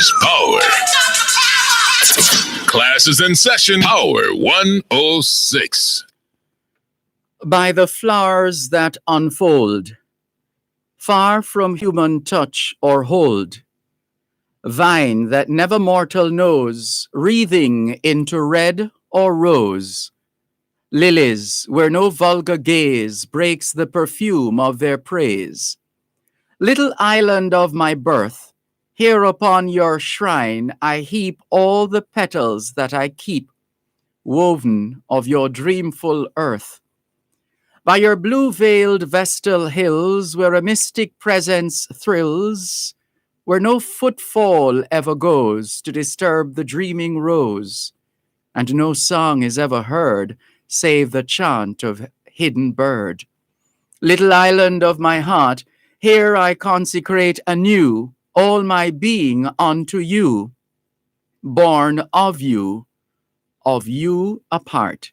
is Power. Class is in session. Power 106. By the flowers that unfold, far from human touch or hold, vine that never mortal knows, wreathing into red or rose, lilies where no vulgar gaze breaks the perfume of their praise. Little island of my birth, here upon your shrine I heap all the petals that I keep, woven of your dreamful earth. By your blue-veiled vestal hills, where a mystic presence thrills, where no footfall ever goes to disturb the dreaming rose, and no song is ever heard save the chant of hidden bird. Little island of my heart, here I consecrate anew all my being unto you, born of you apart.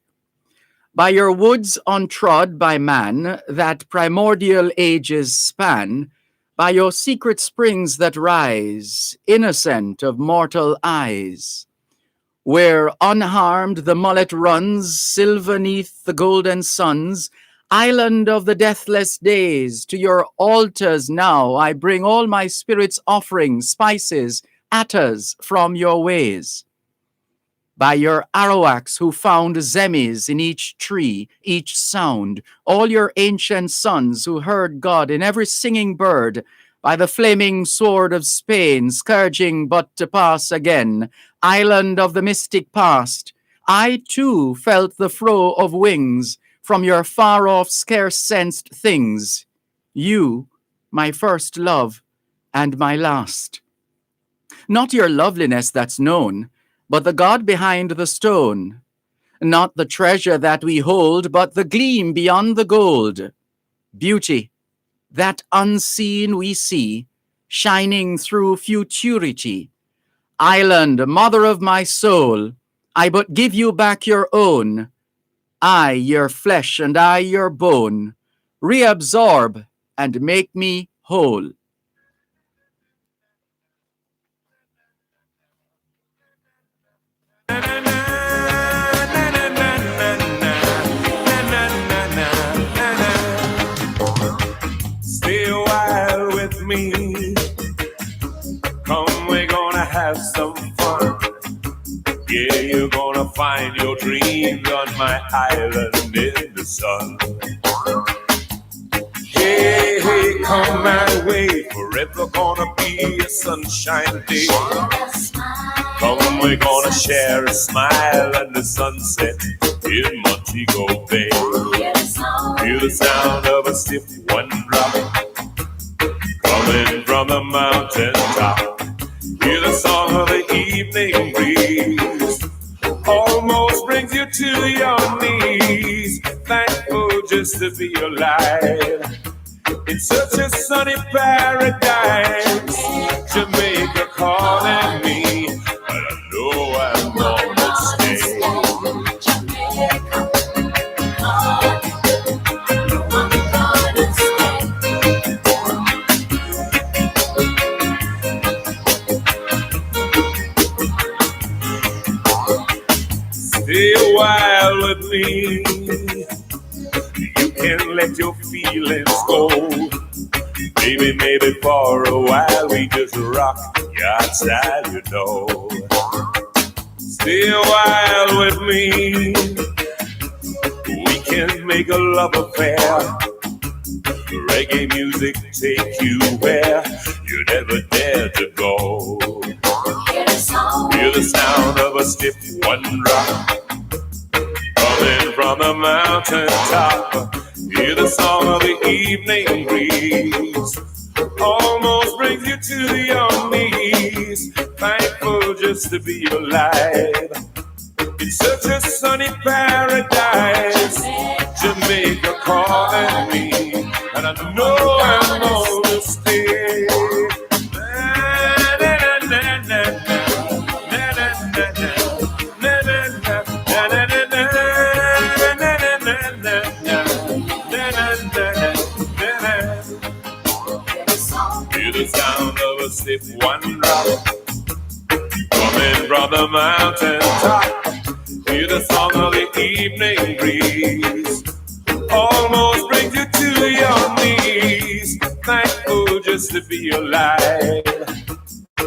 By your woods untrod by man, that primordial ages span, by your secret springs that rise, innocent of mortal eyes, where unharmed the mullet runs, silver 'neath the golden suns, island of the deathless days, to your altars now I bring all my spirit's offerings, spices, attas from your ways. By your Arawaks who found zemis in each tree, each sound, all your ancient sons who heard God in every singing bird, by the flaming sword of Spain, scourging but to pass again, island of the mystic past, I too felt the fro of wings from your far-off scarce-sensed things, you, my first love and my last. Not your loveliness that's known, but the God behind the stone, not the treasure that we hold, but the gleam beyond the gold. Beauty, that unseen we see, shining through futurity. Island, mother of my soul, I but give you back your own. I your flesh and I your bone, reabsorb and make me whole. Stay a while with me. Come, we're gonna have some fun. Yeah, you're gonna find your dreams on my island in the sun. Hey, hey, come my way. Forever gonna be a sunshine day. Come, we're gonna share a smile and the sunset in Montego Bay. Hear the sound of a stiff one drop coming from the mountain top. Hear the song of the evening breeze, almost brings you to your knees. Thankful just to be alive. It's such a sunny paradise. Jamaica calling me, but I know I'm gonna stay. Stay a while with me. You can let your feelings go. Maybe for a while we just rock outside, you know. Stay a while with me. We can make a love affair. Reggae music take you where you never dared to go. Hear the sound of a stiff one drop coming from the mountain top. Hear the song of the evening breeze, almost brings you to your knees. Thankful just to be alive. It's such a sunny paradise. Jamaica calling me, and I know I'm gonna stay. Hear the sound of a stiff one drop the mountain top. Hear the song of the evening breeze. Almost brings you to your knees. Thankful just to be alive.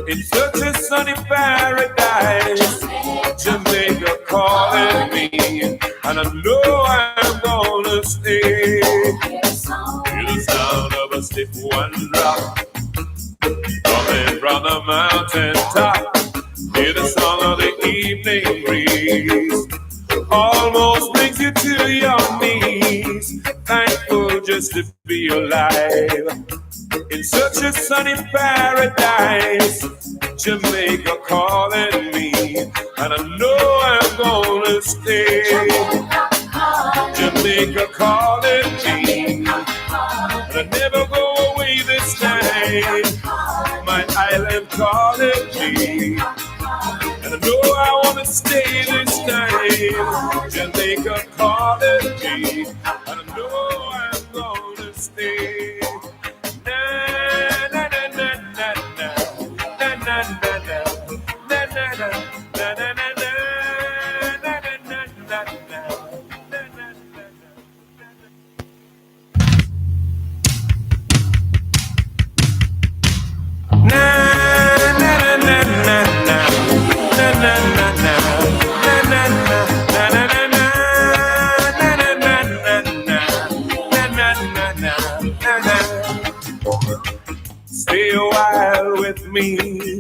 It's such a sunny paradise. Jamaica calling me, and I know I'm gonna stay. Hear the sound of a stiff one drop coming from the mountain top. Hear the song of the evening breeze. Almost brings you to your knees. Thankful just to be alive. In such a sunny paradise, Jamaica calling me, and I know I'm gonna stay. Jamaica calling me, and I never go away this time. My island calling me, and I know I wanna stay this time. Jamaica calling me, and I know I'm gonna stay. Stay a while with me.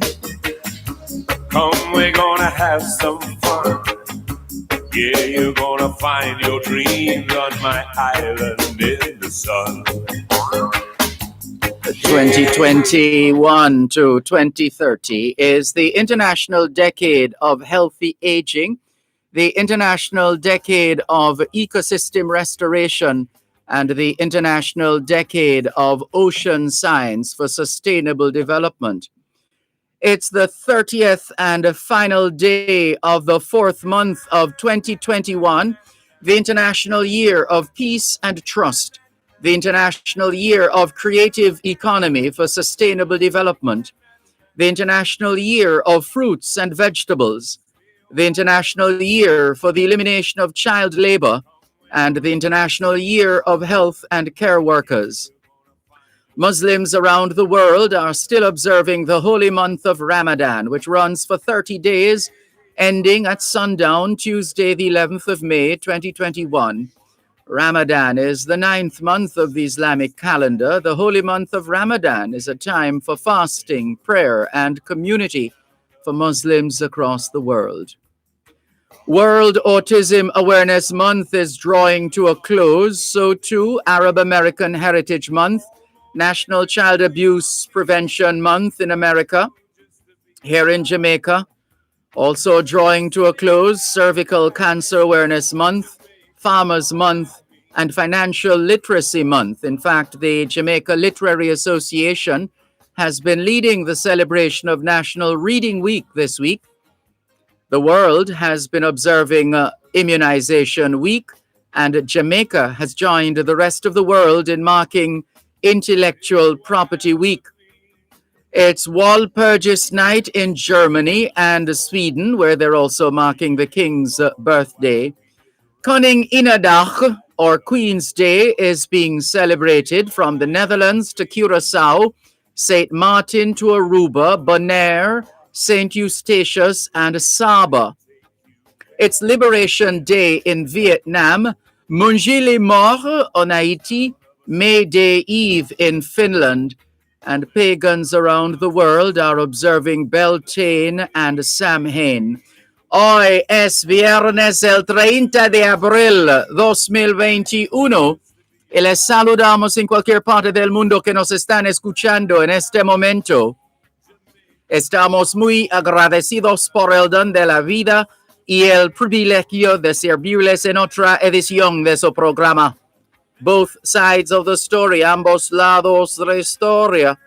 Come, we're gonna have some fun. Yeah, you're gonna find your dreams on my island in the sun. 2021 to 2030 is the International Decade of Healthy Aging, the International Decade of Ecosystem Restoration, and the International Decade of Ocean Science for Sustainable Development. It's the 30th and final day of the fourth month of 2021, the International Year of Peace and Trust, the International Year of Creative Economy for Sustainable Development, the International Year of Fruits and Vegetables, the International Year for the Elimination of Child Labor, and the International Year of Health and Care Workers. Muslims around the world are still observing the holy month of Ramadan, which runs for 30 days, ending at sundown Tuesday, the 11th of May, 2021. Ramadan is the 9th month of the Islamic calendar. The holy month of Ramadan is a time for fasting, prayer, and community for Muslims across the world. World Autism Awareness Month is drawing to a close, so too Arab American Heritage Month, National Child Abuse Prevention Month in America. Here in Jamaica, also drawing to a close, Cervical Cancer Awareness Month, Farmers Month, and Financial Literacy Month. In fact, the Jamaica Literary Association has been leading the celebration of National Reading Week this week. The world has been observing Immunization Week, and Jamaica has joined the rest of the world in marking Intellectual Property Week. It's Walpurgis Night in Germany and Sweden, where they're also marking the King's birthday. Koninginnedag, or Queen's Day, is being celebrated from the Netherlands to Curacao, St. Martin to Aruba, Bonaire, St. Eustatius, and Saba. It's Liberation Day in Vietnam, Mungili Mort on Haiti, May Day Eve in Finland, and pagans around the world are observing Beltane and Samhain. Hoy es viernes el 30 de abril 2021 y les saludamos en cualquier parte del mundo que nos están escuchando en este momento. Estamos muy agradecidos por el don de la vida y el privilegio de servirles en otra edición de su programa. Both sides of the story, ambos lados de la historia.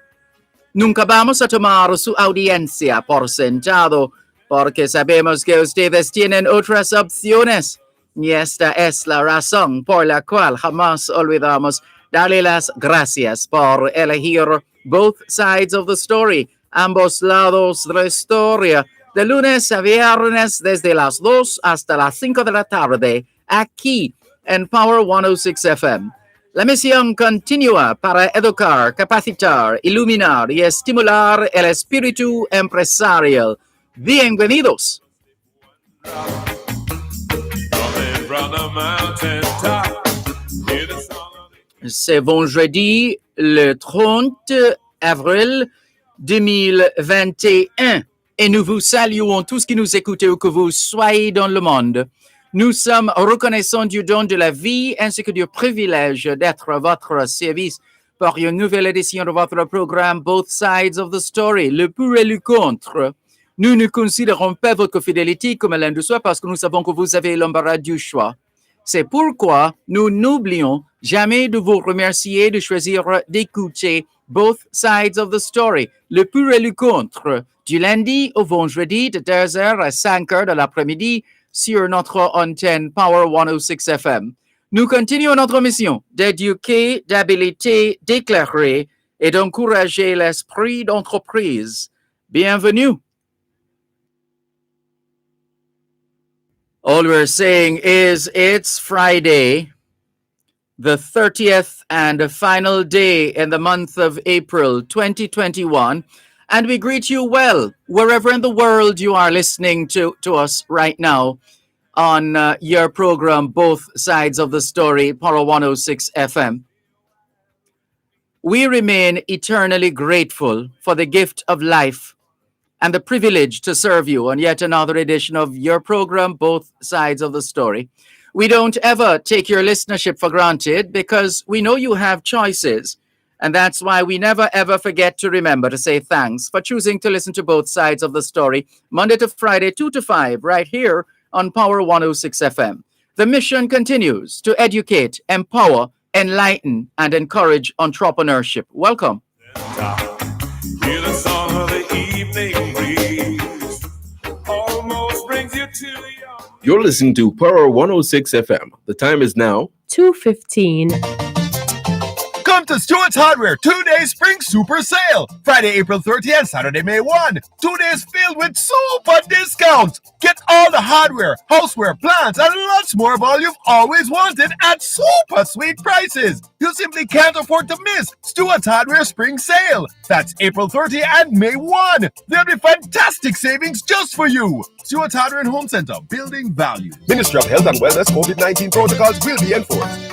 Nunca vamos a tomar su audiencia por sentado, porque sabemos que ustedes tienen otras opciones. Y esta es la razón por la cual jamás olvidamos darle las gracias por elegir both sides of the story, ambos lados de la historia, de lunes a viernes desde las 2 hasta las 5 de la tarde, aquí en Power 106 FM. La misión continúa para educar, capacitar, iluminar y estimular el espíritu empresarial. Bienvenidos. C'est vendredi le 30 avril 2021 et nous vous saluons tous qui nous écoutez où que vous soyez dans le monde. Nous sommes reconnaissants du don de la vie ainsi que du privilège d'être à votre service pour une nouvelle édition de votre programme Both Sides of the Story, le pour et le contre. Nous ne considérons pas votre fidélité comme l'un de soi parce que nous savons que vous avez l'embarras du choix. C'est pourquoi nous n'oublions jamais de vous remercier de choisir d'écouter Both Sides of the Story, le pour et le contre, du lundi au vendredi de 2h à 5h de l'après-midi sur notre antenne Power 106 FM. Nous continuons notre mission d'éduquer, d'habiliter, d'éclairer et d'encourager l'esprit d'entreprise. Bienvenue. All we're saying is it's Friday, the 30th and final day in the month of April 2021, and we greet you well wherever in the world you are listening to us right now on your program, Both Sides of the Story, Power 106 FM. We remain eternally grateful for the gift of life and the privilege to serve you on yet another edition of your program, Both Sides of the Story. We don't ever take your listenership for granted because we know you have choices. And that's why we never ever forget to remember to say thanks for choosing to listen to Both Sides of the Story, Monday to Friday, 2 to 5, right here on Power 106 FM. The mission continues to educate, empower, enlighten, and encourage entrepreneurship. Welcome. Hear the song of the evening breeze, almost brings you to your... You're listening to Power 106 FM. The time is now 2:15. Come to Stewart's Hardware 2-day Spring Super Sale. Friday, April 30th and Saturday, May 1. 2 days filled with super discounts. Get all the hardware, houseware, plants, and lots more of all you've always wanted at super sweet prices. You simply can't afford to miss Stewart's Hardware Spring Sale. That's April 30 and May 1. There'll be fantastic savings just for you. Stewart's Hardware and Home Center, building value. Ministry of Health and Wellness COVID-19 protocols will be enforced.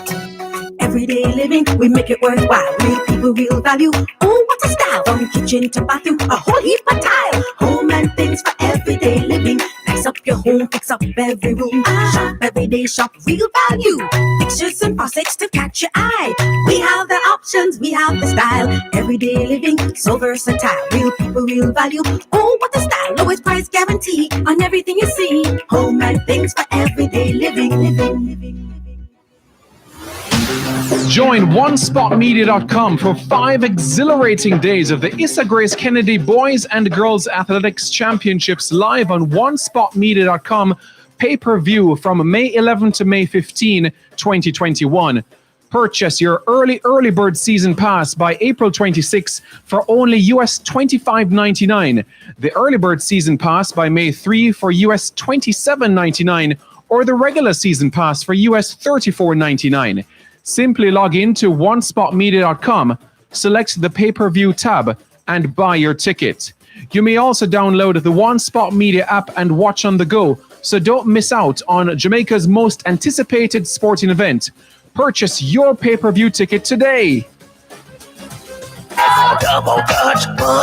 Everyday living, we make it worthwhile. Real people, real value. Oh, what a style! From kitchen to bathroom, a whole heap of tile. Home and things for everyday living. Nice up your home, fix up every room. Shop every day, shop real value. Fixtures and faucets to catch your eye. We have the options, we have the style. Everyday living, so versatile. Real people, real value. Oh, what a style! Lowest price guarantee on everything you see. Home and things for everyday living. Join OneSpotMedia.com for 5 exhilarating days of the Issa Grace Kennedy Boys and Girls Athletics Championships live on OneSpotMedia.com pay-per-view from May 11 to May 15, 2021. Purchase your early bird season pass by April 26 for only US $25.99. The early bird season pass by May 3 for US $27.99 or the regular season pass for US $34.99. Simply log in to OneSpotMedia.com, select the pay-per-view tab, and buy your ticket. You may also download the One Spot Media app and watch on the go, so don't miss out on Jamaica's most anticipated sporting event. Purchase your pay-per-view ticket today.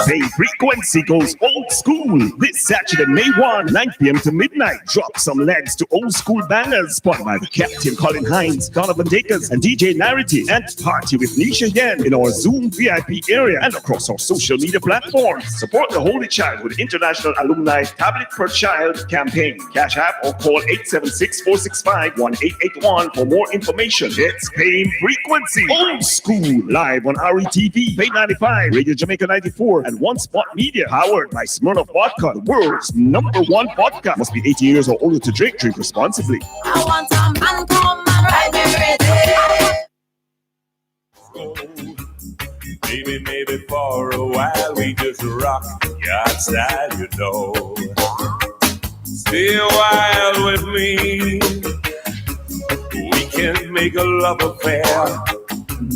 Bay Frequency goes old school this Saturday, May 1, 9 p.m. to midnight. Drop some legs to old school bangers spun by the Captain Colin Hines, Donovan Dakers, and DJ Narity, and party with Nisha Yen in our Zoom VIP area and across our social media platforms. Support the Holy Child with International Alumni Tablet per Child campaign. Cash app or call 876-465-1881 for more information. It's Bay Frequency old school live on RETV, Bay 95, Radio Jamaica 94, and One Spot Media, powered by Smirnoff Vodka, the world's #1 vodka. Must be 18 years or older to drink. Drink responsibly. I want some man, come and ride me Maybe for a while we just rock your style, you know. Stay a while with me. We can make a love affair.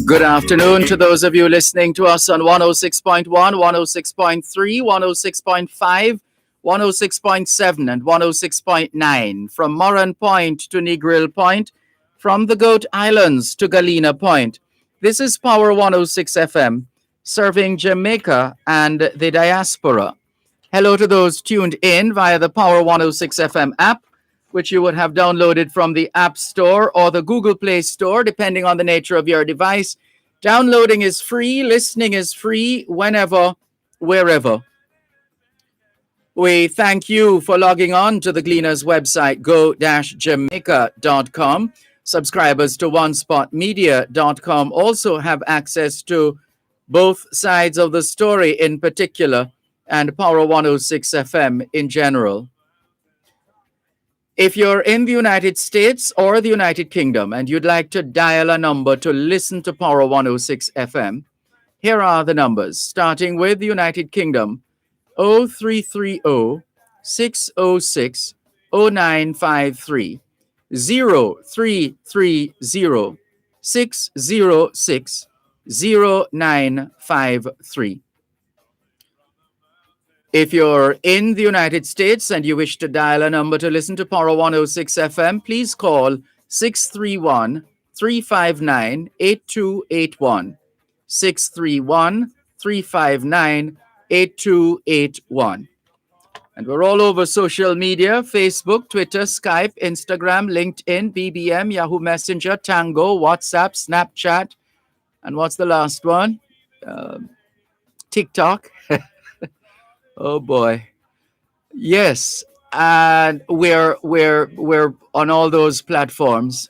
Good afternoon to those of you listening to us on 106.1, 106.3, 106.5, 106.7, and 106.9. From Moran Point to Negril Point, from the Goat Islands to Galena Point. This is Power 106 FM, serving Jamaica and the diaspora. Hello to those tuned in via the Power 106 FM app, which you would have downloaded from the App Store or the Google Play Store, depending on the nature of your device. Downloading is free, listening is free, whenever, wherever. We thank you for logging on to the Gleaners website, go-jamaica.com. Subscribers to onespotmedia.com also have access to both sides of the story in particular and Power 106 FM in general. If you're in the United States or the United Kingdom and you'd like to dial a number to listen to Power 106 FM, here are the numbers, starting with the United Kingdom, 0330 606 0953, 0330 606 0953. If you're in the United States and you wish to dial a number to listen to Power 106 FM, please call 631-359-8281. 631-359-8281. And we're all over social media, Facebook, Twitter, Skype, Instagram, LinkedIn, BBM, Yahoo Messenger, Tango, WhatsApp, Snapchat, and what's the last one? TikTok. Oh boy. Yes. And we're on all those platforms.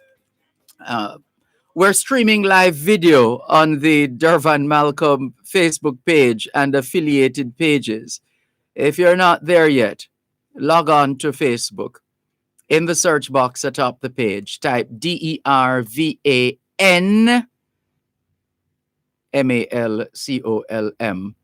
We're streaming live video on the Dervan Malcolm Facebook page and affiliated pages. If you're not there yet, log on to Facebook. In the search box atop the page, type DERVAN MALCOLM.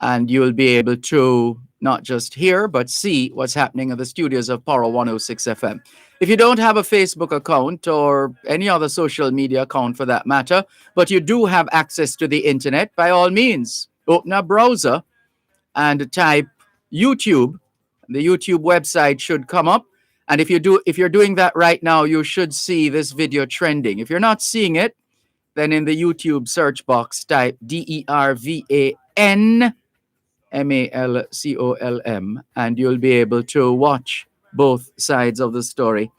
And you'll be able to not just hear, but see what's happening in the studios of Power 106 FM. If you don't have a Facebook account or any other social media account for that matter, but you do have access to the internet, by all means, open a browser and type YouTube. The YouTube website should come up. And if you're doing that right now, you should see this video trending. If you're not seeing it, then in the YouTube search box, type DERVAN MALCOLM, and you'll be able to watch both sides of the story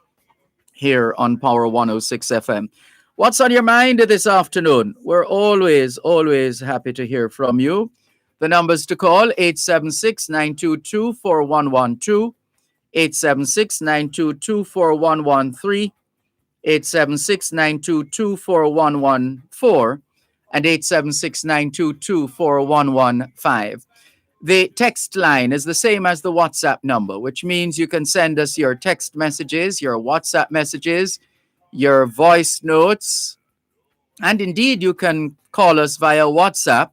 here on Power 106 FM. What's on your mind this afternoon? We're always happy to hear from you. The numbers to call, 876-922-4112, 876-922-4113, 876-922-4114, and 876-922-4115. The text line is the same as the WhatsApp number, which means you can send us your text messages, your WhatsApp messages, your voice notes, and indeed you can call us via WhatsApp.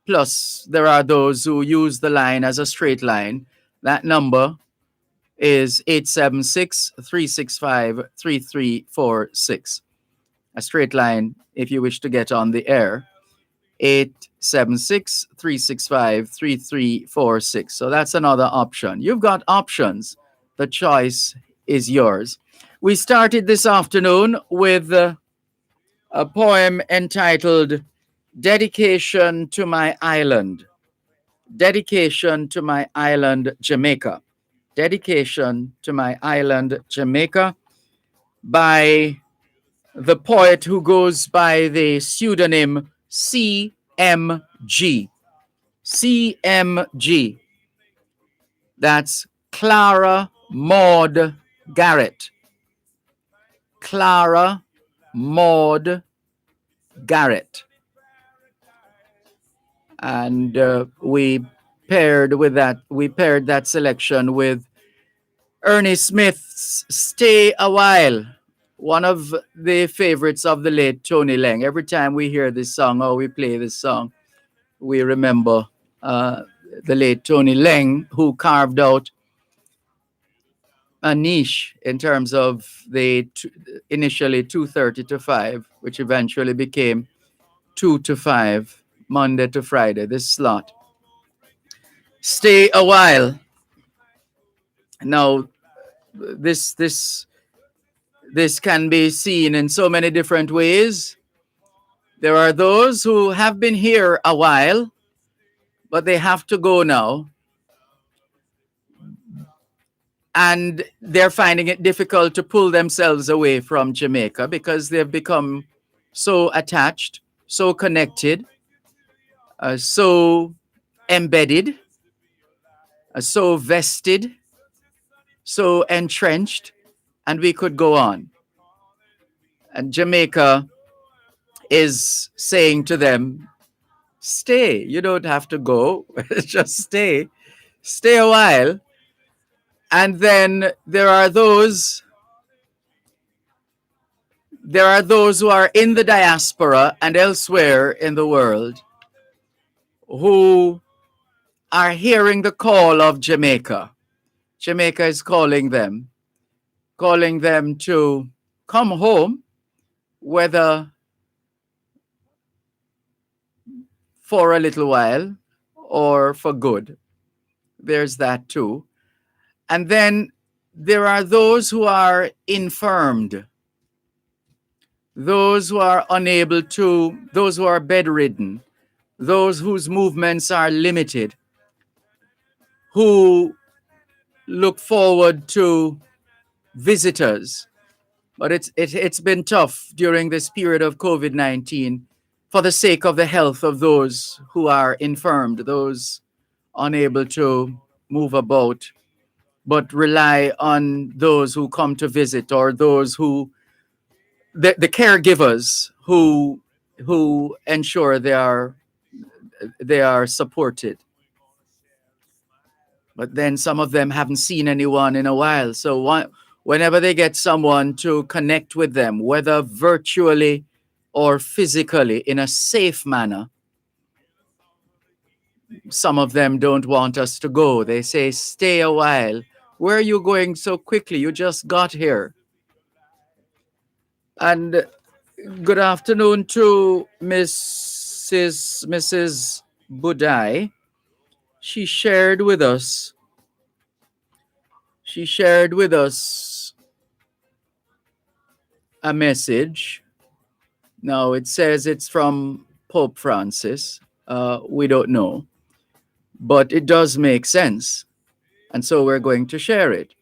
Plus, there are those who use the line as a straight line. That number is 876-365-3346. A straight line if you wish to get on the air. 876-365-3346. So that's another option. You've got options. The choice is yours. We started this afternoon with a poem entitled Dedication to My Island. Dedication to My Island, Jamaica. Dedication to My Island, Jamaica, by the poet who goes by the pseudonym CMG. CMG. That's Clara Maud Garrett. Clara Maud Garrett. And we paired that selection with Ernie Smith's Stay a While, one of the favorites of the late Tony Lang. Every time we hear this song or we play this song, we remember the late Tony Lang, who carved out a niche in terms of initially 2:30 to 5, which eventually became 2 to 5, Monday to Friday, this slot. Stay a while. Now, this can be seen in so many different ways. There are those who have been here a while, but they have to go now. And they're finding it difficult to pull themselves away from Jamaica because they've become so attached, so connected, so embedded, so vested, so entrenched, and we could go on. And Jamaica is saying to them, stay. You don't have to go. Just stay. Stay a while. And then there are those who are in the diaspora and elsewhere in the world who are hearing the call of Jamaica. Jamaica is calling them to come home, whether for a little while or for good. There's that too. And then there are those who are infirmed, those who are unable to, those who are bedridden, those whose movements are limited, who look forward to visitors. But it's been tough during this period of COVID-19 for the sake of the health of those who are infirmed, those unable to move about, but rely on those who come to visit, or those who, the caregivers who ensure they are supported. But then some of them haven't seen anyone in a while. So whenever they get someone to connect with them, whether virtually or physically in a safe manner, some of them don't want us to go. They say, stay a while. Where are you going so quickly? You just got here. And good afternoon to Mrs. Budai. She shared with us a message. Now it says it's from Pope Francis. We don't know, but it does make sense. And so we're going to share it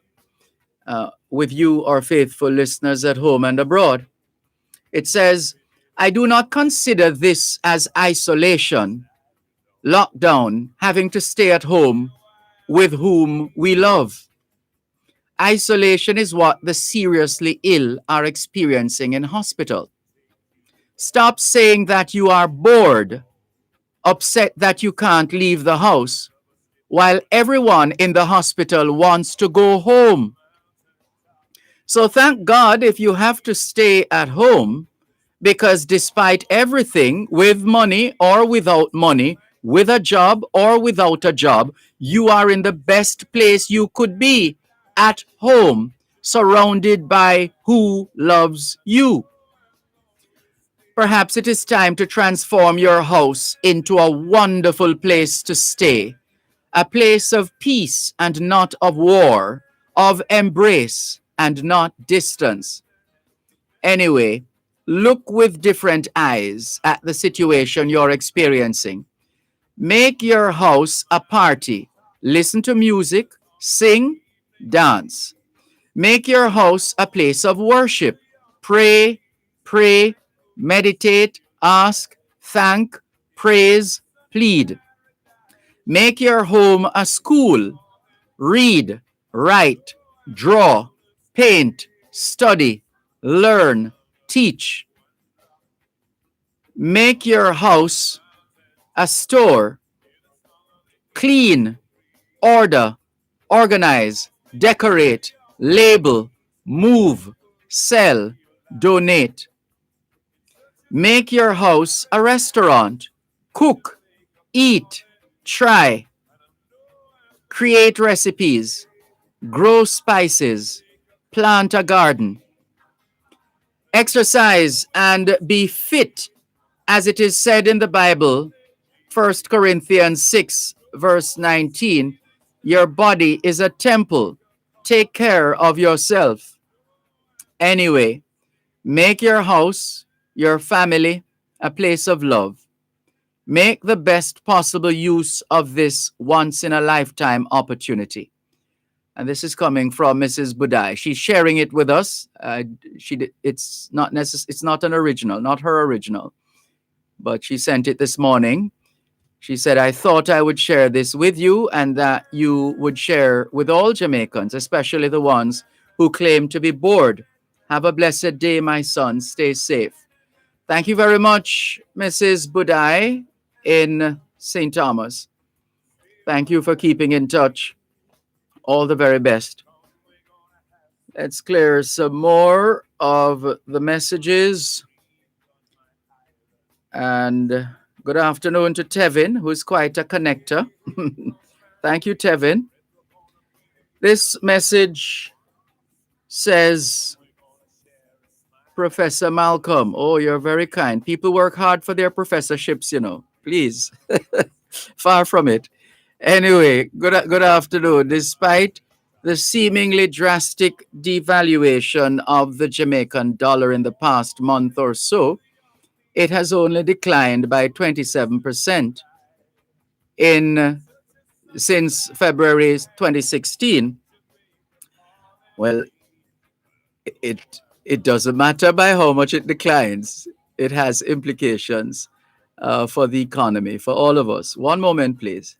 with you, our faithful listeners at home and abroad. It says, I do not consider this as isolation, lockdown, having to stay at home with whom we love. Isolation is what the seriously ill are experiencing in hospital. Stop saying that you are bored, upset that you can't leave the house, while everyone in the hospital wants to go home. So thank God if you have to stay at home, because despite everything, with money or without money, with a job or without a job, you are in the best place you could be, at home, surrounded by who loves you. Perhaps it is time to transform your house into a wonderful place to stay, a place of peace and not of war, of embrace and not distance. Anyway, look with different eyes at the situation you're experiencing. Make your house a party. Listen to music, sing, dance. Make your house a place of worship. Pray, meditate, ask, thank, praise, plead. Make your home a school. Read, write, draw, paint, study, learn, teach. Make your house a store. Clean, order, organize, decorate, label, move, sell, donate. Make your house a restaurant. Cook, eat, try. Create recipes. grow spices, plant a garden, exercise and be fit, as it is said in the Bible, 1 Corinthians 6, verse 19, your body is a temple. Take care of yourself. Anyway, make your house, your family, a place of love. Make the best possible use of this once-in-a-lifetime opportunity. And this is coming from Mrs. Budai. She's sharing it with us. It's not an original, not her original, but she sent it this morning. She said, I thought I would share this with you and that you would share with all Jamaicans, especially the ones who claim to be bored. Have a blessed day, my son. Stay safe. Thank you very much, Mrs. Budai in St. Thomas. Thank you for keeping in touch. All the very best. Let's clear some more of the messages. And good afternoon to Tevin, who's quite a connector. Thank you, Tevin. This message says, Professor Malcolm, oh, you're very kind. People work hard for their professorships, you know. Please. Far from it. Anyway, good afternoon. Despite the seemingly drastic devaluation of the Jamaican dollar in the past month or so, it has only declined by 27% since February 2016. Well, it doesn't matter by how much it declines. It has implications for the economy, for all of us. One moment, please.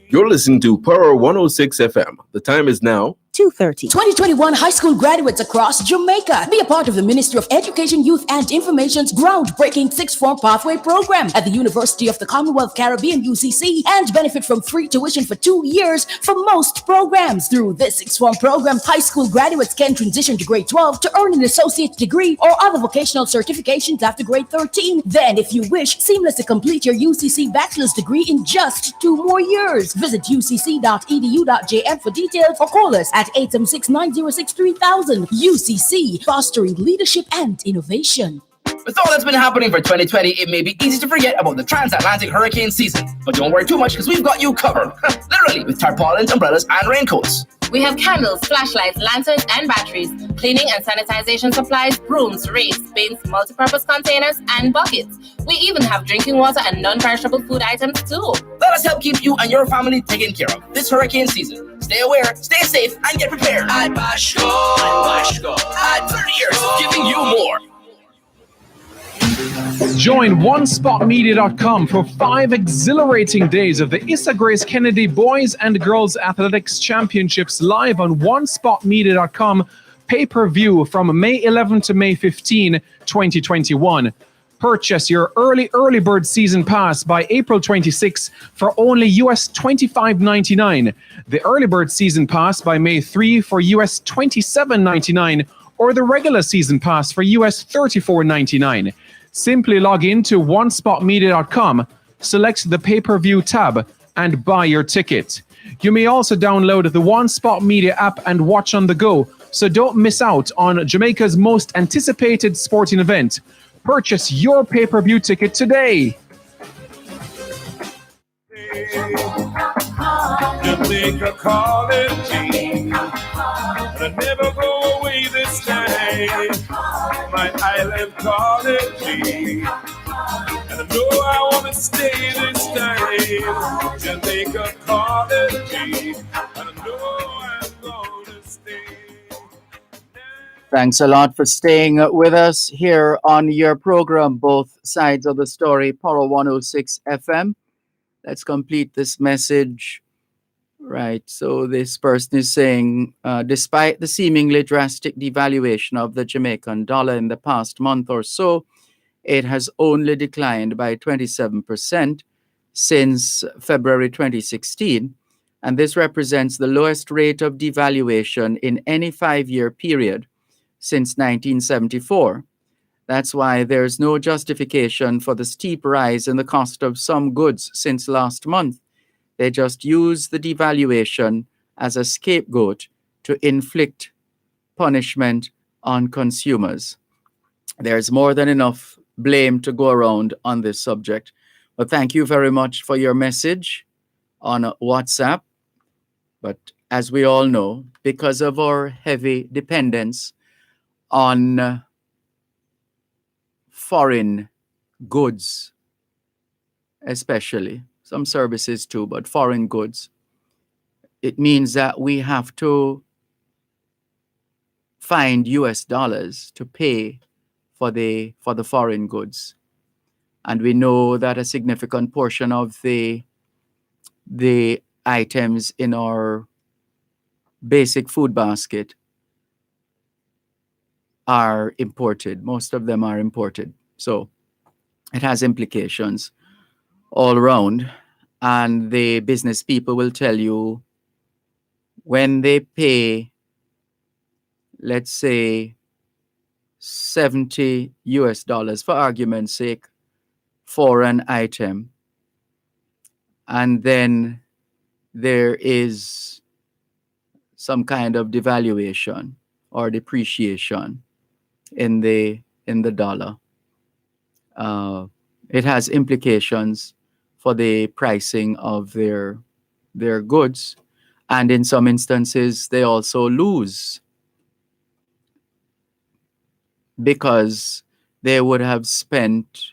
You're listening to Power 106 FM. The time is now 2:30. 2021 high school graduates across Jamaica. Be a part of the Ministry of Education, Youth and Information's groundbreaking sixth form pathway program at the University of the Commonwealth Caribbean UCC and benefit from free tuition for 2 years for most programs. Through this sixth form program, high school graduates can transition to grade 12 to earn an associate degree or other vocational certifications after grade 13. Then, if you wish, seamlessly complete your UCC bachelor's degree in just 2 more years. Visit ucc.edu.jm for details or call us at 876-906-3000. UCC, fostering leadership and innovation. With all that's been happening for 2020, it may be easy to forget about the transatlantic hurricane season. But don't worry too much because we've got you covered. Literally, with tarpaulins, umbrellas, and raincoats. We have candles, flashlights, lanterns, and batteries, cleaning and sanitization supplies, brooms, rakes, bins, multi-purpose containers, and buckets. We even have drinking water and non-perishable food items too. Let us help keep you and your family taken care of this hurricane season. Stay aware, stay safe, and get prepared. At Bashco, at 30 years, giving you more. Join OneSpotMedia.com for 5 exhilarating days of the Issa Grace Kennedy Boys and Girls Athletics Championships live on OneSpotMedia.com pay-per-view from May 11 to May 15, 2021. Purchase your early bird season pass by April 26 for only US $25.99. The early bird season pass by May 3 for US $27.99, or the regular season pass for US $34.99. Simply log in to OneSpotMedia.com, select the pay-per-view tab, and buy your ticket. You may also download the One Spot Media app and watch on the go, so don't miss out on Jamaica's most anticipated sporting event. Purchase your pay-per-view ticket today. Jamaica calling me, and I never go away this time. My island calling me, and I know I want to stay this time. Jamaica calling me, and I know I'm going to stay. Thanks a lot for staying with us here on your program, Both Sides of the Story, Power 106 FM. Let's complete this message. Right, so this person is saying, despite the seemingly drastic devaluation of the Jamaican dollar in the past month or so, it has only declined by 27% since February 2016. And this represents the lowest rate of devaluation in any 5-year period since 1974. That's why there's no justification for the steep rise in the cost of some goods since last month. They just use the devaluation as a scapegoat to inflict punishment on consumers. There's more than enough blame to go around on this subject. But thank you very much for your message on WhatsApp. But as we all know, because of our heavy dependence on foreign goods, especially some services too, but foreign goods, it means that we have to find US dollars to pay for the foreign goods. And we know that a significant portion of the items in our basic food basket are imported. Most of them are imported. So it has implications all around. And the business people will tell you when they pay, let's say, $70 for argument's sake for an item, and then there is some kind of devaluation or depreciation in the dollar. It has implications for the pricing of their goods, and in some instances they also lose because they would have spent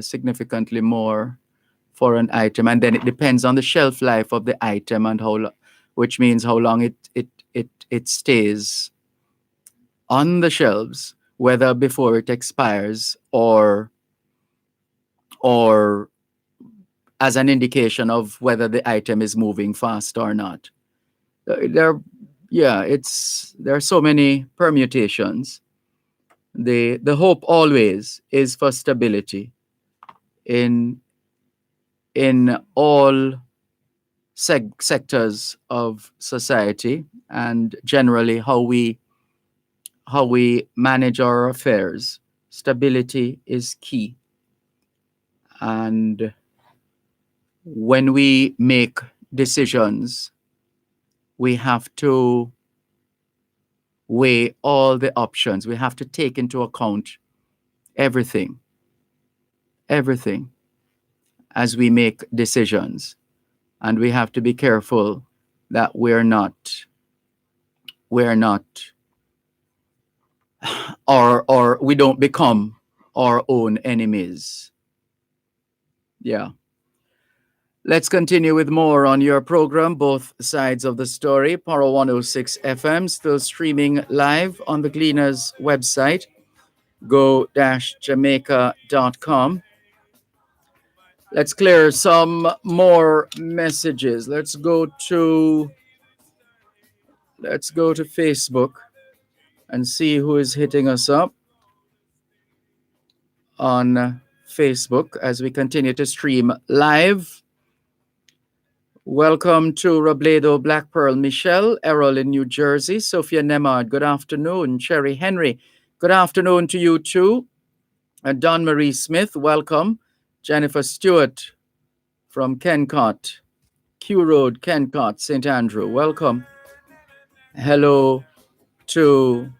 significantly more for an item, and then it depends on the shelf life of the item and which means how long it stays on the shelves, whether before it expires or as an indication of whether the item is moving fast or not. There are so many permutations. The hope always is for stability in all sectors of society, and generally how we manage our affairs. Stability is key. And when we make decisions, we have to weigh all the options. We have to take into account everything as we make decisions. And we have to be careful that we're not or we don't become our own enemies. Yeah. Let's continue with more on your program, Both Sides of the Story. Power 106 FM, still streaming live on the Gleaners website, go-jamaica.com. Let's clear some more messages. Let's go to Facebook and see who is hitting us up on Facebook as we continue to stream live. Welcome to Robledo, Black Pearl, Michelle, Errol in New Jersey, Sophia Nemard, good afternoon. Cherry Henry, good afternoon to you too. And Don Marie Smith, welcome. Jennifer Stewart from Kencott, Q Road, Kencott, St. Andrew, welcome. Hello to,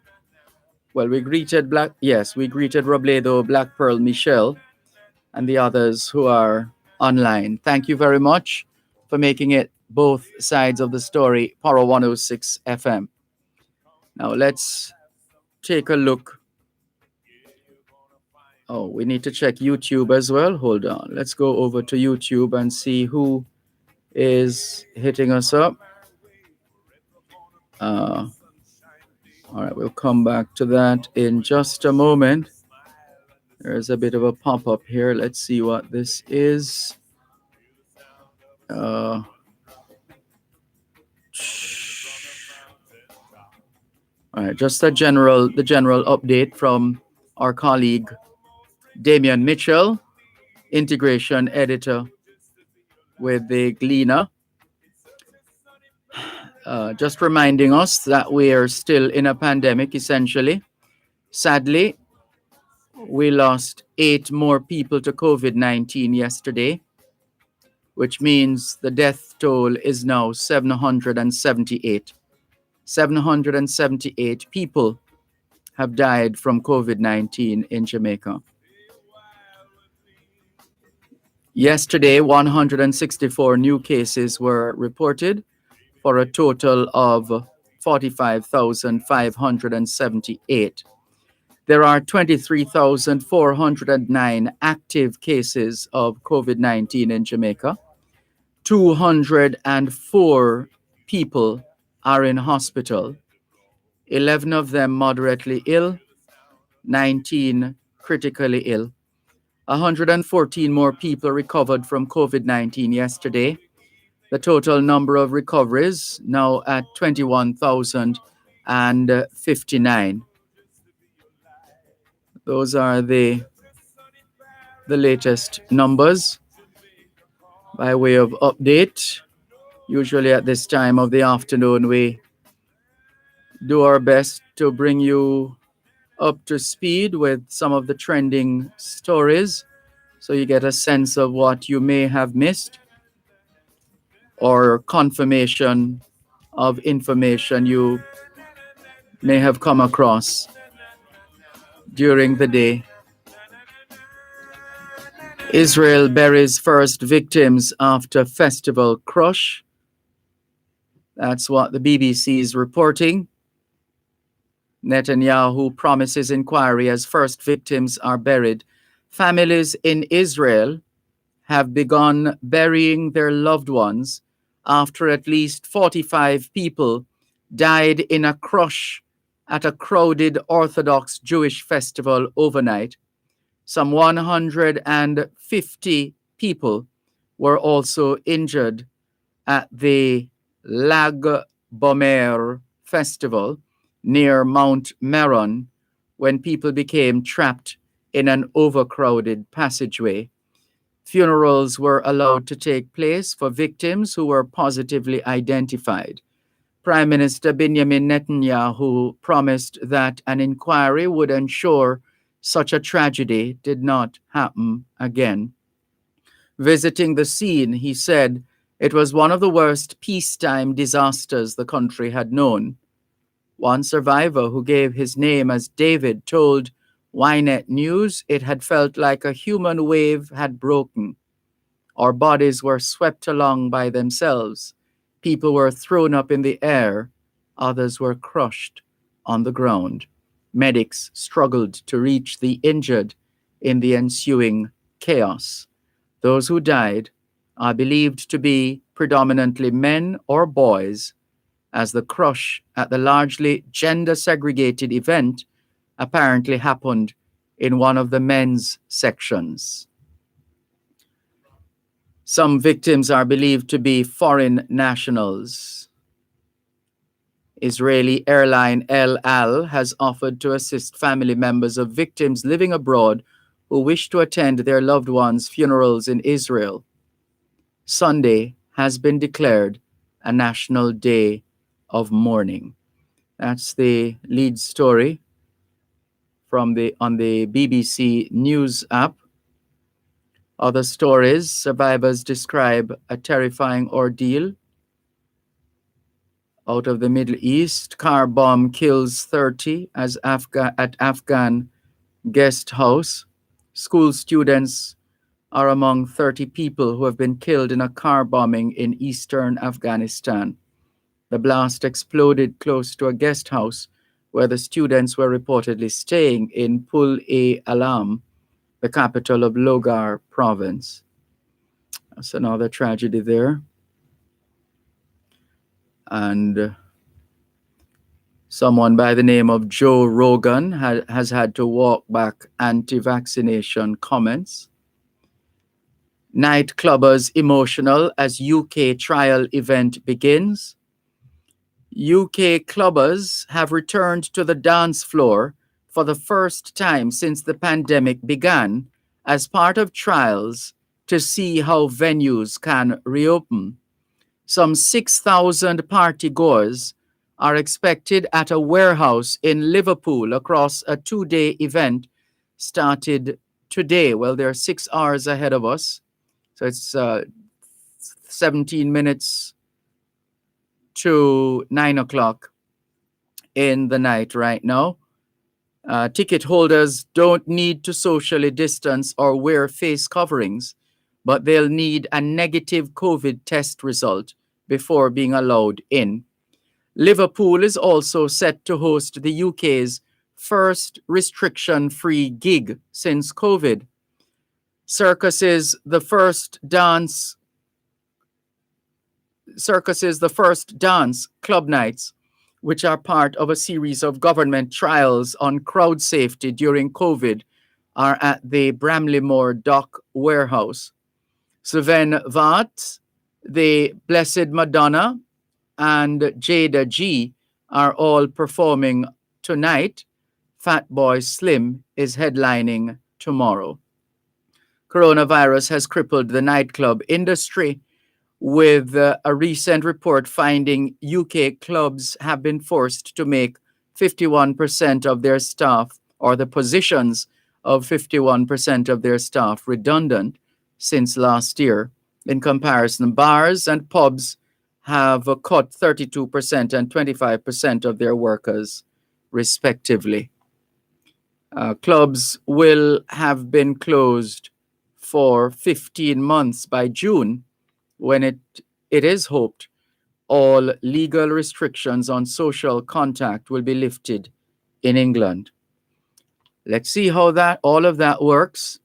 we greeted Robledo, Black Pearl, Michelle, and the others who are online. Thank you very much for making it Both Sides of the Story, Power 106 FM. Now let's take a look. Oh, we need to check YouTube as well. Hold on. Let's go over to YouTube and see who is hitting us up. All right, we'll come back to that in just a moment. There's a bit of a pop-up here. Let's see what this is. All right, just the general update from our colleague Damian Mitchell, integration editor with the Gleaner. Just reminding us that we are still in a pandemic, essentially. Sadly, we lost 8 more people to COVID-19 yesterday, which means the death toll is now 778. 778 people have died from COVID-19 in Jamaica. Yesterday, 164 new cases were reported for a total of 45,578. There are 23,409 active cases of COVID-19 in Jamaica. 204 people are in hospital, 11 of them moderately ill, 19 critically ill. 114 more people recovered from COVID-19 yesterday. The total number of recoveries now at 21,059. Those are the latest numbers by way of update. Usually at this time of the afternoon, we do our best to bring you up to speed with some of the trending stories so you get a sense of what you may have missed or confirmation of information you may have come across during the day. Israel buries first victims after festival crush. That's what the BBC is reporting. Netanyahu promises inquiry as first victims are buried. Families in Israel have begun burying their loved ones after at least 45 people died in a crush at a crowded Orthodox Jewish festival overnight. Some 150 people were also injured at the Lag Bomer festival near Mount Meron when people became trapped in an overcrowded passageway. Funerals were allowed to take place for victims who were positively identified. Prime Minister Benjamin Netanyahu promised that an inquiry would ensure such a tragedy did not happen again. Visiting the scene, he said it was one of the worst peacetime disasters the country had known. One survivor who gave his name as David told Ynet News it had felt like a human wave had broken. Our bodies were swept along by themselves. People were thrown up in the air. Others were crushed on the ground. Medics struggled to reach the injured in the ensuing chaos. Those who died are believed to be predominantly men or boys, as the crush at the largely gender-segregated event apparently happened in one of the men's sections. Some victims are believed to be foreign nationals. Israeli airline El Al has offered to assist family members of victims living abroad who wish to attend their loved ones' funerals in Israel. Sunday has been declared a national day of mourning. That's the lead story on the BBC News app. Other stories: survivors describe a terrifying ordeal out of the Middle East. Car bomb kills 30 at Afghan guest house. School students are among 30 people who have been killed in a car bombing in eastern Afghanistan. The blast exploded close to a guest house where the students were reportedly staying in Pul-e-Alam, the capital of Logar province. That's another tragedy there. And someone by the name of Joe Rogan has had to walk back anti-vaccination comments. Nightclubbers emotional as UK trial event begins. UK clubbers have returned to the dance floor for the first time since the pandemic began as part of trials to see how venues can reopen. Some 6,000 partygoers are expected at a warehouse in Liverpool across a 2-day event started today. Well, they're 6 hours ahead of us. So it's 17 minutes to 9 o'clock in the night right now. Ticket holders don't need to socially distance or wear face coverings, but they'll need a negative COVID test result before being allowed in. Liverpool is also set to host the UK's first restriction-free gig since COVID. Circus is the first dance club nights, which are part of a series of government trials on crowd safety during COVID, are at the Bramley-Moore Dock warehouse. Sven Vaat, the Blessed Madonna, and Jada G are all performing tonight. Fatboy Slim is headlining tomorrow. Coronavirus has crippled the nightclub industry, with a recent report finding UK clubs have been forced to make 51% of their staff, or the positions of 51% of their staff, redundant since last year. In comparison, bars and pubs have cut 32% and 25% of their workers, respectively. Clubs will have been closed for 15 months by June, when it is hoped all legal restrictions on social contact will be lifted in England. Let's see how all of that works.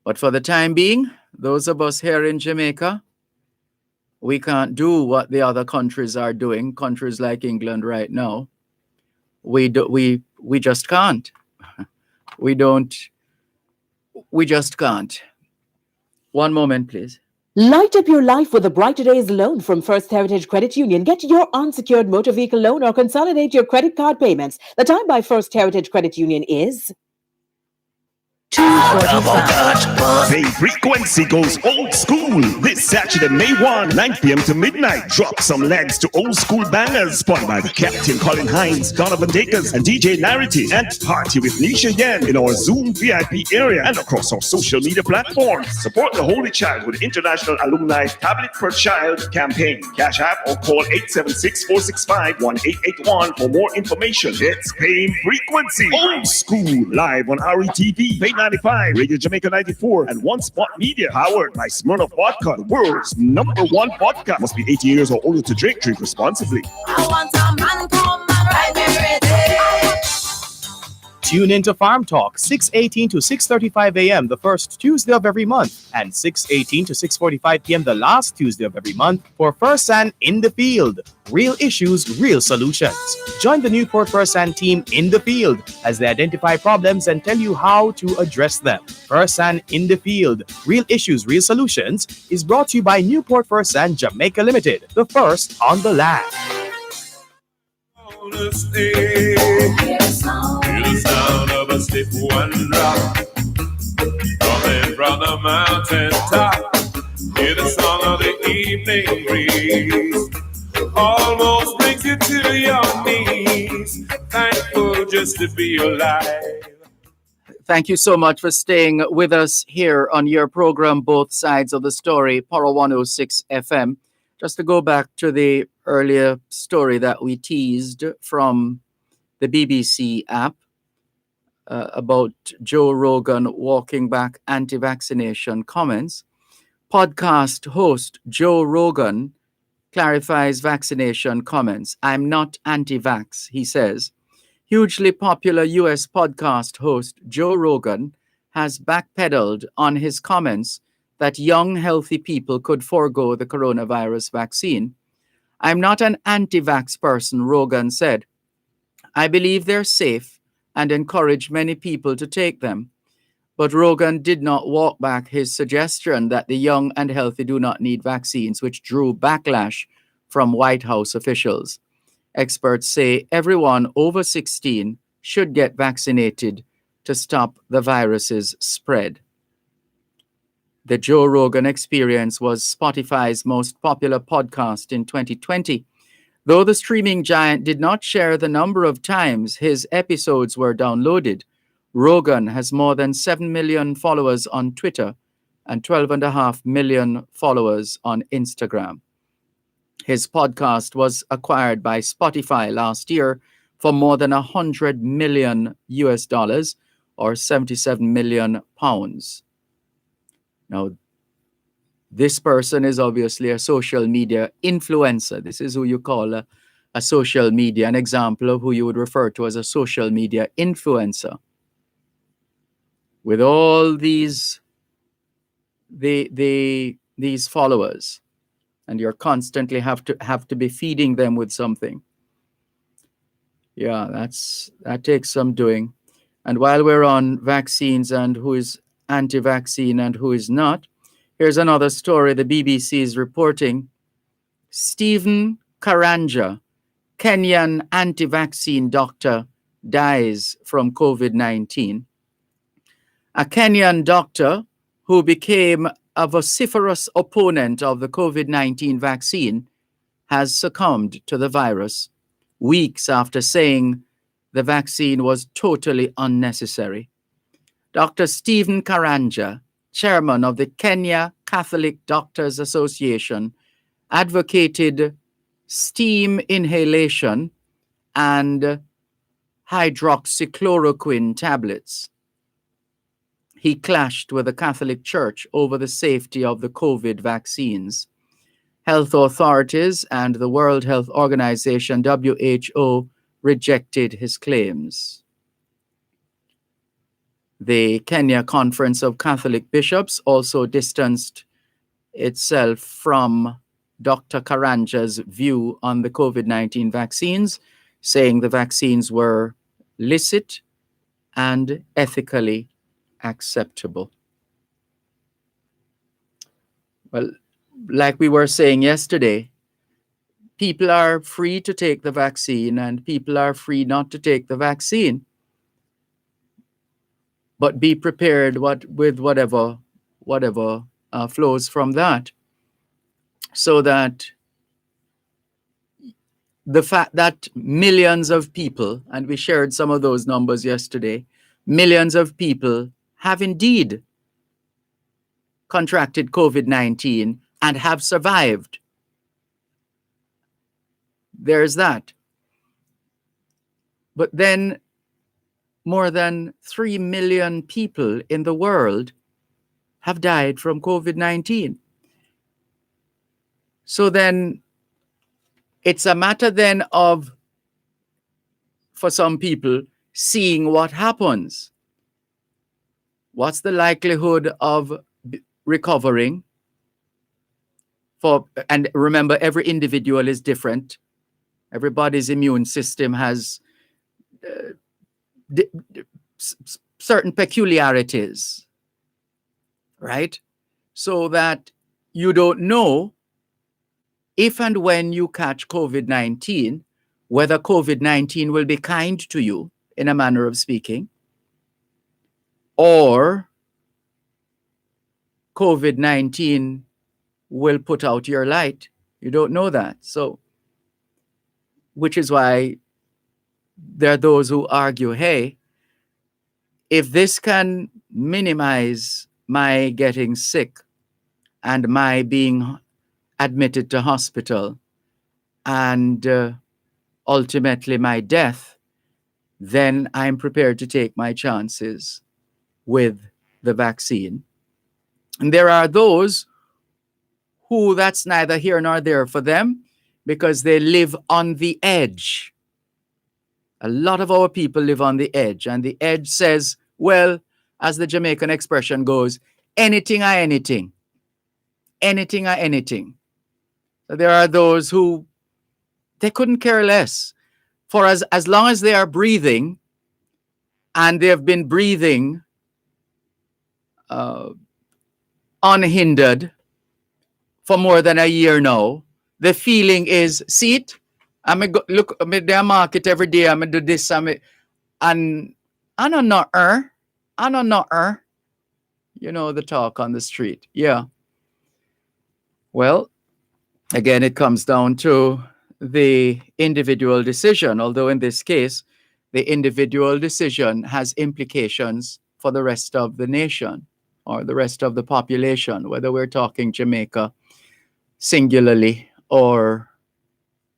But for the time being, those of us here in Jamaica, we can't do what the other countries are doing, countries like England right now. We just can't. We just can't. One moment, please. Light up your life with a Brighter Days loan from First Heritage Credit Union. Get your unsecured motor vehicle loan or consolidate your credit card payments. The time by First Heritage Credit Union is 2:45. Bay Frequency goes old school this Saturday, May 1, 9 p.m. to midnight. Drop some legs to old school bangers spun by the Captain Colin Hines, Donovan Dakers, and DJ Narity. And party with Nisha Yen in our Zoom VIP area and across our social media platforms. Support the Holy Child with International Alumni Tablet per Child campaign. Cash app or call 876-465-1881 for more information. It's Bay Frequency old school live on RETV. 95, Radio Jamaica 94, and One Spot Media, powered by Smirnoff Vodka, the world's #1 vodka. Must be 18 years or older to drink. Drink responsibly. I want a man come and ride me ready. Tune into Farm Talk, 6:18 to 6:35 a.m. the first Tuesday of every month, and 6:18 to 6:45 p.m. the last Tuesday of every month for First Hand in the Field. Real issues, real solutions. Join the Newport First Hand team in the field as they identify problems and tell you how to address them. First Hand in the Field, Real Issues, Real Solutions is brought to you by Newport First Hand Jamaica Limited, the first on the land. Hear the sound of a stiff one drop coming from the mountain top. Hear the song of the evening breeze, almost brings you to your knees. Thankful just to be alive. Thank you so much for staying with us here on your program, Both Sides of the Story, Power 106 FM. Just to go back to the earlier story that we teased from the BBC app about Joe Rogan walking back anti-vaccination comments. Podcast host Joe Rogan clarifies vaccination comments. I'm not anti-vax, he says. Hugely popular US podcast host Joe Rogan has backpedaled on his comments that young, healthy people could forego the coronavirus vaccine. I'm not an anti-vax person, Rogan said. I believe they're safe and encourage many people to take them. But Rogan did not walk back his suggestion that the young and healthy do not need vaccines, which drew backlash from White House officials. Experts say everyone over 16 should get vaccinated to stop the virus's spread. The Joe Rogan Experience was Spotify's most popular podcast in 2020. Though the streaming giant did not share the number of times his episodes were downloaded, Rogan has more than 7 million followers on Twitter and 12.5 million followers on Instagram. His podcast was acquired by Spotify last year for more than $100 million US dollars, or 77 million pounds. Now, this person is obviously a social media influencer. This is who you call a social media, an example of who you would refer to as a social media influencer. With all these followers, and you're constantly have to be feeding them with something. Yeah, that takes some doing. And while we're on vaccines and who is anti-vaccine and who is not, here's another story the BBC is reporting. Stephen Karanja, Kenyan anti-vaccine doctor, dies from COVID-19. A Kenyan doctor who became a vociferous opponent of the COVID-19 vaccine has succumbed to the virus weeks after saying the vaccine was totally unnecessary. Dr. Stephen Karanja, chairman of the Kenya Catholic Doctors Association, advocated steam inhalation and hydroxychloroquine tablets. He clashed with the Catholic Church over the safety of the COVID vaccines. Health authorities and the World Health Organization, WHO, rejected his claims. The Kenya Conference of Catholic Bishops also distanced itself from Dr. Karanja's view on the COVID-19 vaccines, saying the vaccines were licit and ethically acceptable. Well, like we were saying yesterday, people are free to take the vaccine and people are free not to take the vaccine. But be prepared with whatever flows from that, so that the fact that millions of people, and we shared some of those numbers yesterday, millions of people have indeed contracted COVID-19 and have survived. There's that. But then more than 3 million people in the world have died from COVID-19. So then it's a matter then of, for some people, seeing what happens. What's the likelihood of recovering? And remember, every individual is different. Everybody's immune system has certain peculiarities, right? So that you don't know if and when you catch COVID-19, whether COVID-19 will be kind to you, in a manner of speaking, or COVID-19 will put out your light. You don't know that. So, which is why there are those who argue, hey, if this can minimize my getting sick and my being admitted to hospital and ultimately my death, then I'm prepared to take my chances with the vaccine. And there are those who that's neither here nor there for them, because they live on the edge. A lot of our people live on the edge, and the edge says, well, as the Jamaican expression goes, anything or anything. Anything or anything. So there are those who, they couldn't care less. For as long as they are breathing, and they have been breathing unhindered for more than a year now, the feeling is, see it? I'm going to look at their market every day, I'm going to do this, and I don't know her. I don't know her. You know the talk on the street. Yeah. Well, again, it comes down to the individual decision, although in this case, the individual decision has implications for the rest of the nation or the rest of the population, whether we're talking Jamaica singularly or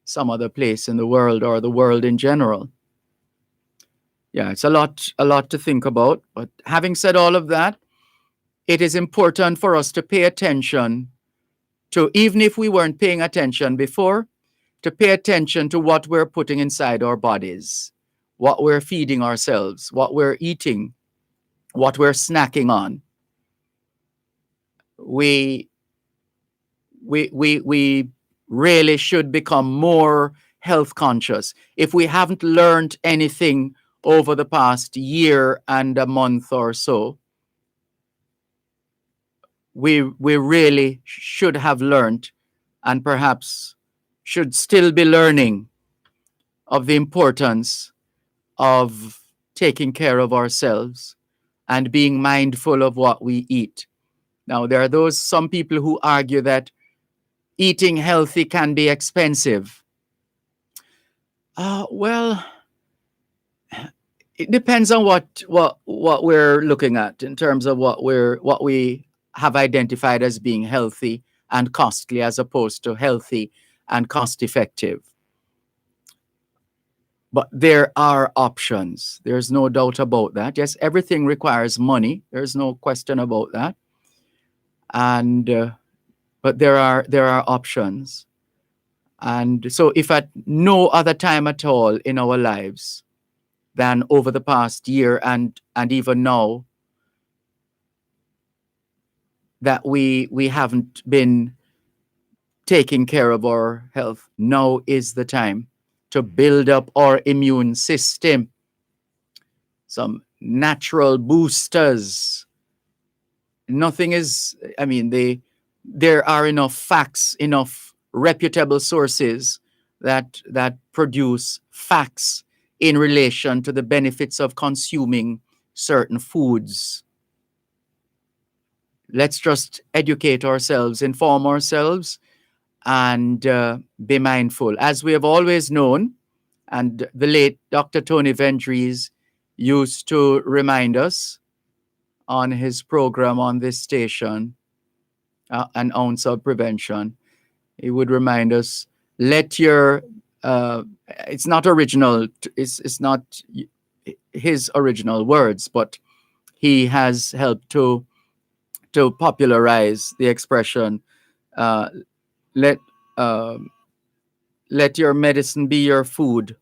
some other place in the world or the world in general. Yeah, it's a lot to think about. But having said all of that, it is important for us to pay attention to, even if we weren't paying attention before, to pay attention to what we're putting inside our bodies, what we're feeding ourselves, what we're eating, what we're snacking on. We really should become more health conscious. If we haven't learned anything over the past year and a month or so, we really should have learned, and perhaps should still be learning, of the importance of taking care of ourselves and being mindful of what we eat. Now, there are some people who argue that eating healthy can be expensive. Well, it depends on what we're looking at in terms of what we have identified as being healthy and costly, as opposed to healthy and cost effective. But there are options. There's no doubt about that. Yes, everything requires money. There's no question about that. And but there are options. And so if at no other time at all in our lives than over the past year and even now, that we haven't been taking care of our health, now is the time to build up our immune system. Some natural boosters. Nothing is, there are enough facts, enough reputable sources that produce facts in relation to the benefits of consuming certain foods. Let's just educate ourselves, inform ourselves, and be mindful. As we have always known, and the late Dr. Tony Vendries used to remind us on his program on this station, An Ounce of Prevention, he would remind us, let your, it's not original, it's not his original words, but he has helped to popularize the expression, let your medicine be your food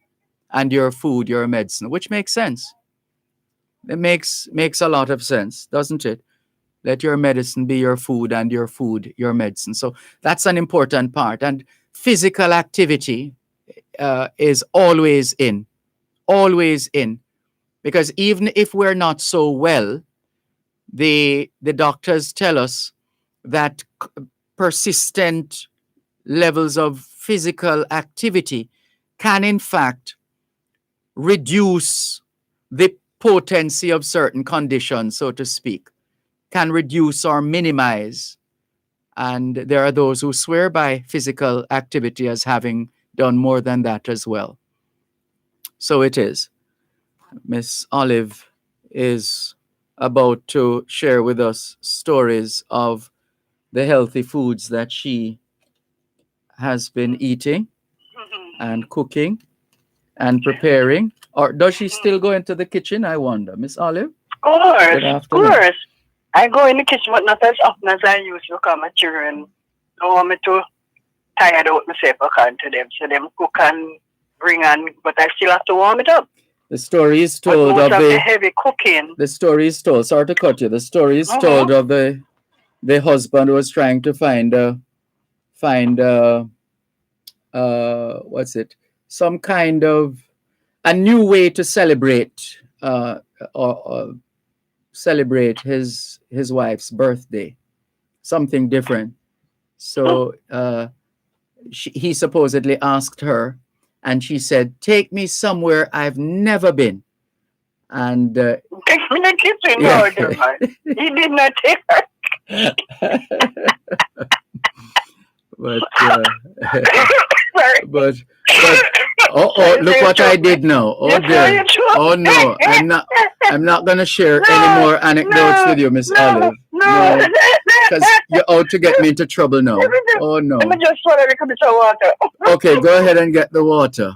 and your food your medicine, which makes sense. It makes a lot of sense, doesn't it? Let your medicine be your food and your food your medicine. So that's an important part. And physical activity is always in, because even if we're not so well, the doctors tell us that persistent levels of physical activity can in fact reduce the potency of certain conditions, so to speak, can reduce or minimize. And there are those who swear by physical activity as having done more than that as well. So it is. Miss Olive is about to share with us stories of the healthy foods that she has been eating and cooking and preparing. Or does she still go into the kitchen, I wonder? Miss Olive? Of course. I go in the kitchen, but not as often as I used to, because my children don't want me to tired out myself cooking to them. So them cook and bring on, but I still have to warm it up. The story is told of the heavy cooking. The story is told, sorry to cut you, the story is told of the husband who was trying to find some kind of a new way to celebrate or celebrate his wife's birthday, something different. So he supposedly asked her, and she said, "Take me somewhere I've never been." And take me in the kitchen, yeah. Dervan. He did not take her. But but look what I did now. Oh dear. Oh no, I'm not gonna share any more anecdotes with you, Miss Olive. No, because you're out to get me into trouble now. Oh no. Let me just swallow a little bit of water. Okay, go ahead and get the water.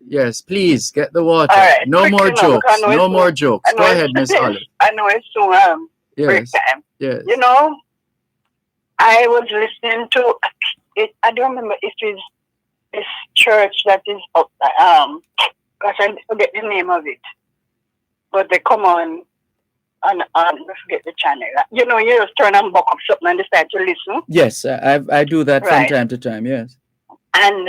Yes, please get the water. All right, no more jokes. No more jokes. Go ahead, Miss Olive. I know it's soon break Yes. time. Yes. You know, I was listening to it. I don't remember if it's this church that is up. Gosh, I forget the name of it. But they come on, I forget the channel. You know, you just turn and buck up something and decide to listen. Yes, I do that from Right. time to time. Yes. And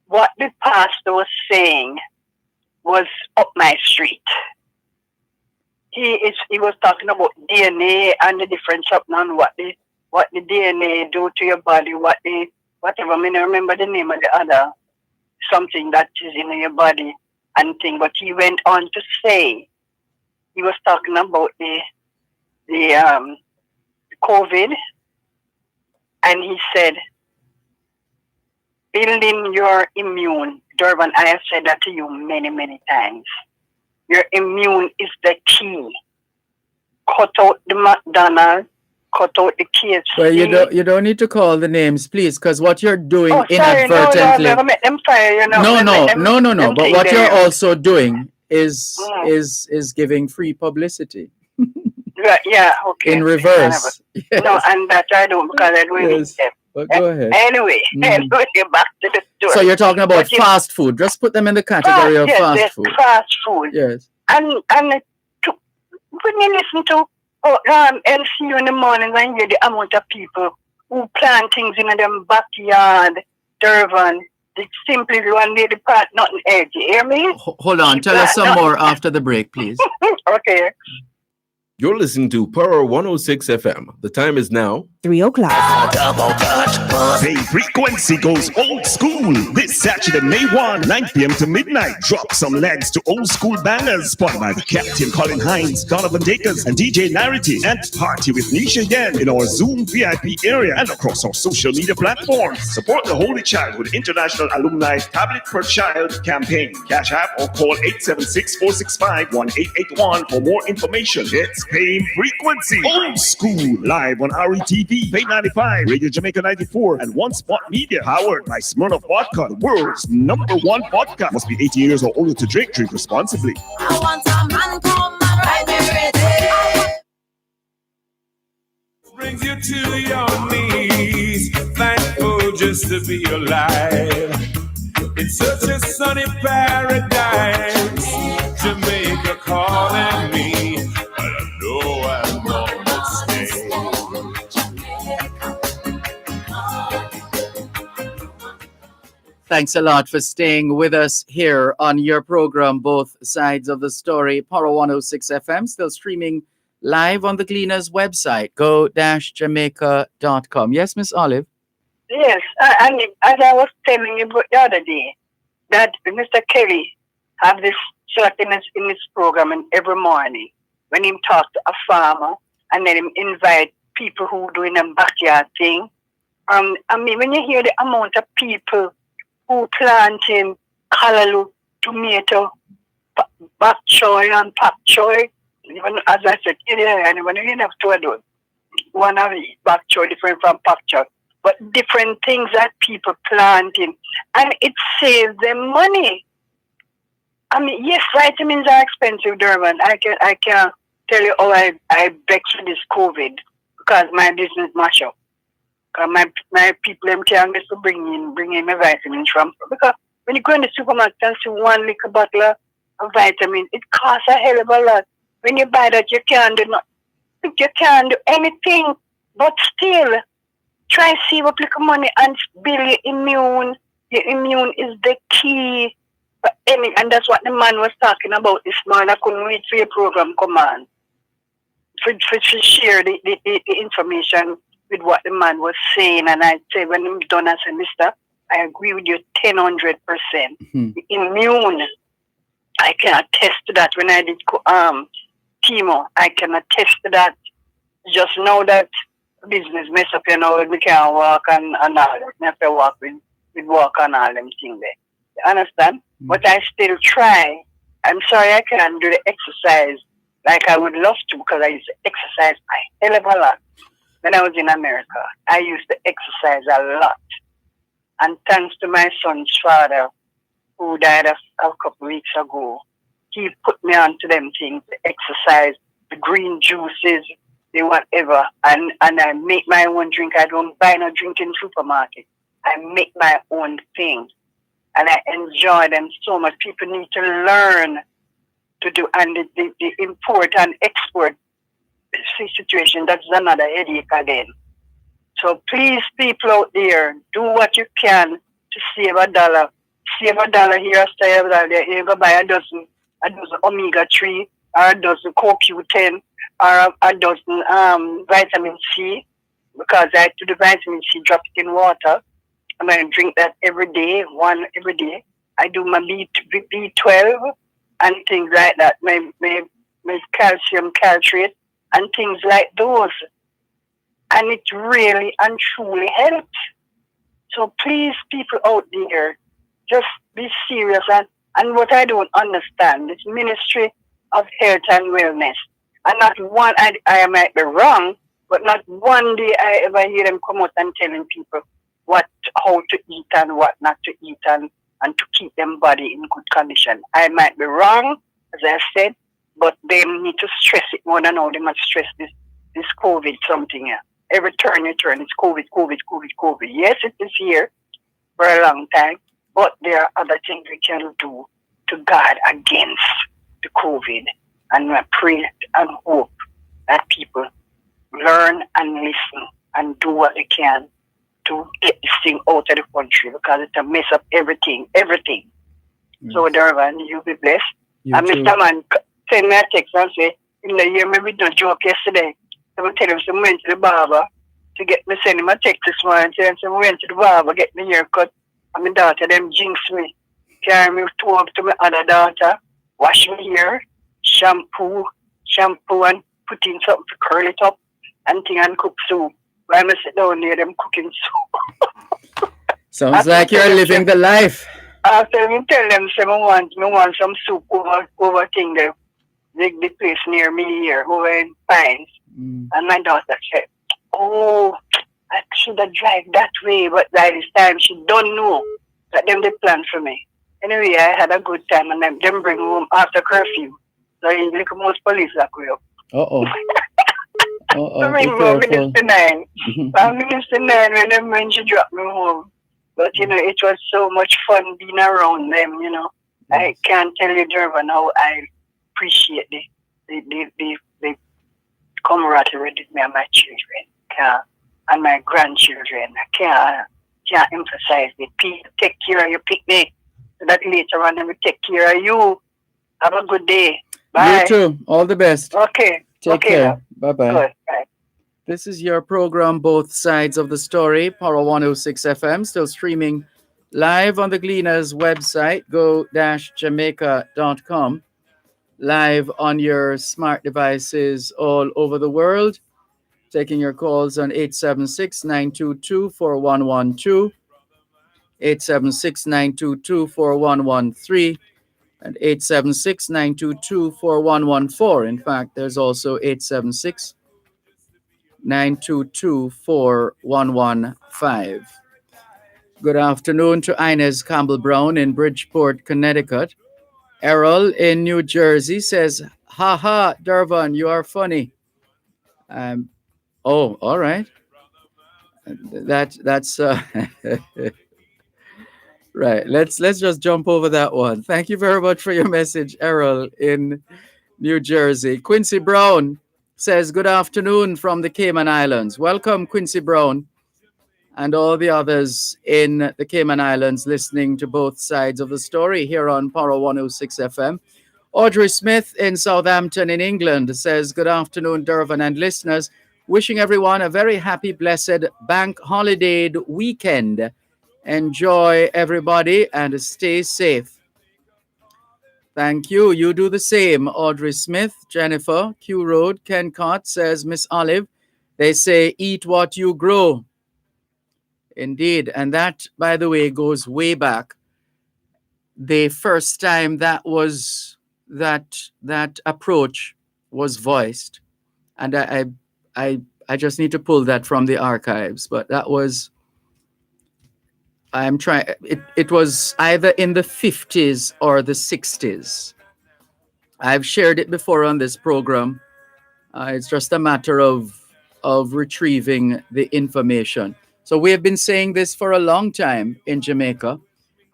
what the pastor was saying was up my street. He was talking about DNA and the difference up and what the DNA do to your body, whatever. I mean, I remember the name of the other something that is in your body and thing. But he went on to say he was talking about the COVID, and he said building your immune. Dervan, I have said that to you many, many times. Your immune is the key. Cut out the McDonald's, cut out the KFC. Well, you don't need to call the names, please, because what you're doing Sorry, inadvertently. no, make them fire, you know. No. But what you're also doing is giving free publicity. Yeah, okay. In reverse. Yes. No, and that I don't because I do it. Yes. But go ahead. Anyway, back to the story. So you're talking about fast food. Just put them in the category of fast food. Fast food. Yes. And when you listen to LCU in the morning and hear the amount of people who plant things in their backyard, Dervan, they simply one day the part nothing else. You hear me? Hold on. Tell us some more after the break, please. Okay. You're listening to Power 106 FM. The time is now 3 o'clock. Bay frequency goes old school this Saturday, May 1, 9 p.m. to midnight. Drop some legs to old school bangers spun by the Captain Colin Hines, Donovan Dakers, and DJ Narity. And party with Nisha Yen in our Zoom VIP area and across our social media platforms. Support the Holy Childhood International Alumni Tablet per Child campaign. Cash app or call 876-465-1881 for more information. It's Fame Frequency Old School live on RETV, Pay 95, Radio Jamaica 94, and One Spot Media. Powered by Smirnoff Vodka, the world's #1 vodka. Must be 18 years or older to drink. Drink responsibly. I want a man come and ride me ready. Brings you to your knees, thankful just to be alive. It's such a sunny paradise, Jamaica calling me, and I know I'm gonna stay. Thanks a lot for staying with us here on your program, Both Sides of the Story. Power 106 FM, still streaming live on the Gleaners website, go-jamaica.com. Yes, Miss Olive? Yes, and as I was telling you the other day, that Mr. Kelly have this certain in his program and every morning when he talk to a farmer and then him invite people who doing a backyard thing. I mean, when you hear the amount of people who planting callaloo, tomato, bok choy and pak choy, even as I said, and when you have to do one of the bok choy different from pak choy, but different things that people planting, and it saves them money. I mean, yes, vitamins are expensive, Dervan. I can tell you how I vex with this COVID because my business mash up. Because my people them can't get to bring in my vitamins from. Because when you go in the supermarket and see one little bottle of vitamin, it costs a hell of a lot. When you buy that, you can't do anything, but still try save up little money and build your immune. Your immune is the key for any, and that's what the man was talking about this morning. I couldn't wait for your program come on. For share the information with what the man was saying, and I say when I'm done, I say, Mister, I agree with you 100%. The immune, I can attest to that. When I did chemo, I can attest to that. Just know that business mess up, you know, we can't walk and all. We have to walk with with walk on all them things there. You understand? But I still try. I'm sorry I can't do the exercise like I would love to because I used to exercise a hell of a lot. When I was in America, I used to exercise a lot. And thanks to my son's father, who died a couple weeks ago, he put me on to them things, the exercise, the green juices, the whatever. And I make my own drink. I don't buy no drink in supermarket. I make my own things. And I enjoy them so much. People need to learn to do. And the import and export situation, that's another headache again. So please, people out there, do what you can to save a dollar. Save a dollar here, save a dollar there. You go buy a dozen omega-3 or a dozen CoQ10 or a dozen vitamin C, because I do the vitamin C, drop it in water. I'm going to drink that every day, one every day. I do my B12 and things like that, my calcium calciate and things like those. And it really and truly helps. So please, people out there, just be serious. And what I don't understand is Ministry of Health and Wellness. And not one, I might be wrong, but not one day I ever hear them come out and telling people how to eat and what not to eat and to keep them body in good condition. I might be wrong, as I said, but they need to stress it more than how they must stress this COVID something here. Every turn you turn, it's COVID. Yes, it is here for a long time, but there are other things we can do to guard against the COVID. And I pray and hope that people learn and listen and do what they can to get this thing out of the country, because it'll mess up everything. So, Dervan, you be blessed. And too. Mr. Man send me a text and say, in the year, maybe no joke yesterday. So I tell him, so I went to the barber to get me, send him a text this morning. So I went to the barber, get my hair cut. And my daughter, them jinx me. Carry me up to my other daughter, wash my hair, shampoo, and put in something to curl it up, and thing and cook soup. While I sit down there, them cooking soup. Sounds like you're living the life. After me tell them, say, I want some soup over thing there. The place near me here, over in Pines. And my daughter said, oh, I should have drive that way, but by this time she don't know that them they plan for me. Anyway, I had a good time, and them bring home after curfew. So you look at most police lock me up. Uh-oh. I remember Minister 9. Minister 9 when she dropped me home. But, it was so much fun being around them, I can't tell you, Dervan, how I appreciate the camaraderie with me and my children and my grandchildren. I can't emphasize it. People take care of your picnic so that later on they will take care of you. Have a good day. Bye. You too. All the best. Okay. Take care. Bye-bye. Good. Bye. This is your program, Both Sides of the Story, Power 106 FM, still streaming live on the Gleaners website, go-jamaica.com, live on your smart devices all over the world, taking your calls on 876-922-4112, 876-922-4113, and 876-922-4114. In fact, there's also 876-922-4115. Good afternoon to Inez Campbell-Brown in Bridgeport, Connecticut. Errol in New Jersey says, "Ha ha, Dervan, you are funny." Oh, all right. That's right. Let's just jump over that one. Thank you very much for your message, Errol in New Jersey. Quincy Brown says, "Good afternoon from the Cayman Islands." Welcome, Quincy Brown, and all the others in the Cayman Islands listening to Both Sides of the Story here on Power 106 FM. Audrey Smith in Southampton in England says, "Good afternoon, Dervan and listeners. Wishing everyone a very happy, blessed bank holiday weekend. Enjoy, everybody, and stay safe." Thank you. You do the same, Audrey Smith. Jennifer, Q Road, Kencott says, "Miss Olive, they say eat what you grow." Indeed. And that, by the way, goes way back. The first time that approach was voiced, and I just need to pull that from the archives, but that was, it was either in the 50s or the 60s. I've shared it before on this program. It's just a matter of retrieving the information. So we have been saying this for a long time in Jamaica.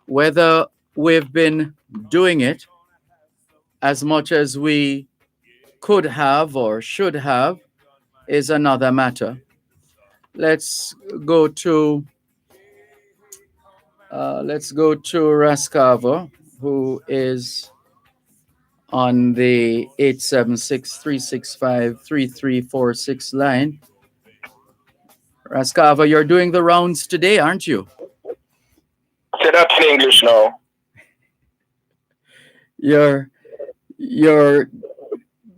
Whether we've been doing it as much as we could have or should have is another matter. Let's go to Raskava, who is on the 876-365-3346 line. Raskava, you're doing the rounds today, aren't you? Say that in English now.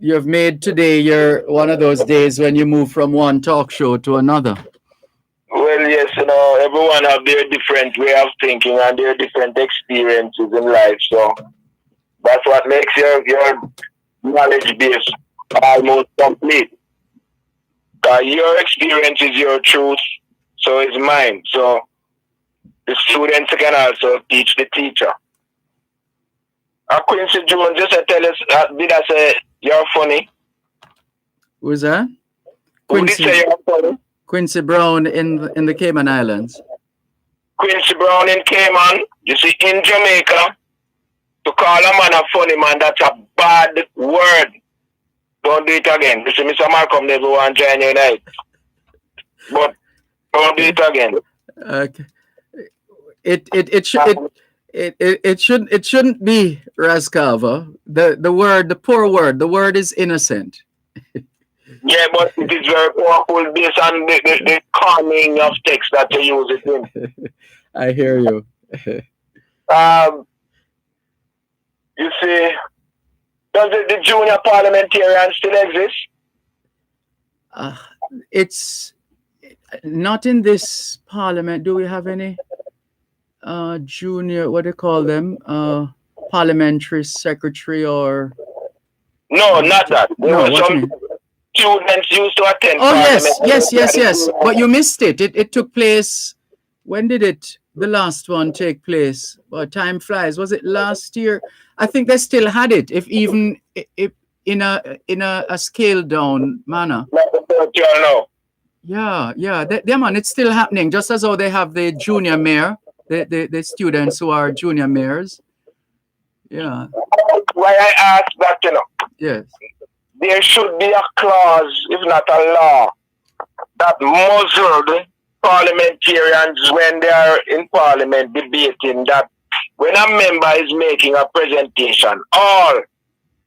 You've made today one of those days when you move from one talk show to another. Well, yes, everyone have their different way of thinking and their different experiences in life. So that's what makes your knowledge base almost complete. Your experience is your truth, so is mine. So the students can also teach the teacher. Quincy Jones just tell us, did I say you're funny? Who's that? Who did say you're funny? Quincy Brown in the Cayman Islands. Quincy Brown in Cayman, you see, in Jamaica, to call a man a funny man, that's a bad word. Don't do it again. You see, Mr. Malcolm never want to join you tonight. But don't do it again. Okay. It shouldn't be Raskava. The poor word. The word is innocent. Yeah, but it is very powerful based on the calming of text that you use it in. I hear you. You see, does the junior parliamentarian still exist? It's not in this parliament. Do we have any junior, what do you call them? Parliamentary secretary or? No, not that. There No, were what do you some mean? students used to attend Oh, parliament. yes. But you missed it. It took place. When did the last one take place? Well, time flies. Was it last year? I think they still had it, if in a scaled down manner. Yeah, man, it's still happening. Just as how they have the junior mayor, the students who are junior mayors. Yeah. Why I asked that, Yes. There should be a clause, if not a law, that muzzled parliamentarians when they are in parliament debating, that when a member is making a presentation, all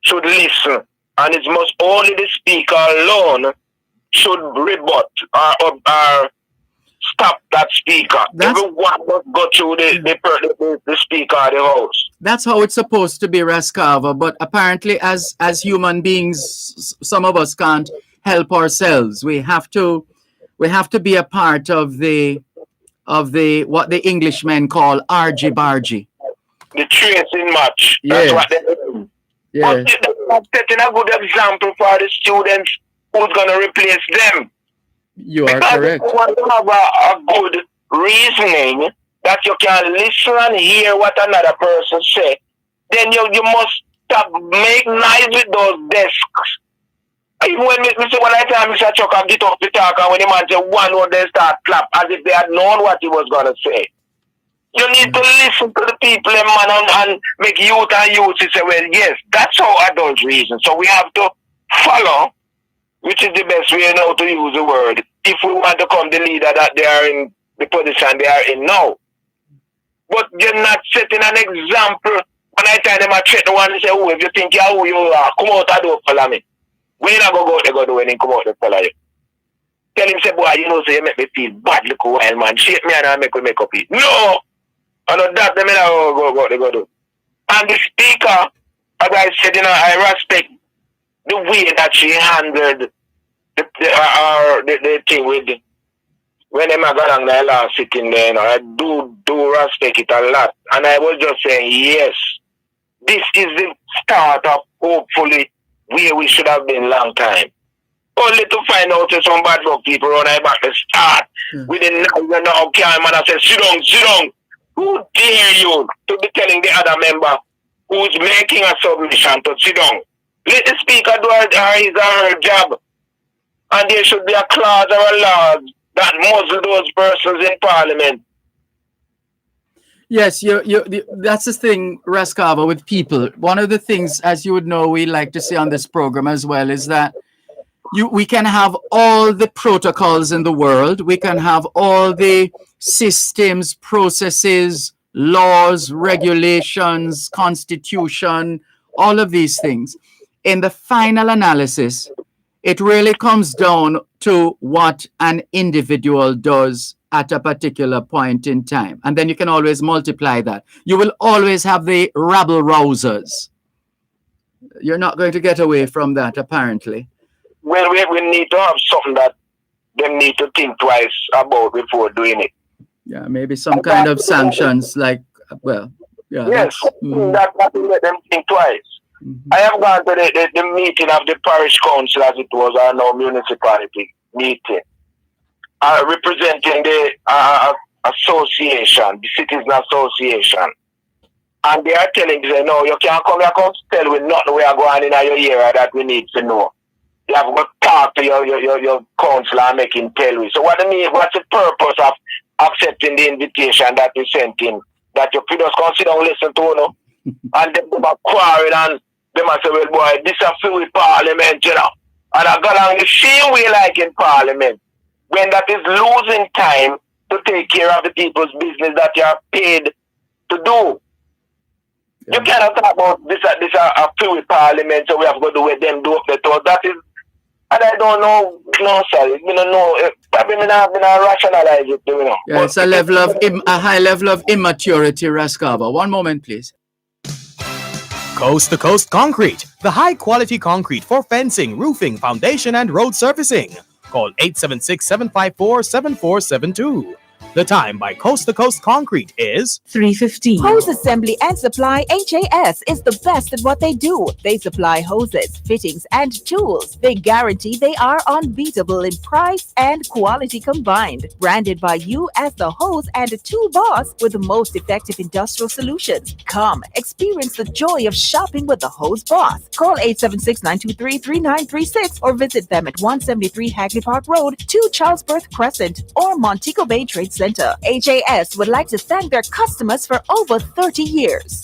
should listen, and it must only the speaker alone should rebut or stop that speaker. Everyone must go through the speaker of the house. That's how it's supposed to be, Raskava. But apparently, as human beings, some of us can't help ourselves. We have to be a part of the what the Englishmen call argy-bargy. The tracing match. Yes. That's what they do. Yes. But that's setting a good example for the students who's going to replace them. You are because correct. If you want to have a good reasoning that you can listen and hear what another person say, then you must stop make noise with those desks. Even when I tell Mr. Chuck get up to talk, and when the man say one word, they start clap as if they had known what he was going to say. You need to listen to the people, man, and make youth and youth say, well, yes, that's how adults reason. So we have to follow, which is the best way now to use the word, if we want to become the leader that they are in, the position they are in now. But you're not setting an example. When I tell them I treat the one and say, oh, if you think you're who you are, come out and do follow me. When you not go out, they go do anything, come out and follow you. Tell him, say, boy, you know, so you make me feel bad, look a while, man. Shake me and I make up it. No! I know that, they may not go, they go do. And the speaker, as I said, I respect the way that she handled the thing with when them are going on the last sitting there, you know, I do respect it a lot. And I was just saying, yes, this is the start of hopefully where we should have been long time. Only to find out that some bad luck people run back to start. We didn't know how can man say, sit down. Who dare you to be telling the other member who's making a submission to sit down? Let the speaker do his or her job. And there should be a clause or a law that muzzle those persons in parliament. Yes, that's the thing, Rascava, with people. One of the things, as you would know, we like to say on this program as well, is that we can have all the protocols in the world. We can have all the systems, processes, laws, regulations, constitution, all of these things. In the final analysis, it really comes down to what an individual does at a particular point in time. And then you can always multiply that. You will always have the rabble-rousers. You're not going to get away from that, apparently. Well, we need to have something that they need to think twice about before doing it. Yeah, maybe some kind of sanctions, like, well, yeah. Yes, that will let them think twice. I have gone to the meeting of the parish council, as it was, our now municipality meeting, representing the association, the citizen association. And they are telling me, no, you can't come here and tell me nothing we are going in your area that we need to know. You have got to talk to your council and make him tell you. So what's the purpose of accepting the invitation that we sent him? That you could just consider and listen to, no? And they come back quarrel and they must say, well, boy, this is a free parliament, you know. And I got on the same way like in parliament. When that is losing time to take care of the people's business that you are paid to do. You cannot talk about this a free parliament, so we have to do with them do up the talk. That is, and I don't know, no, sorry, you know, probably not rationalize it, you know. Yeah, it's a high level of immaturity, Rascava. One moment, please. Coast to Coast Concrete, the high quality concrete for fencing, roofing, foundation, and road surfacing. Call 876-754-7472. The time by Coast to Coast Concrete is 3:15. Hose Assembly and Supply HAS is the best at what they do. They supply hoses, fittings, and tools. They guarantee they are unbeatable in price and quality combined. Branded by you as the hose and tool boss with the most effective industrial solutions. Come, experience the joy of shopping with the Hose Boss. Call 876-923-3936 or visit them at 173 Hagley Park Road, 2 Charlesworth Crescent, or Montego Bay Trade Center. HAS would like to thank their customers for over 30 years.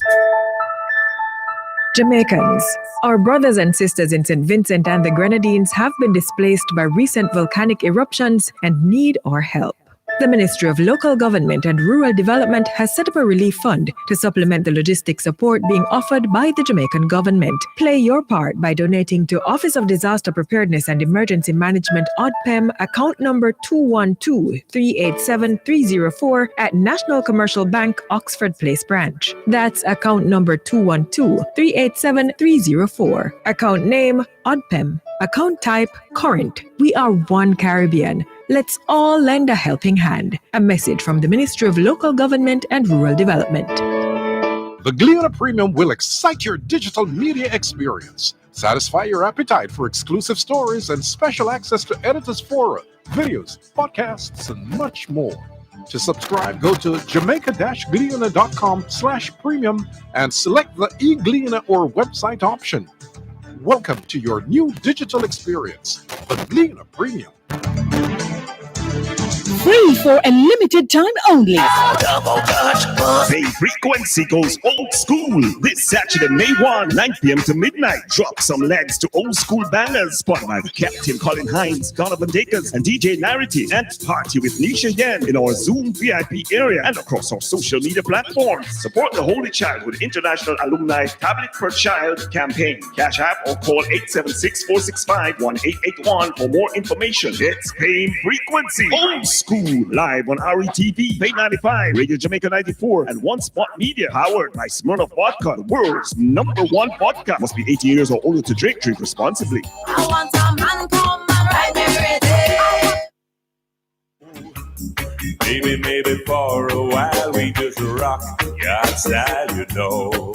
Jamaicans, our brothers and sisters in St. Vincent and the Grenadines have been displaced by recent volcanic eruptions and need our help. The Ministry of Local Government and Rural Development has set up a relief fund to supplement the logistic support being offered by the Jamaican government. Play your part by donating to Office of Disaster Preparedness and Emergency Management ODPEM account number 212-387-304 at National Commercial Bank, Oxford Place Branch. That's account number 212-387-304. Account name ODPEM. Account type current. We are one Caribbean. Let's all lend a helping hand. A message from the Ministry of Local Government and Rural Development. The Gleaner Premium will excite your digital media experience, satisfy your appetite for exclusive stories and special access to editors' fora, videos, podcasts, and much more. To subscribe, go to jamaica-gleaner.com/premium and select the e-Gleaner or website option. Welcome to your new digital experience, the Gleaner Premium. Free for a limited time only. Bay Frequency goes old school this Saturday, May 1, 9 p.m. to midnight. Drop some legs to old school bangers spun by the Captain Colin Hines, Donovan Dakers, and DJ Narity, and party with Nisha Yen in our Zoom VIP area and across our social media platforms. Support the Holy Childhood International Alumni Tablet per Child campaign. Cash app or call 876-465-1881 for more information. It's Bay Frequency old school live on RETV, Bay 95, Radio Jamaica 94, and One Spot Media, powered by Smirnoff Vodka, the world's #1 vodka. Must be 18 years or older to drink. Drink responsibly. I want a man come and ride me ready. Maybe for a while we just rock your style, you know.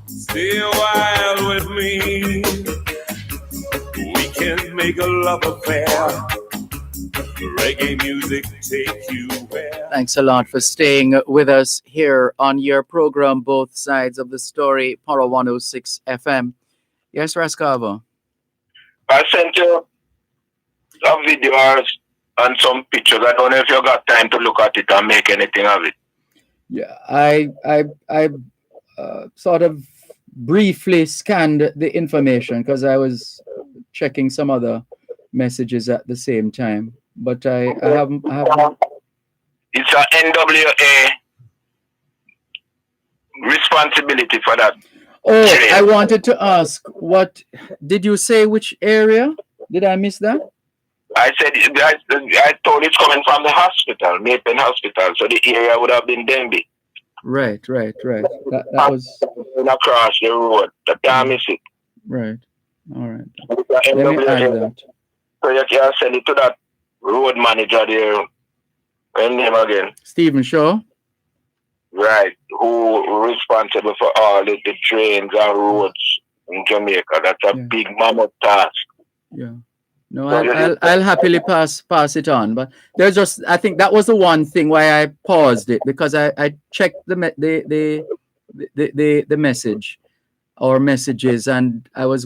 Stay a while with me. We can make a love affair. Reggae music take you where. Thanks a lot for staying with us here on your program, Both Sides of the Story, Power 106 FM. Yes, Rascavo? I sent you some videos and some pictures. I don't know if you got time to look at it and make anything of it. Yeah, I sort of briefly scanned the information because I was checking some other messages at the same time. But I haven't. It's a NWA responsibility for that. Oh, I wanted to ask, what did you say? Which area? Did I miss that? I said I told it's coming from the hospital, Mapen Hospital. So the area would have been Denby. Right. That was across the road. The time is it. right. All right. Let me add that. So you can send it to that road manager there. Her name again? Stephen Shaw. Right. Who responsible for all the trains and roads in Jamaica. That's a big mammoth task. Yeah. No, I'll happily pass it on. But there's just, I think that was the one thing why I paused it, because I checked the message or messages, and I was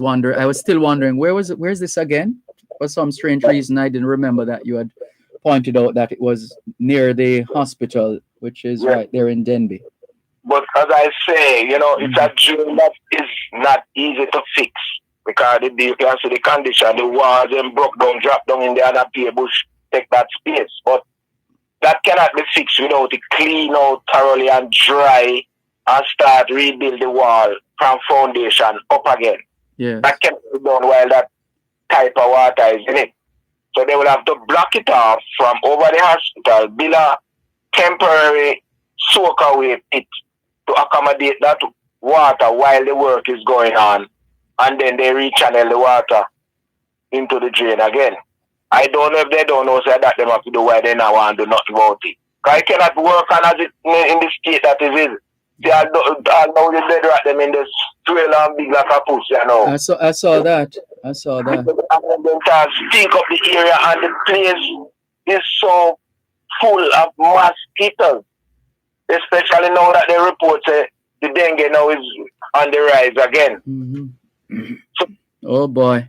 still wondering where's this again? For some strange reason, I didn't remember that you had pointed out that it was near the hospital, which is right there in Denby. But as I say, it's a dream that is not easy to fix. Because you can see the condition, the walls and broke down, drop down in the other pier bush, take that space. But that cannot be fixed without it clean out thoroughly and dry and start rebuild the wall from foundation up again. Yeah. That cannot be done while that type of water is in it. So they will have to block it off from over the hospital, build a temporary soak away pit to accommodate that water while the work is going on. And then they rechannel the water into the drain again. I don't know if they don't know, so that they have to do why they now want to do nothing about it. Because I cannot work on as it in the state that it is. See, I know the dead rat them in the trail and big like a pussy, I saw that. And then stink up the area, and the place is so full of mosquitoes. Especially now that they report the dengue now is on the rise again. Mm-hmm. Oh boy,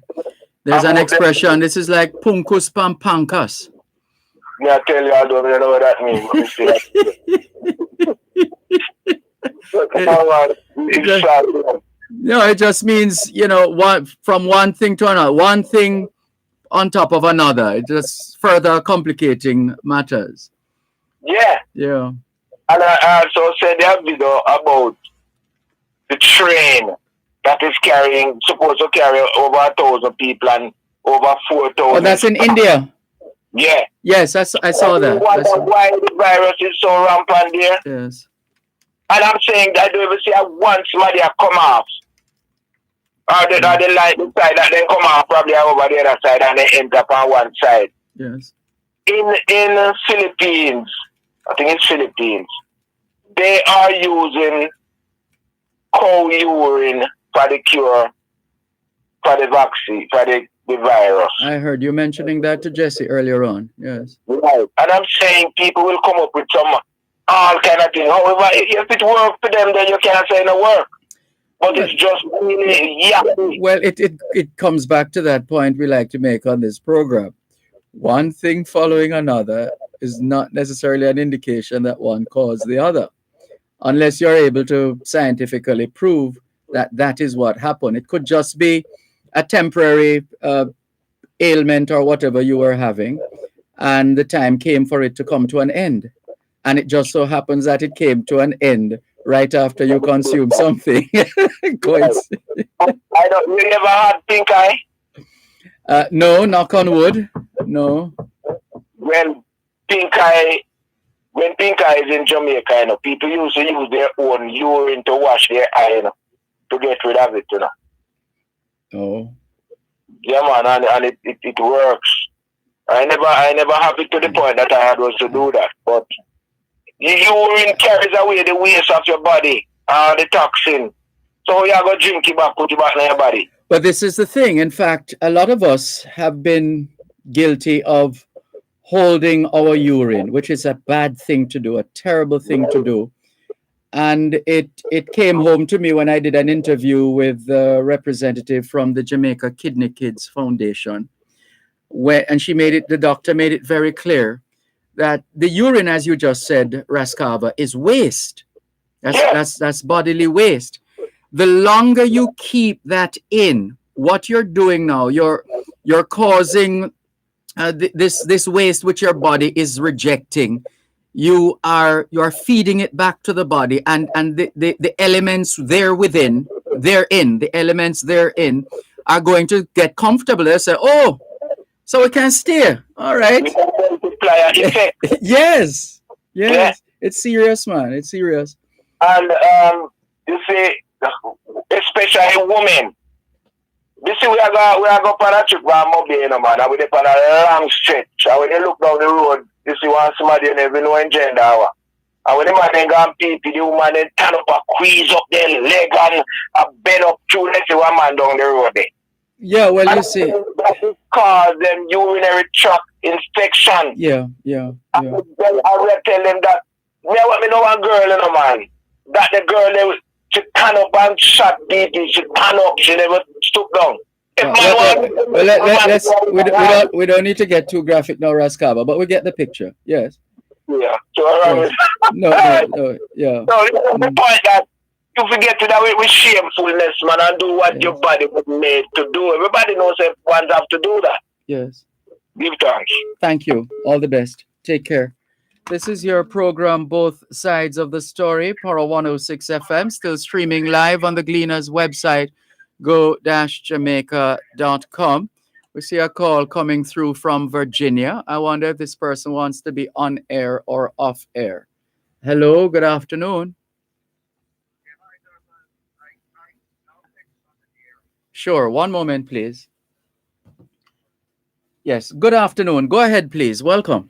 there's an expression. This is like punkus pampankas. I tell you, I don't know what that means. It just means from one thing to another, one thing on top of another. It just further complicating matters. Yeah. Yeah. And I also said the video about the train that is supposed to carry over 1,000 people and over 4,000. Oh, that's in India. Yeah. Yes, I saw that. Why the virus is so rampant there? Yes. And I'm saying that I don't even see one somebody have come off. Or the light side that then come off probably over the other side and they end up on one side. Yes. In Philippines, I think it's Philippines, they are using cow urine for the cure, for the vaccine, for the virus. I heard you mentioning that to Jesse earlier on. Yes. Right. And I'm saying people will come up with some all kind of thing. However, if it works for them, then you can't say no work. But it's just really yucky. Well, it comes back to that point we like to make on this program. One thing following another is not necessarily an indication that one caused the other, unless you're able to scientifically prove that is what happened. It could just be a temporary ailment or whatever you were having, and the time came for it to come to an end. And it just so happens that it came to an end right after you consume something. You never had pink eye? No, knock on wood. No. When pink eye is in Jamaica, people used to use their own urine to wash their eye, to get rid of it, Oh. Yeah, man, and it works. I never have it to the point that I had was to do that. But urine carries away the waste of your body, the toxin. So you go drink it back, put it back in your body. But this is the thing. In fact, a lot of us have been guilty of holding our urine, which is a bad thing to do, a terrible thing to do. And it came home to me when I did an interview with a representative from the Jamaica Kidney Kids Foundation, and the doctor made it very clear that the urine, as you just said, Raskava, is waste. That's bodily waste. The longer you keep that in, what you're doing now, you're causing this waste which your body is rejecting. You are feeding it back to the body, and the elements therein are going to get comfortable. They say, oh, so we can stay. All right. Yes. Yeah. It's serious, man. It's serious. And you see, especially women. You see, we are going on a trip by Mobile, man, and we're on a long stretch. And when you look down the road, you see one somebody you never know in gender. And when the man then go and pee, the woman then turn up and squeeze up their leg and bend up through, let's see one man down the road there. Yeah, well, and you see. That cause them urinary tract infection. Yeah. I will tell them that, me know one girl, you know, man, that the girl, she turn up and shot BP, she turn up, she never stoop down. We don't need to get too graphic now, Raskava, but we get the picture. Yes. Yeah. So, no, yeah. So the point that you forget to that with shamefulness, man, and do what your body was made to do. Everybody knows that one have to do that. Yes. Give thanks. Thank you. All the best. Take care. This is your program, Both Sides of the Story, Power 106 FM, still streaming live on the Gleaners website, go-jamaica.com. We see a call coming through from Virginia. I wonder if this person wants to be on air or off air. Hello, good afternoon. Sure, one moment, please. Yes, good afternoon. Go ahead, please. Welcome.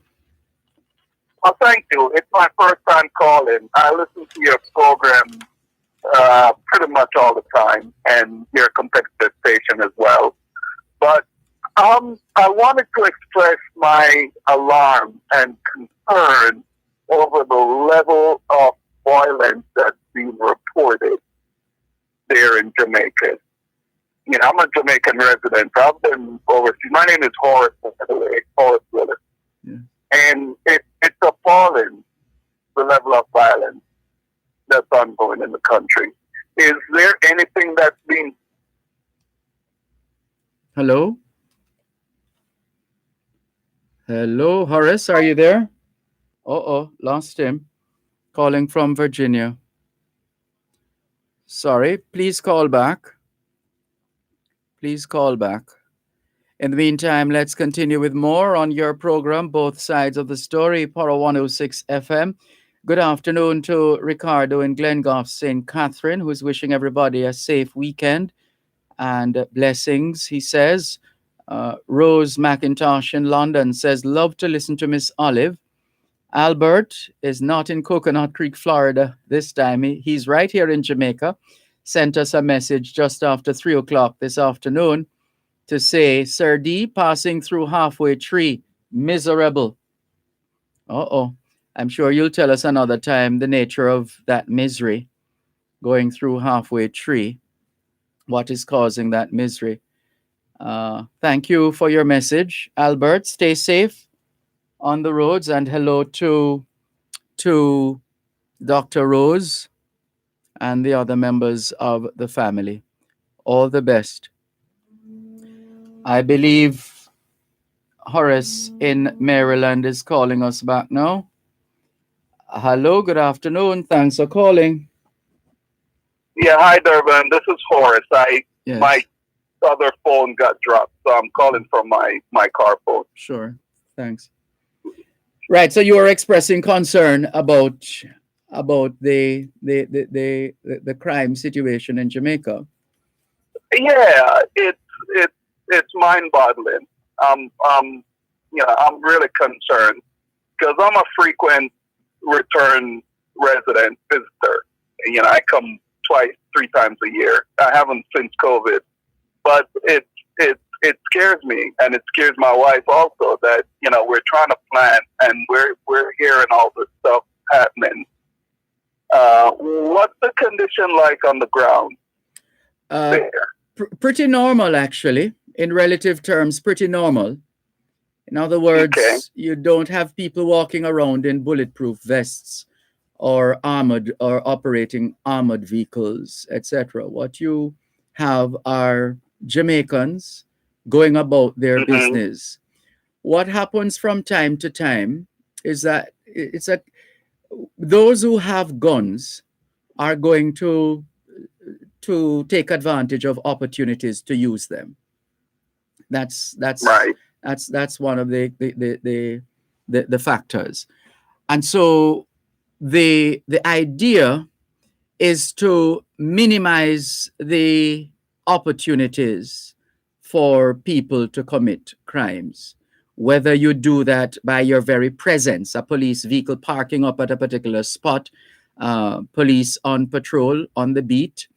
Well, thank you. It's my first time calling. I listen to your program pretty much all the time, and your competitive station as well. But I wanted to express my alarm and concern over the level of violence that's being reported there in Jamaica. You know, I'm a Jamaican resident. I've been overseas. My name is Horace, by the way, Horace Willis. Yeah. And it's appalling, the level of violence that's ongoing in the country. Is there anything that's being... Hello? Hello, Horace, are you there? Lost him. Calling from Virginia. Sorry, please call back. Please call back. In the meantime, let's continue with more on your program, Both Sides of the Story, Power 106 FM. Good afternoon to Ricardo in Glengoff, St. Catherine, who's wishing everybody a safe weekend and blessings, he says. Rose McIntosh in London says, love to listen to Miss Olive. Albert is not in Coconut Creek, Florida this time. He's right here in Jamaica. Sent us a message just after 3 o'clock this afternoon to say, Sir D, passing through halfway tree, miserable. I'm sure you'll tell us another time the nature of that misery, going through halfway tree, what is causing that misery. Thank you for your message, Albert. Stay safe on the roads, and hello to Dr. Rose and the other members of the family. All the best. I believe Horace in Maryland is calling us back now. Hello, good afternoon. Thanks for calling. Yeah, hi, Dervan. This is Horace. My other phone got dropped, so I'm calling from my car phone. Sure. Thanks. Right. So you are expressing concern about the crime situation in Jamaica. Yeah, it's mind-boggling. I'm really concerned because I'm a frequent return resident visitor. I come 3 times a year. I haven't since COVID, but it scares me, and it scares my wife also that we're trying to plan and we're hearing all this stuff happening. What's the condition like on the ground there? Pretty normal, actually. In relative terms, pretty normal. In other words, you don't have people walking around in bulletproof vests or armored or operating armored vehicles, etc. What you have are Jamaicans going about their business. What happens from time to time is that those who have guns are going to take advantage of opportunities to use them. That's right. That's one of the factors. And so the idea is to minimize the opportunities for people to commit crimes. Whether you do that by your very presence, a police vehicle parking up at a particular spot, police on patrol on the beat,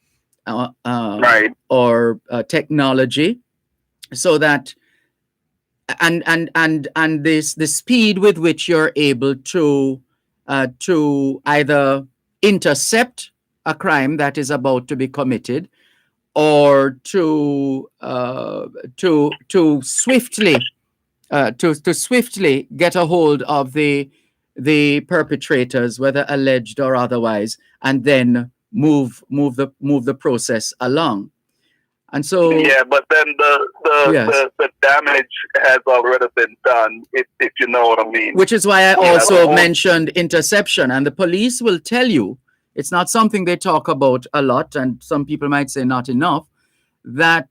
right, or technology, so that and this the speed with which you're able to either intercept a crime that is about to be committed, or to swiftly get a hold of the perpetrators, whether alleged or otherwise, and then move the process along. And so but then the damage has already been done, if you know what I mean. Which is why I also mentioned interception. And the police will tell you, it's not something they talk about a lot, and some people might say not enough, that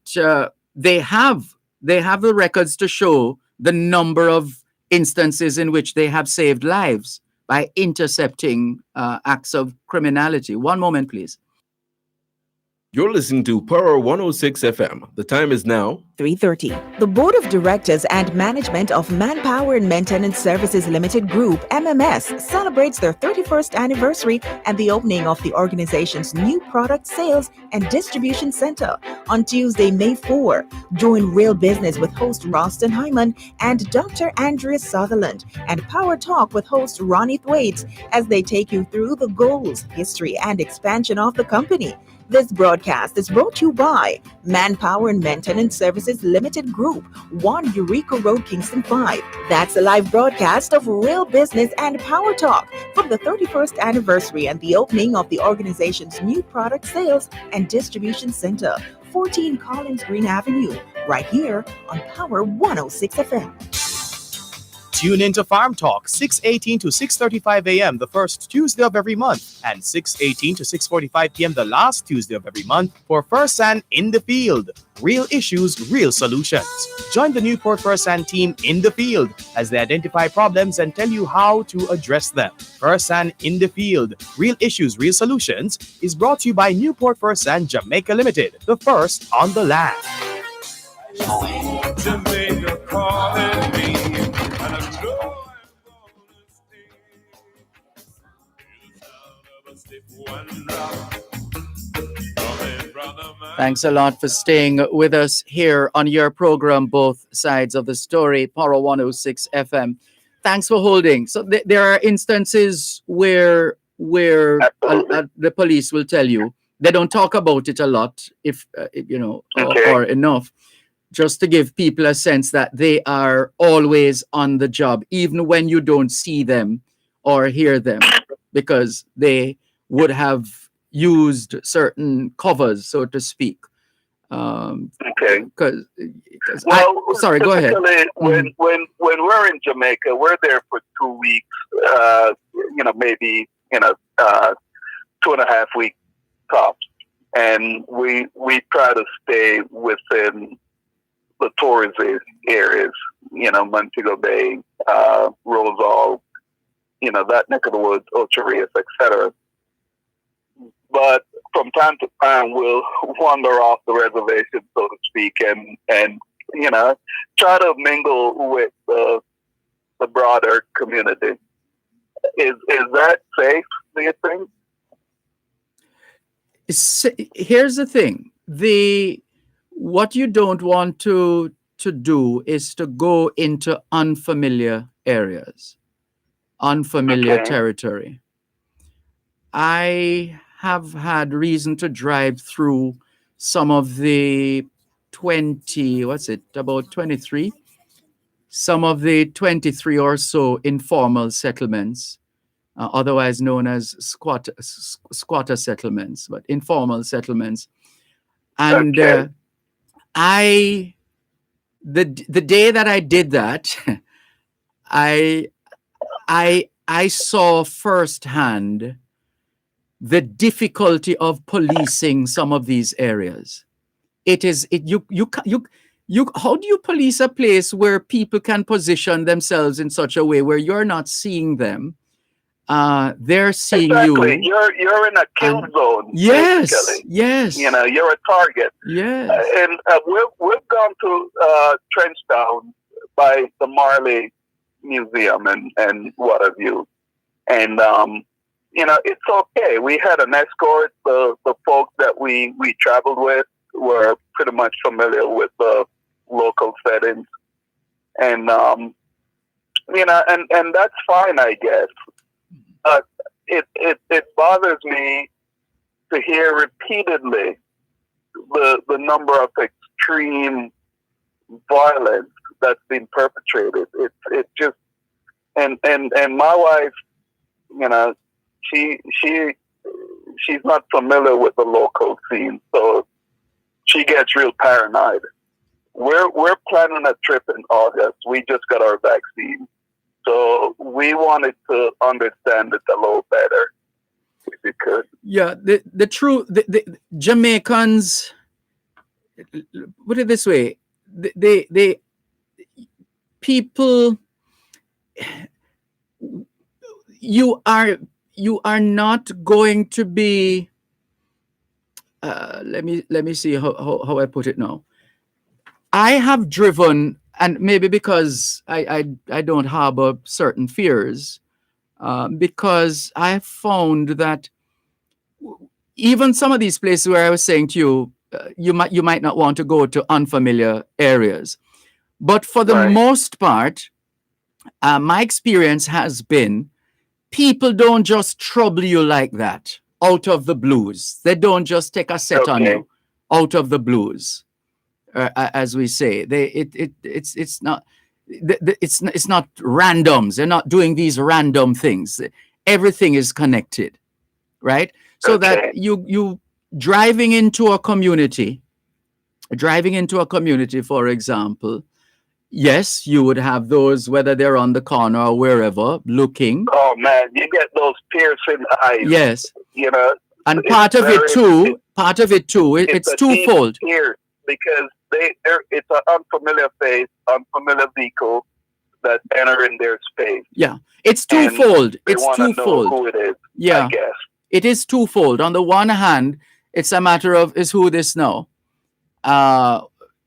they have the records to show the number of instances in which they have saved lives by intercepting acts of criminality. One moment, please. You're listening to Power 106 FM. The time is now 3:30. The Board of Directors and Management of Manpower and Maintenance Services Limited Group, MMS, celebrates their 31st anniversary and the opening of the organization's new product sales and distribution center on Tuesday, May 4. Join Real Business with host Roston Hyman and Dr. Andrea Sutherland, and Power Talk with host Ronnie Thwaites as they take you through the goals, history, and expansion of the company. This broadcast is brought to you by Manpower and Maintenance Services Limited Group, 1 Eureka Road, Kingston 5. That's a live broadcast of Real Business and Power Talk from the 31st anniversary and the opening of the organization's new product sales and distribution center, 14 Collins Green Avenue, right here on Power 106 FM. Tune into Farm Talk, 6:18 to 6:35 a.m. the first Tuesday of every month, and 6:18 to 6:45 p.m. the last Tuesday of every month for First San in the Field. Real issues, real solutions. Join the Newport First San team in the field as they identify problems and tell you how to address them. First San in the Field, Real Issues, Real Solutions is brought to you by Newport First San Jamaica Limited, the first on the land. Jamaica calling me, and I know Thanks a lot for staying with us here on your program, Both Sides of the Story, Power 106 FM. Thanks for holding. So there are instances where the police will tell you, they don't talk about it a lot, if or enough, just to give people a sense that they are always on the job, even when you don't see them or hear them, because they would have used certain covers, so to speak. Sorry, go ahead. When we're in Jamaica, we're there for 2 weeks. Maybe 2.5 weeks tops, and we try to stay within the tourist areas. Montego Bay, Rosal, that neck of the woods, Ocho Rios, etc. But from time to time, we'll wander off the reservation, so to speak, and try to mingle with the the broader community. Is that safe, do you think? Here's the thing. What you don't want to do is to go into unfamiliar areas, unfamiliar territory. I have had reason to drive through some of the 23, some of the 23 or so informal settlements, otherwise known as squatter settlements, but informal settlements. And the day that I did that, I saw firsthand the difficulty of policing some of these areas. How do you police a place where people can position themselves in such a way where you're not seeing them? They're seeing you. You're in a kill zone. Yes, basically. yes. You know, you're a target. Yes. And we've gone to Trenchtown by the Marley Museum and what have you. And, you know, it's okay. We had an escort. The folks that we traveled with were pretty much familiar with the local settings. And, you know, and that's fine, I guess. But it bothers me to hear repeatedly the number of extreme violence that's been perpetrated. It just and my wife, you know, she's not familiar with the local scene, so she gets real paranoid. We're planning a trip in August. We just got our vaccine, so we wanted to understand it a little better, if we could. Yeah, the Jamaicans, put it this way, they people, you are not going to be. Let me see how I put it now. I have driven, and maybe because I don't harbor certain fears, because I found that even some of these places where I was saying to you, you might not want to go to unfamiliar areas, but for the most part, my experience has been people don't just trouble you like that out of the blues. They don't just take a set on you out of the blues, as we say. It's not randoms. They're not doing these random things. Everything is connected, right? So that you driving into a community, for example, yes, you would have those, whether they're on the corner or wherever, looking. Oh man, you get those piercing eyes. Yes. You know, and part of it too, it's twofold. Here, because it's an unfamiliar face, unfamiliar vehicle that enter in their space. Yeah, it's twofold. They it's wanna twofold. know who it is. Yeah, I guess it is twofold. On the one hand, it's a matter of is who this now.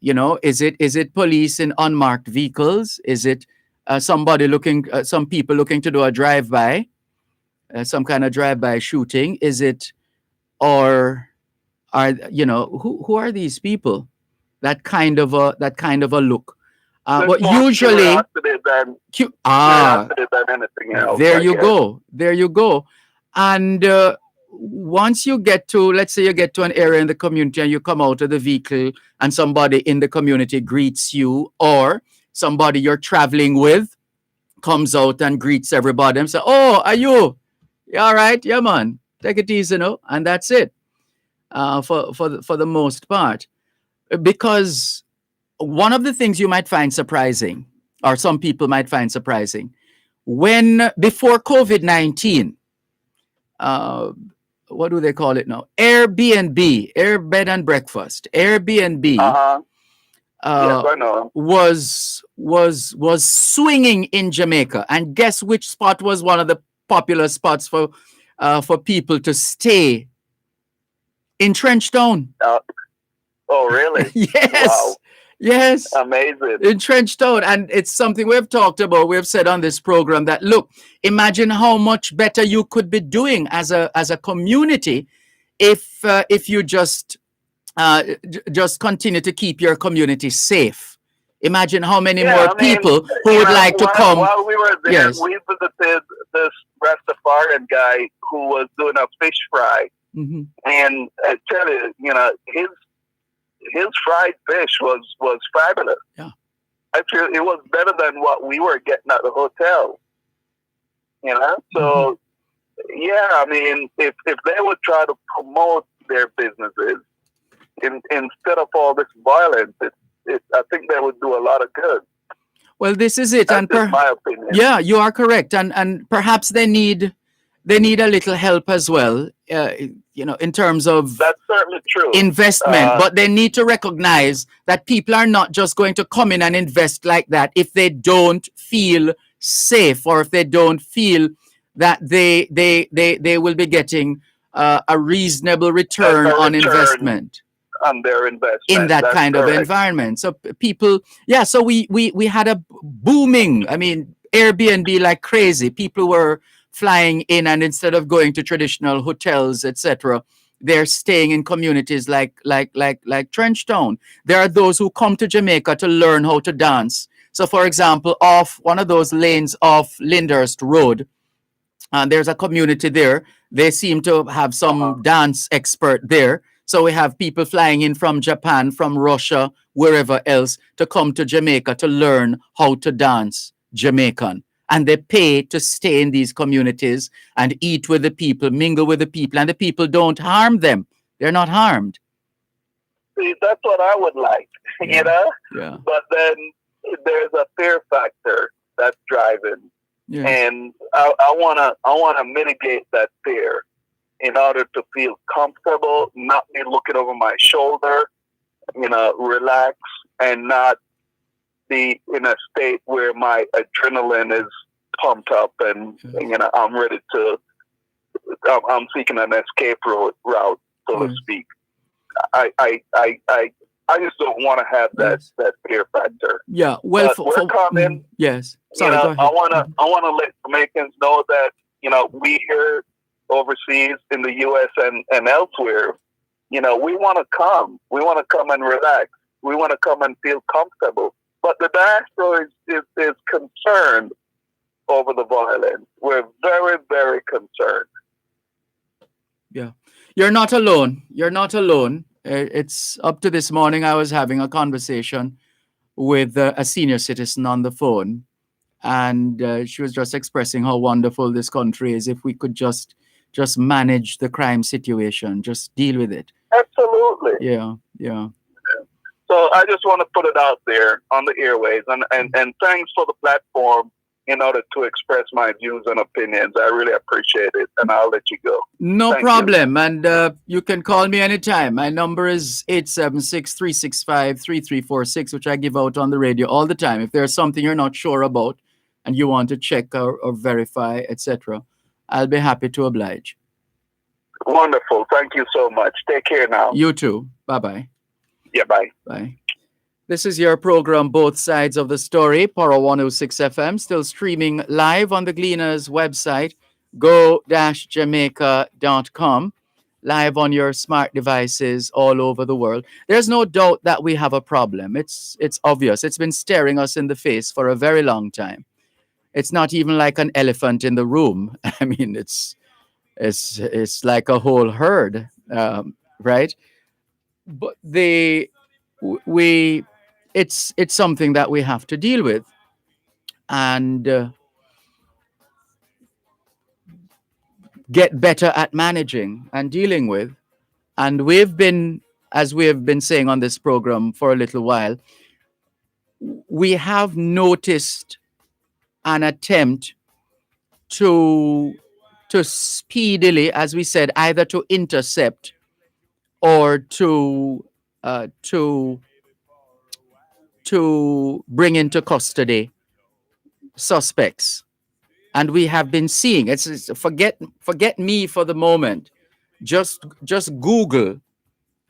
You know, is it police in unmarked vehicles? Is it somebody looking, some people looking to do a drive-by, some kind of drive-by shooting? Is it, or are, you know, who are these people? That kind of a look. But usually, curiosity than anything else. there you go. And once you get to, let's say you get to an area in the community and you come out of the vehicle and somebody in the community greets you, or somebody you're traveling with comes out and greets everybody and say, "Oh, are you? You all right? Yeah, man. Take it easy, no?" And that's it. For the most part, because one of the things you might find surprising, or some people might find surprising, when before COVID-19, what do they call it now? Airbnb, air bed and breakfast. Airbnb yes, I know. was swinging in Jamaica, and guess which spot was one of the popular spots for people to stay? In Trenchtown. Oh, really? Yes. Wow. Yes. Amazing. In Trench Town. And it's something we've talked about. We've said on this program that, look, imagine how much better you could be doing as a community if you just continue to keep your community safe. Imagine how many more people who would like to come. While we were there, Yes. we visited this Rastafarian guy who was doing a fish fry. Mhm. And I tell you, his fried fish was fabulous. Yeah. Actually, it was better than what we were getting at the hotel. So yeah, I mean, if they would try to promote their businesses instead of all this violence, I think they would do a lot of good. Well, this is it. That's just my opinion. Yeah, you are correct. And perhaps they need a little help as well, in terms of That's certainly true. investment. But they need to recognize that people are not just going to come in and invest like that if they don't feel safe, or if they don't feel that they will be getting a reasonable return on investment on their investment in that That's kind of correct. environment. So people, yeah. So we had a booming. I mean, Airbnb like crazy. People were flying in, and instead of going to traditional hotels, etc., they're staying in communities like Trench Town. There are those who come to Jamaica to learn how to dance. So, for example, off one of those lanes off Lyndhurst Road, there's a community there. They seem to have some dance expert there. So we have people flying in from Japan, from Russia, wherever else, to come to Jamaica to learn how to dance Jamaican. And they pay to stay in these communities and eat with the people, mingle with the people, and the people don't harm them. They're not harmed. See, that's what I would like, Yeah. But then there's a fear factor that's driving, Yeah. and I wanna mitigate that fear in order to feel comfortable, not be looking over my shoulder, relax, and not be in a state where my adrenaline is pumped up and I'm ready to. I'm seeking an escape route, so to speak. I just don't want to have that fear factor. Yeah. Well, But we're coming. Yes. Sorry, go ahead. I wanna let Jamaicans know that we here overseas in the U.S. and elsewhere, we want to come. We want to come and relax. We want to come and feel comfortable. But the diaspora is concerned over the violence. We're very, very concerned. Yeah. You're not alone. You're not alone. It's up to this morning. I was having a conversation with a senior citizen on the phone, and she was just expressing how wonderful this country is if we could just manage the crime situation, just deal with it. Absolutely. Yeah. So I just want to put it out there on the airways, and thanks for the platform in order to express my views and opinions. I really appreciate it, and I'll let you go. No Thank you. problem. And you can call me anytime. My number is 876-365-3346, which I give out on the radio all the time. If there's something you're not sure about and you want to check or verify, etc., I'll be happy to oblige. Wonderful. Thank you so much. Take care now. You too. Bye-bye. Yeah, bye. Bye. This is your program, Both Sides of the Story, Power 106 FM, still streaming live on the Gleaners website, go-jamaica.com, live on your smart devices all over the world. There's no doubt that we have a problem. It's obvious. It's been staring us in the face for a very long time. It's not even like an elephant in the room. I mean, it's like a whole herd, right? But it's something that we have to deal with, and get better at managing and dealing with. And we've been, as we have been saying on this program for a little while, we have noticed an attempt to speedily, as we said, either to intercept or to bring into custody suspects. And we have been seeing it's forget me for the moment. Just Google,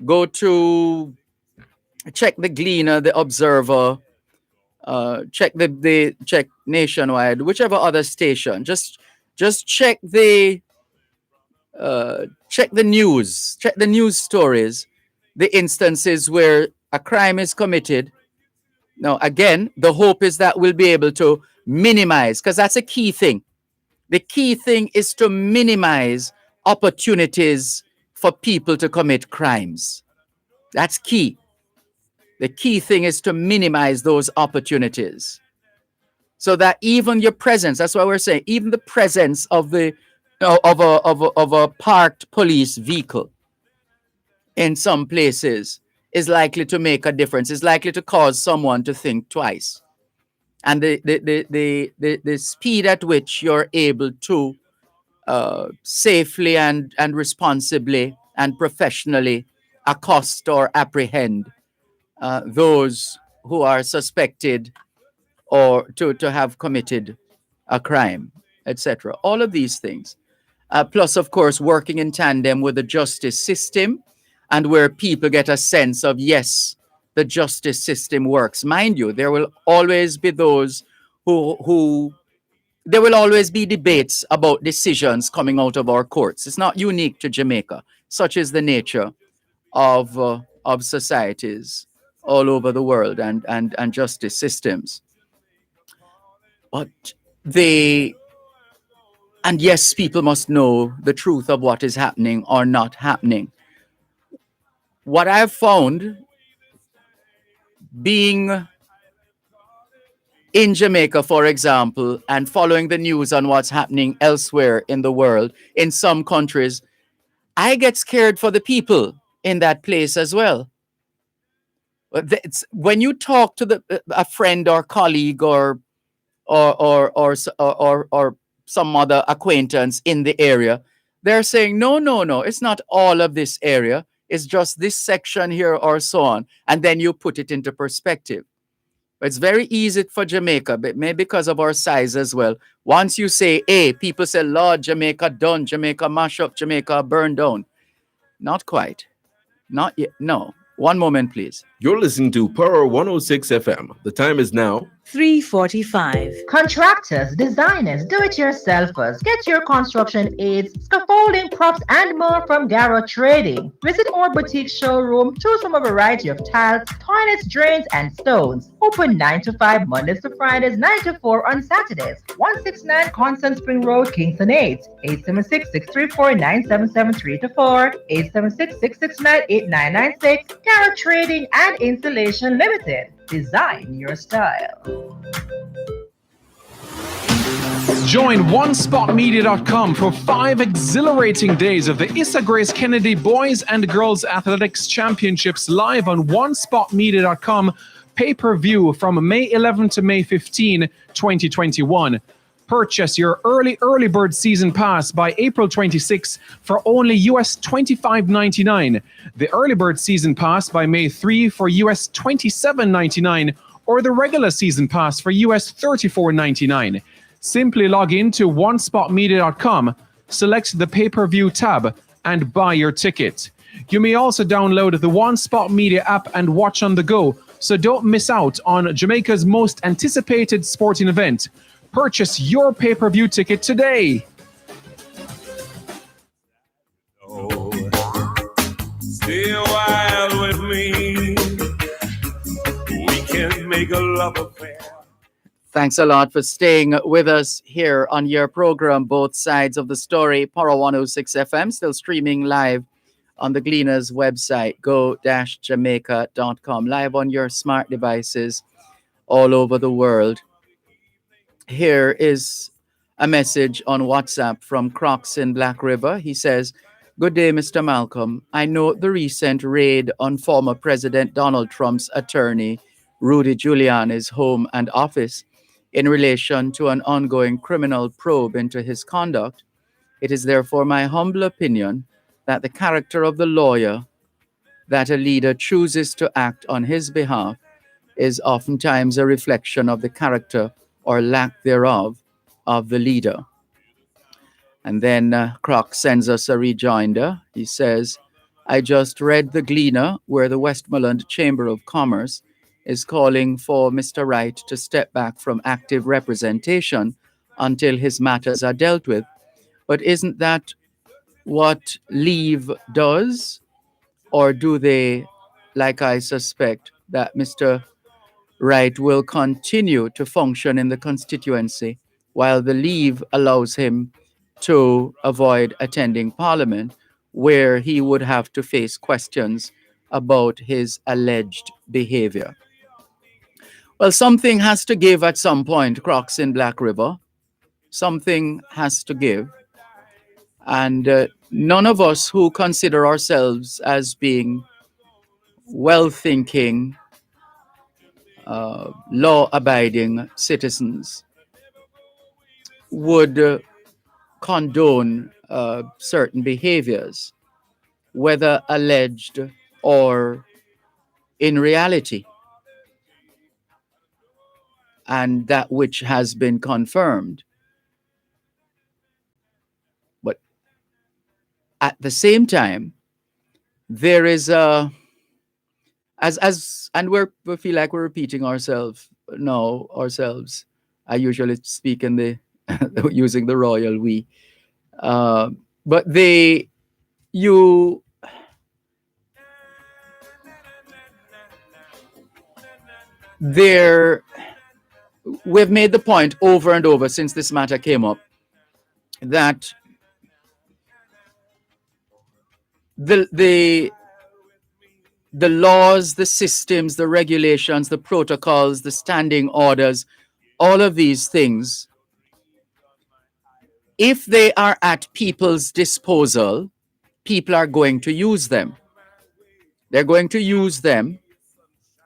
go to check the Gleaner, the Observer, check check Nationwide, whichever other station. Just check the news stories, the instances where a crime is committed. Now, again, the hope is that we'll be able to minimize, because that's a key thing. The key thing is to minimize opportunities for people to commit crimes. That's key. The key thing is to minimize those opportunities. So that even your presence, that's why we're saying, even the presence of a parked police vehicle in some places is likely to make a difference. It's likely to cause someone to think twice. And the speed at which you're able to safely and responsibly and professionally accost or apprehend those who are suspected or to have committed a crime, etc. All of these things. Plus, of course, working in tandem with the justice system, and where people get a sense of, yes, the justice system works. Mind you, there will always be those who there will always be debates about decisions coming out of our courts. It's not unique to Jamaica. Such is the nature of societies all over the world and justice systems. But and yes, people must know the truth of what is happening or not happening. What I've found being in Jamaica, for example, and following the news on what's happening elsewhere in the world, in some countries, I get scared for the people in that place as well. When you talk to a friend or colleague or some other acquaintance in the area, they're saying, no, it's not all of this area. It's just this section here or so on. And then you put it into perspective. It's very easy for Jamaica, but maybe because of our size as well. Once you say A, people say, Lord, Jamaica done, Jamaica mash up, Jamaica burn down. Not quite. Not yet. No. One moment, please. You're listening to Power 106 FM. The time is now 3:45. Contractors, designers, do-it-yourselfers, get your construction aids, scaffolding, props, and more from Garrow Trading. Visit our boutique showroom, choose from a variety of tiles, toilets, drains, and stones. Open 9 to 5 Mondays to Fridays, 9 to 4 on Saturdays. 169 Constant Spring Road, Kingston 8. 876-634-9773-4. 876-669-8996. Garrow Trading and Installation Limited. Design your style. Join OneSpotMedia.com for 5 exhilarating days of the Issa Grace Kennedy Boys and Girls Athletics Championships live on OneSpotMedia.com pay-per-view from May 11 to May 15, 2021. Purchase your early bird season pass by April 26 for only US $25.99. The early bird season pass by May 3 for US $27.99, or the regular season pass for US $34.99. Simply log in to OneSpotMedia.com, select the pay-per-view tab, and buy your ticket. You may also download the One Spot Media app and watch on the go, so don't miss out on Jamaica's most anticipated sporting event. Purchase your pay-per-view ticket today. Stay a while with me. We can make a love affair. Thanks a lot for staying with us here on your program, Both Sides of the Story, Power 106 FM, still streaming live on the Gleaner's website, go-jamaica.com, live on your smart devices all over the world. Here is a message on WhatsApp from Crocs in Black River. He says, "Good day, Mr. Malcolm. I note the recent raid on former President Donald Trump's attorney, Rudy Giuliani's home and office in relation to an ongoing criminal probe into his conduct. It is therefore my humble opinion that the character of the lawyer that a leader chooses to act on his behalf is oftentimes a reflection of the character or lack thereof of the leader." And then Croc sends us a rejoinder. He says, I just read the Gleaner, where the Westmoreland Chamber of Commerce is calling for Mr. Wright to step back from active representation until his matters are dealt with. But isn't that what Leave does? Or do they, like I suspect, that Mr. Wright will continue to function in the constituency while the Leave allows him to avoid attending Parliament, where he would have to face questions about his alleged behavior? Well, something has to give at some point, Crocs in Black River. Something has to give. And none of us who consider ourselves as being well-thinking, law-abiding citizens would condone certain behaviors, whether alleged or in reality, and that which has been confirmed. But at the same time, there is a, and we feel like we're repeating ourselves. No, ourselves. I usually speak in the using the royal we. But we've made the point over and over since this matter came up that the laws, the systems, the regulations, the protocols, the standing orders, all of these things, if they are at people's disposal, people are going to use them. They're going to use them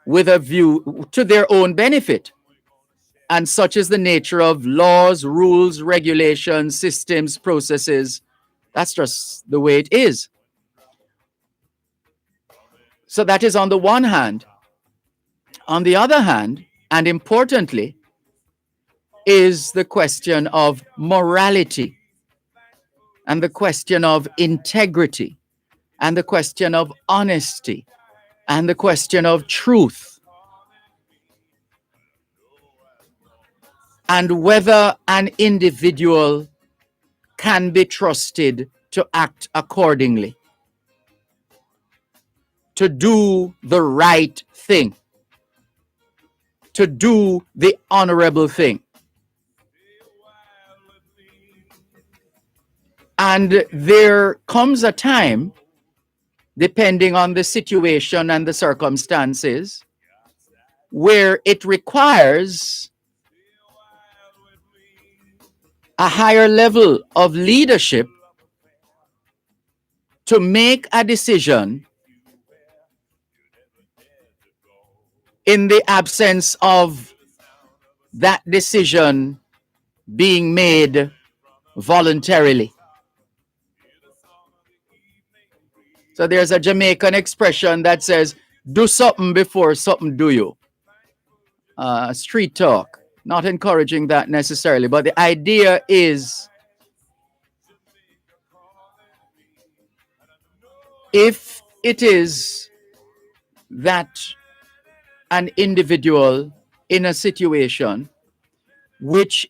with a view to their own benefit. And such is the nature of laws, rules, regulations, systems, processes. That's just the way it is. So that is on the one hand. On the other hand, and importantly, is the question of morality, and the question of integrity, and the question of honesty, and the question of truth, and whether an individual can be trusted to act accordingly, to do the right thing, to do the honorable thing. And there comes a time, depending on the situation and the circumstances, where it requires a higher level of leadership to make a decision in the absence of that decision being made voluntarily. So there's a Jamaican expression that says, do something before something do you. Street talk. Not encouraging that necessarily, but the idea is if it is that an individual in a situation which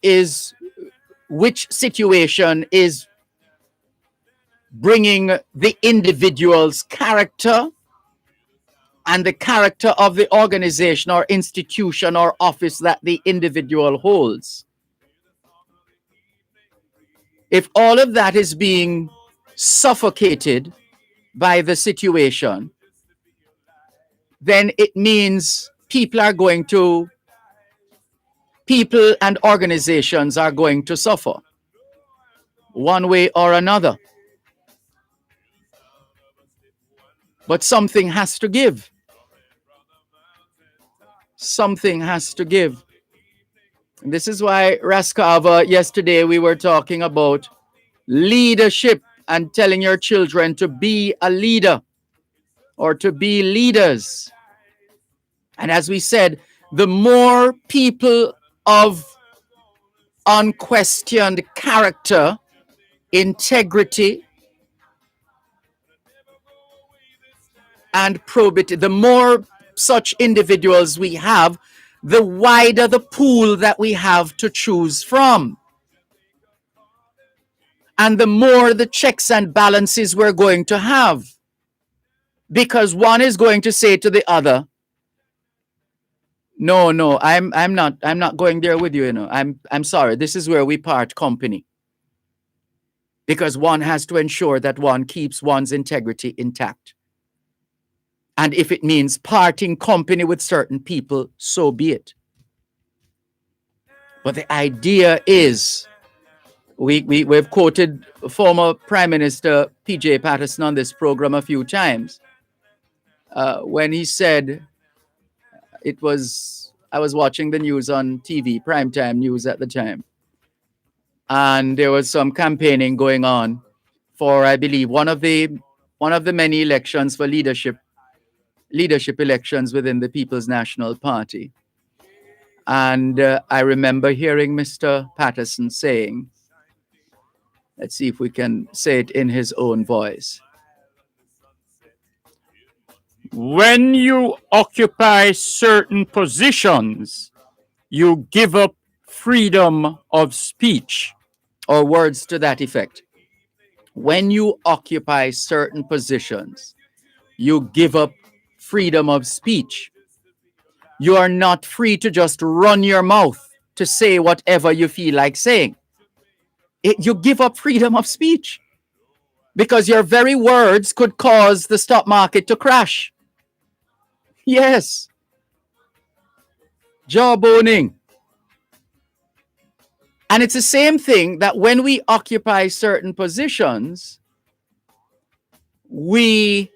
situation is bringing the individual's character and the character of the organization or institution or office that the individual holds. If all of that is being suffocated by the situation, then it means people and organizations are going to suffer one way or another. But something has to give. Something has to give. And this is why, Raskava, yesterday we were talking about leadership and telling your children to be a leader or to be leaders. And as we said, the more people of unquestioned character, integrity, and probity, the more such individuals we have, the wider the pool that we have to choose from. And the more the checks and balances we're going to have. Because one is going to say to the other, no, I'm not going there with you, I'm sorry, this is where we part company. Because one has to ensure that one keeps one's integrity intact. And if it means parting company with certain people, so be it. But the idea is, we've quoted former Prime Minister P.J. Patterson on this program a few times when he said, I was watching the news on TV, primetime news at the time, and there was some campaigning going on for, I believe, one of the many elections for leadership elections within the People's National Party. And I remember hearing Mr. Patterson saying, let's see if we can say it in his own voice. When you occupy certain positions, you give up freedom of speech, or words to that effect. When you occupy certain positions, you give up freedom of speech. You are not free to just run your mouth to say whatever you feel like saying. You give up freedom of speech because your very words could cause the stock market to crash. Yes. Jawboning. And it's the same thing that when we occupy certain positions, we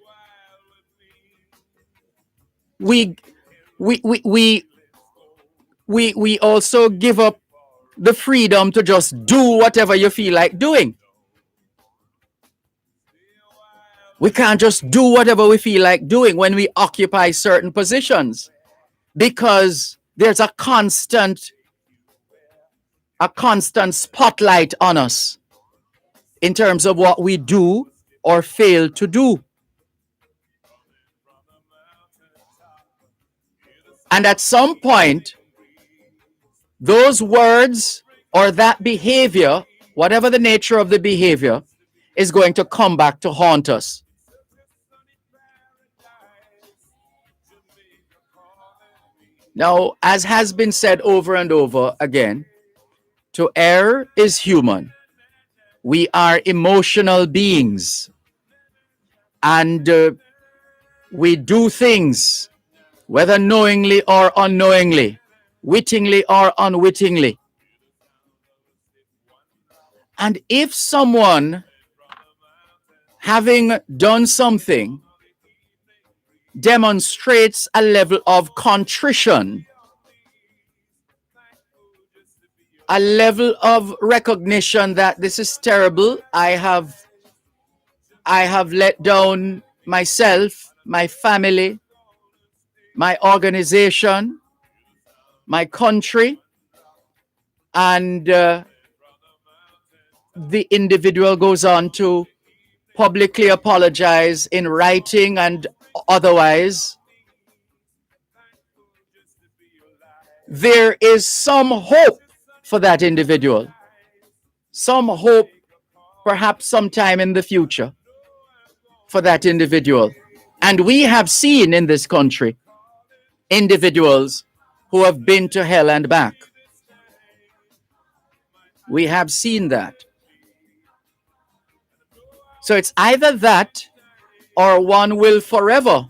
also give up the freedom to just do whatever you feel like doing. We can't just do whatever we feel like doing when we occupy certain positions, because there's a constant spotlight on us in terms of what we do or fail to do. And at some point, those words or that behavior, whatever the nature of the behavior, is going to come back to haunt us. Now, as has been said over and over again, to err is human. We are emotional beings. And we do things, whether knowingly or unknowingly, wittingly or unwittingly. And if someone, having done something, demonstrates a level of contrition, a level of recognition that this is terrible, I have let down myself, my family, my organization, my country, and the individual goes on to publicly apologize in writing and otherwise, there is some hope for that individual. Some hope, perhaps sometime in the future, for that individual. And we have seen in this country individuals who have been to hell and back. We have seen that. So it's either that or one will forever.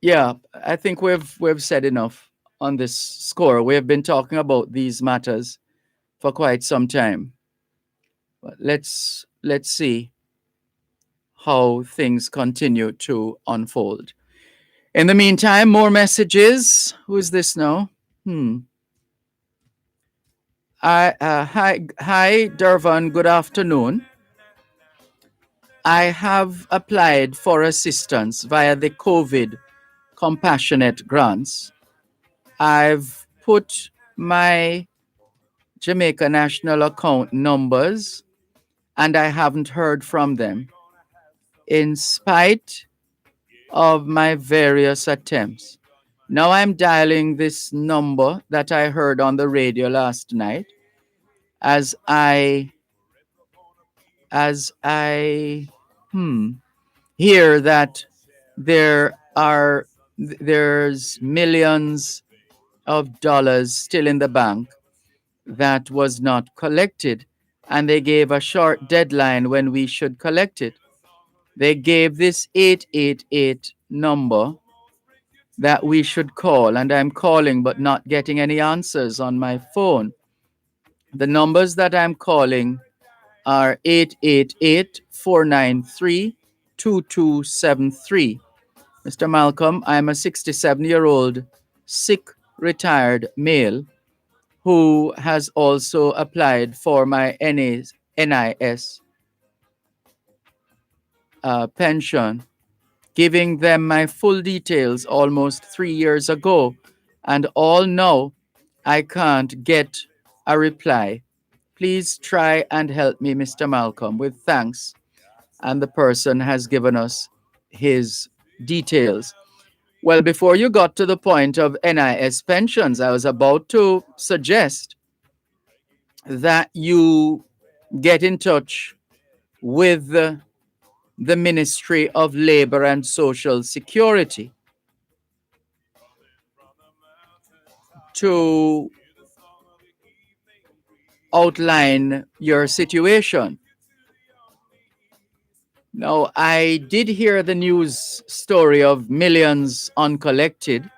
Yeah, I think we've said enough on this score. We have been talking about these matters for quite some time. But let's see how things continue to unfold. In the meantime, more messages. Who is this now? Hi, Dervan. Good afternoon. I have applied for assistance via the COVID compassionate grants. I've put my Jamaica national account numbers and I haven't heard from them in spite of my various attempts. Now I'm dialing this number that I heard on the radio last night as I hear that there's millions of dollars still in the bank that was not collected, and they gave a short deadline when we should collect it. They gave this 888 number that we should call, and I'm calling but not getting any answers on my phone. The numbers that I'm calling are 888-493-2273. Mr. Malcolm, I'm a 67-year-old sick retired male who has also applied for my NIS pension, giving them my full details almost 3 years ago, and all now I can't get a reply. Please try and help me, Mr. Malcolm, with thanks. And the person has given us his details. Well, before you got to the point of NIS pensions, I was about to suggest that you get in touch with the Ministry of Labor and Social Security to outline your situation. Now, I did hear the news story of millions uncollected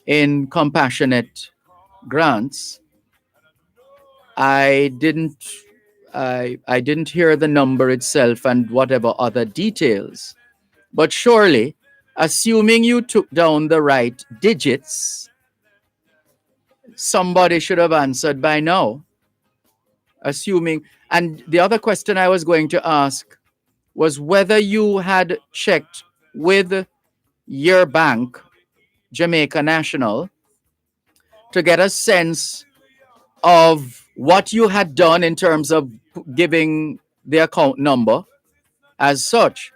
in compassionate grants. I didn't hear the number itself and whatever other details. But surely, assuming you took down the right digits, somebody should have answered by now. Assuming, and the other question I was going to ask was whether you had checked with your bank, Jamaica National, to get a sense of what you had done in terms of giving the account number as such.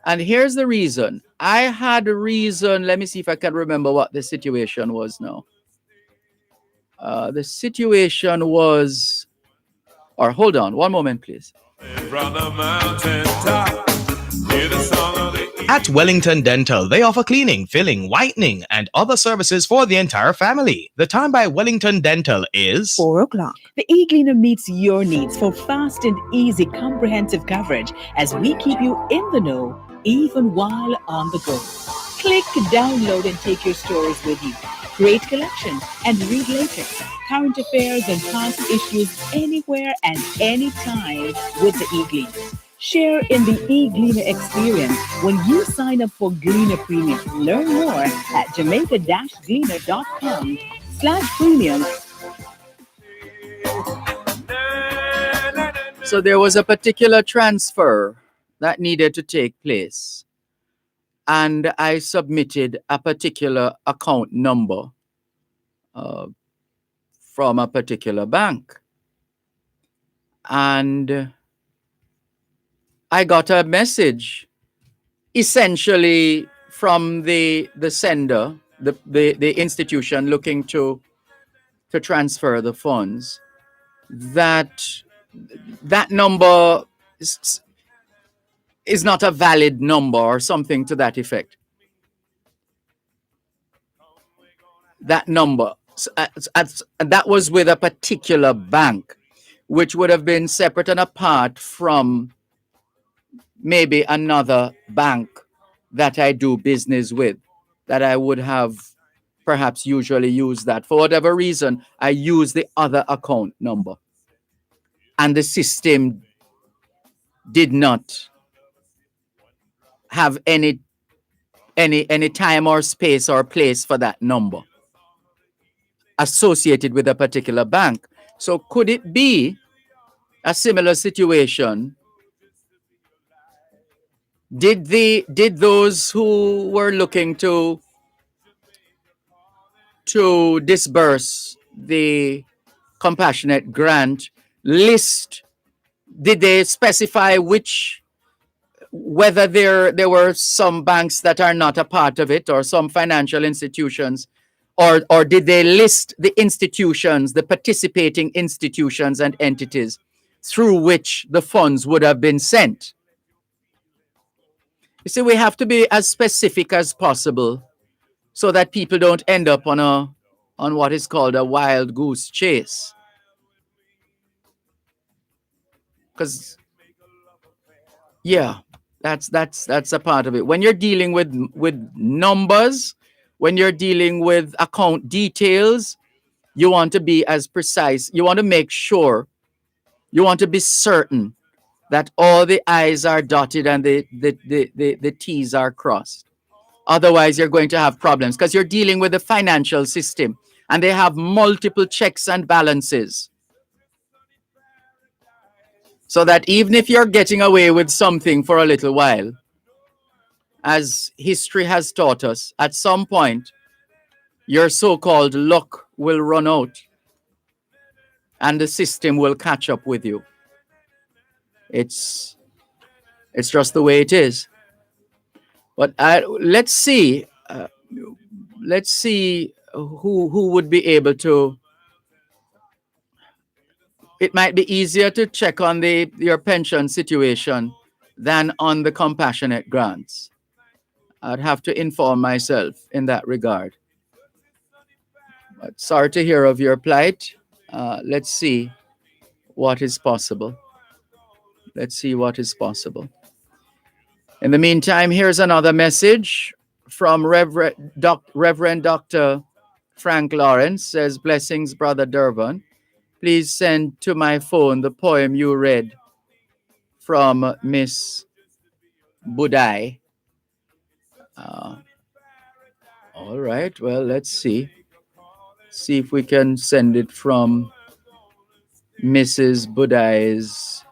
And here's the reason. I had a reason. Let me see if I can remember what the situation was now. The situation was, or hold on, one moment, please. At Wellington Dental, they offer cleaning, filling, whitening, and other services for the entire family. The time by Wellington Dental is 4 o'clock. The e-cleaner meets your needs for fast and easy comprehensive coverage as we keep you in the know even while on the go. Click, download, and take your stories with you. Create collections and read later. Current affairs and past issues anywhere and anytime with the e-cleaner. Share in the e-Gleaner experience when you sign up for Gleaner Premium. Learn more at jamaica-gleaner.com/premium. So there was a particular transfer that needed to take place, and I submitted a particular account number from a particular bank. And I got a message essentially from the sender, the institution looking to transfer the funds, that number is not a valid number or something to that effect. That number, that was with a particular bank, which would have been separate and apart from maybe another bank that I do business with, that I would have perhaps usually used that. For whatever reason, I use the other account number. And the system did not have any time or space or place for that number associated with a particular bank. So could it be a similar situation? Did those who were looking to disburse the compassionate grant list Did they specify whether there were some banks that are not a part of it, or some financial institutions, or did they list the institutions, the participating institutions and entities through which the funds would have been sent? You see, we have to be as specific as possible so that people don't end up on what is called a wild goose chase. Because yeah, that's a part of it. When you're dealing with numbers, when you're dealing with account details, you want to be as precise. You want to make sure, you want to be certain that all the I's are dotted and the T's are crossed. Otherwise, you're going to have problems because you're dealing with the financial system and they have multiple checks and balances. So that even if you're getting away with something for a little while, as history has taught us, at some point, your so-called luck will run out and the system will catch up with you. It's just the way it is. But let's see who would be able to. It might be easier to check on your pension situation than on the compassionate grants. I'd have to inform myself in that regard. But sorry to hear of your plight. Let's see what is possible. Let's see what is possible. In the meantime, here's another message from Reverend Dr. Frank Lawrence. Says, blessings, Brother Dervan. Please send to my phone the poem you read from Miss Budai. All right, well, let's see. See if we can send it from Mrs. Budai's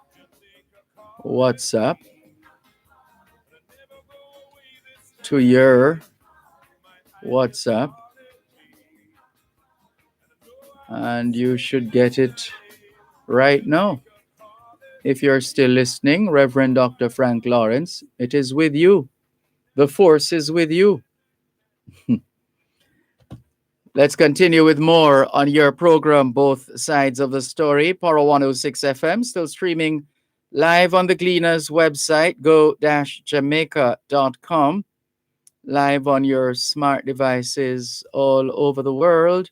WhatsApp to your WhatsApp. And you should get it right now. If you're still listening, Reverend Dr. Frank Lawrence, it is with you. The force is with you. Let's continue with more on your program, Both Sides of the Story. Power 106 FM, still streaming live on the Gleaners website, go-jamaica.com. Live on your smart devices all over the world.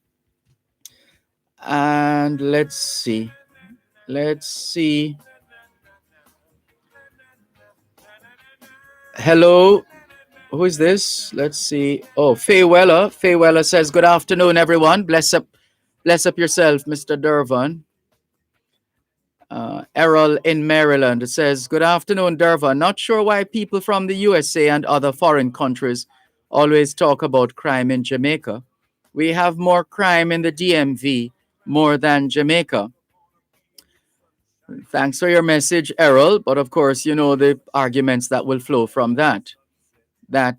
And let's see. Hello. Who is this? Let's see. Oh, Faye Weller. Faye Weller says, good afternoon, everyone. Bless up yourself, Mr. Dervan. Errol in Maryland says, good afternoon, Dervan. Not sure why people from the USA and other foreign countries always talk about crime in Jamaica. We have more crime in the DMV more than Jamaica. Thanks for your message, Errol. But of course, you know the arguments that will flow from that. That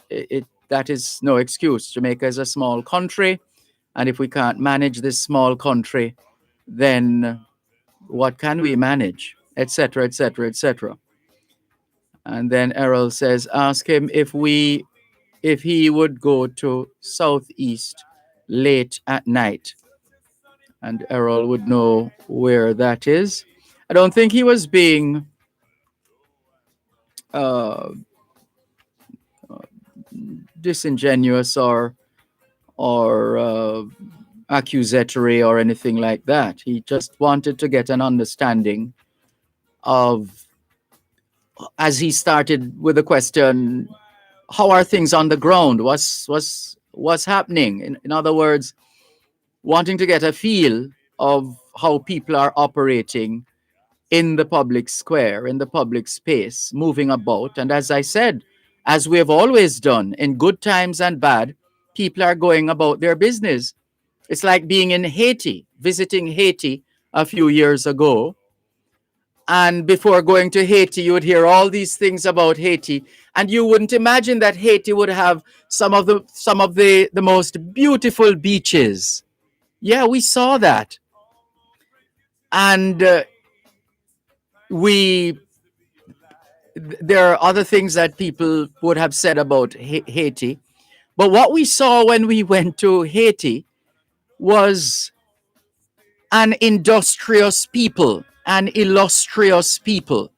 is no excuse. Jamaica is a small country, and if we can't manage this small country, then what can we manage, etc., etc., etc. And then Errol says, ask him if he would go to Southeast late at night, and Errol would know where that is. I don't think he was being disingenuous or accusatory or anything like that. He just wanted to get an understanding of, as he started with the question, how are things on the ground? What's happening? In other words, wanting to get a feel of how people are operating in the public square, in the public space, moving about. And as I said, as we have always done, in good times and bad, people are going about their business. It's like being in Haiti, visiting Haiti a few years ago. And before going to Haiti, you would hear all these things about Haiti, and you wouldn't imagine that Haiti would have some of the most beautiful beaches. Yeah, we saw that. And there are other things that people would have said about Haiti. But what we saw when we went to Haiti was an industrious people, an illustrious people,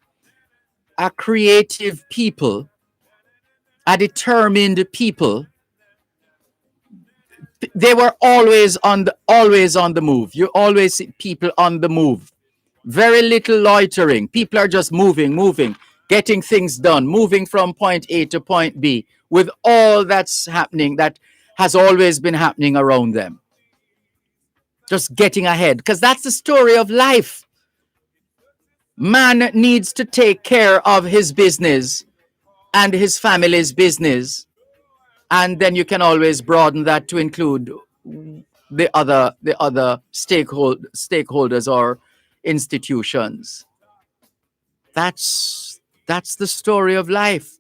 a creative people, a determined people. They were always on the move. You always see people on the move. Very little loitering. People are just moving, getting things done, moving from point A to point B with all that's happening, that has always been happening around them. Just getting ahead, because that's the story of life. Man needs to take care of his business and his family's business, and then you can always broaden that to include the other stakeholders or institutions. That's the story of life.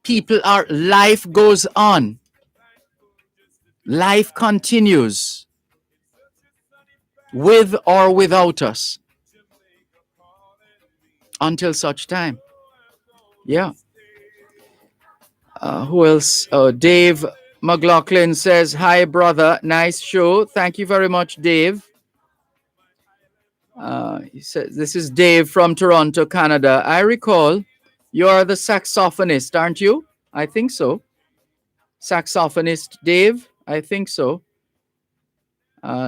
Life goes on. Life continues with or without us until such time. Yeah. Who else? Dave McLaughlin says, "Hi, brother. Nice show. Thank you very much, Dave." He says, "This is Dave from Toronto, Canada. I recall you're the saxophonist, aren't you?" I think so. Saxophonist Dave? I think so.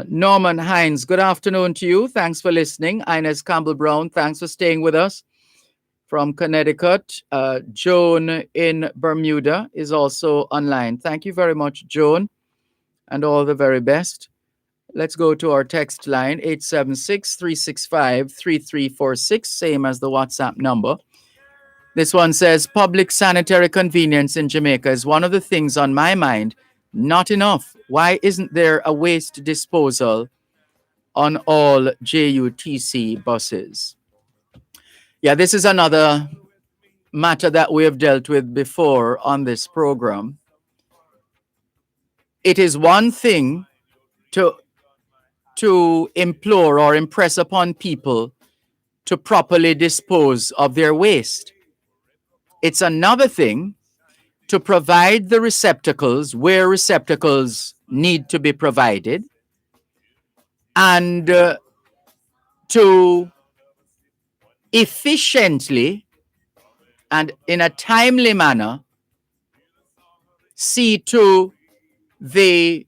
Norman Hines, good afternoon to you. Thanks for listening. Inez Campbell Brown, thanks for staying with us. From Connecticut, Joan in Bermuda is also online. Thank you very much, Joan, and all the very best. Let's go to our text line, 876-365-3346, same as the WhatsApp number. This one says, "Public sanitary convenience in Jamaica is one of the things on my mind. Not enough. Why isn't there a waste disposal on all JUTC buses?" Yeah, this is another matter that we have dealt with before on this program. It is one thing to implore or impress upon people to properly dispose of their waste. It's another thing to provide the receptacles where receptacles need to be provided, and to efficiently and in a timely manner see to the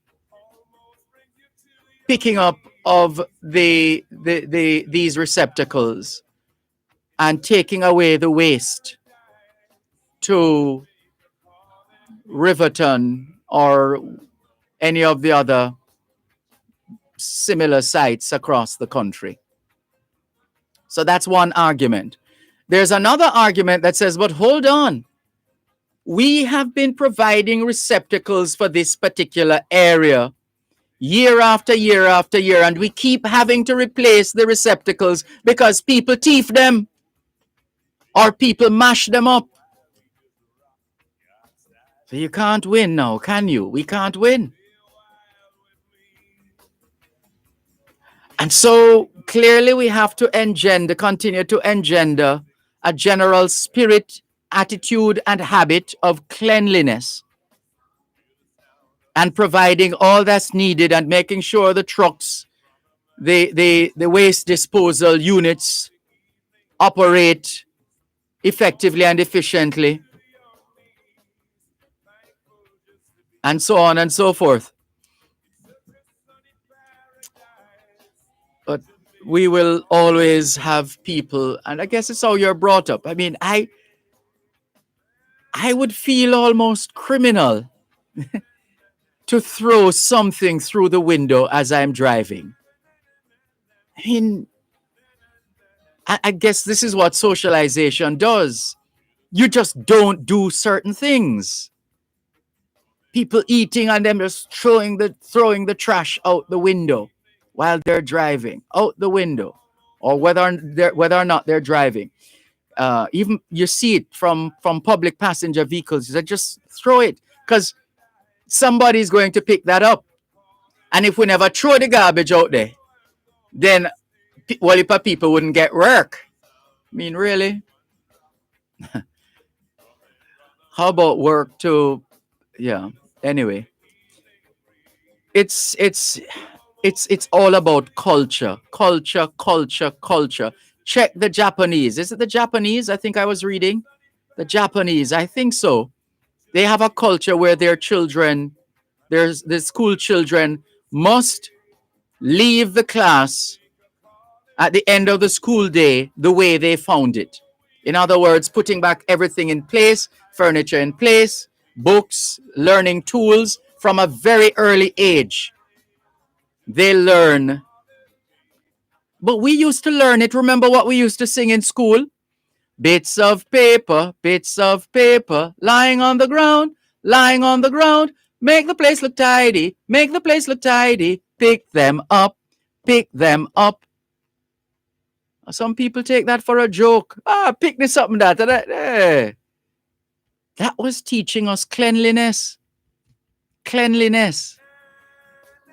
picking up of these receptacles and taking away the waste to Riverton or any of the other similar sites across the country. So that's one argument. There's another argument that says, but hold on. We have been providing receptacles for this particular area year after year after year, and we keep having to replace the receptacles because people thief them or people mash them up. So you can't win now, can you? We can't win. And so clearly we have to continue to engender a general spirit, attitude, and habit of cleanliness, and providing all that's needed and making sure the trucks, the waste disposal units operate effectively and efficiently, and so on and so forth. But we will always have people, and I guess it's how you're brought up. I mean, I would feel almost criminal to throw something through the window as I'm driving. I mean, I guess this is what socialization does. You just don't do certain things. People eating and them just throwing the trash out the window while they're driving, out the window, or whether or not they're driving. Even you see it from public passenger vehicles. They just throw it because somebody's going to pick that up. And if we never throw the garbage out there, then well, if people wouldn't get work. I mean, really? How about work to, yeah. Anyway, it's all about culture, culture, culture, culture. Check the Japanese. Is it the Japanese? I think I was reading the Japanese. I think so. They have a culture where their children, the school children, must leave the class at the end of the school day the way they found it. In other words, putting back everything in place, furniture in place, books, learning tools from a very early age. They learn. But we used to learn it. Remember what we used to sing in school? Bits of paper, lying on the ground, lying on the ground. Make the place look tidy, make the place look tidy. Pick them up, pick them up. Some people take that for a joke. Pick this up and that. That was teaching us cleanliness. Cleanliness.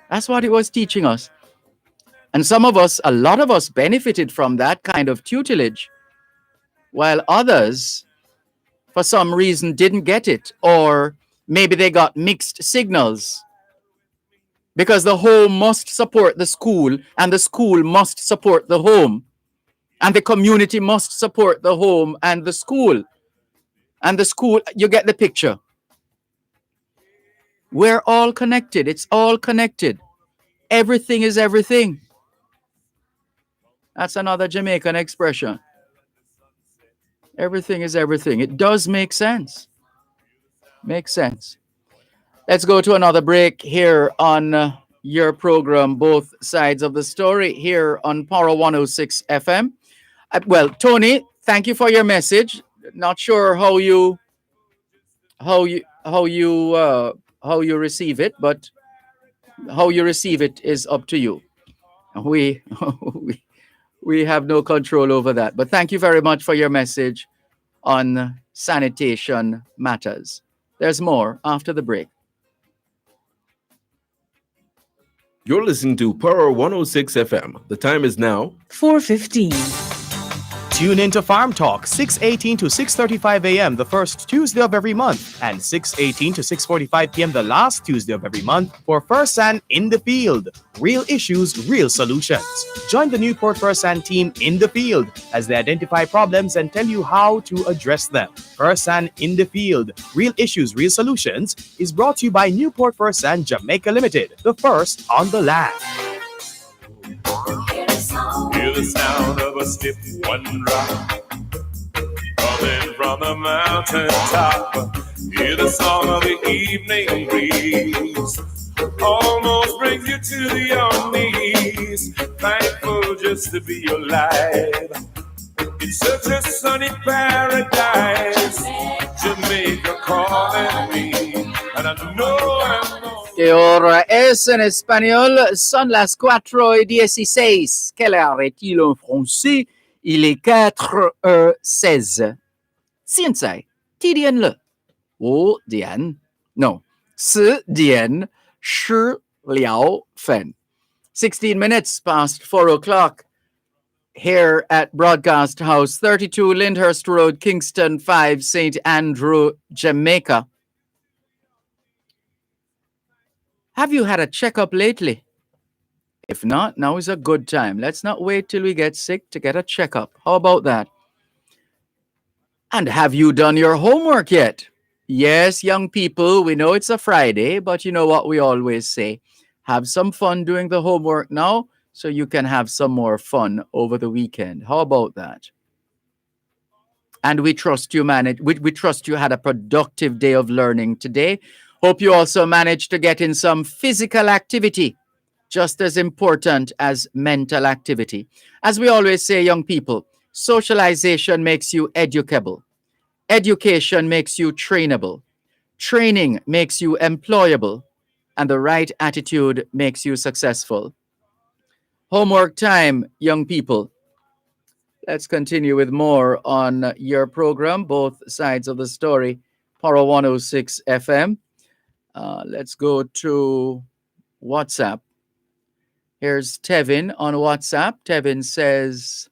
That's what it was teaching us. And some of us, a lot of us benefited from that kind of tutelage, while others, for some reason, didn't get it. Or maybe they got mixed signals. Because the home must support the school, and the school must support the home. And the community must support the home and the school. And the school, you get the picture. We're all connected. It's all connected. Everything is everything. That's another Jamaican expression. Everything is everything. It does make sense. Makes sense. Let's go to another break here on your program, Both Sides of the Story, here on Power 106 FM. Well, Tony, thank you for your message. Not sure how you receive it, but how you receive it is up to you. We have no control over that. But thank you very much for your message on sanitation matters. There's more after the break. You're listening to Power 106 FM. The time is now 4:15. Tune into Farm Talk, 6:18 to 6:35 a.m. the first Tuesday of every month, and 6:18 to 6:45 p.m. the last Tuesday of every month for First San in the Field. Real issues, real solutions. Join the Newport First San team in the field as they identify problems and tell you how to address them. First San in the Field, Real Issues, Real Solutions is brought to you by Newport First San Jamaica Limited, the first on the land. Hear the sound of a stiff one rock coming from the mountain top. Hear the song of the evening breeze, almost brings you to your knees. Thankful just to be alive. It's such a sunny paradise. Jamaica calling me, and I know. Que ahora es en español, son las 4:16. Quelle heure est-il en français? Il est 4:16. 现在几点了？5点 No, 4点16分 16 minutes past 4 o'clock here at Broadcast House, 32 Lyndhurst Road, Kingston 5, St. Andrew, Jamaica. Have you had a checkup lately? If not, now is a good time. Let's not wait till we get sick to get a checkup. How about that? And have you done your homework yet? Yes, young people, we know it's a Friday, but you know what we always say. Have some fun doing the homework now so you can have some more fun over the weekend. How about that? And we trust you we trust you had a productive day of learning today. Hope you also managed to get in some physical activity, just as important as mental activity. As we always say, young people, socialization makes you educable. Education makes you trainable. Training makes you employable. And the right attitude makes you successful. Homework time, young people. Let's continue with more on your program, Both Sides of the Story, Power 106 FM. Let's go to WhatsApp. Here's Tevin on WhatsApp. Tevin says,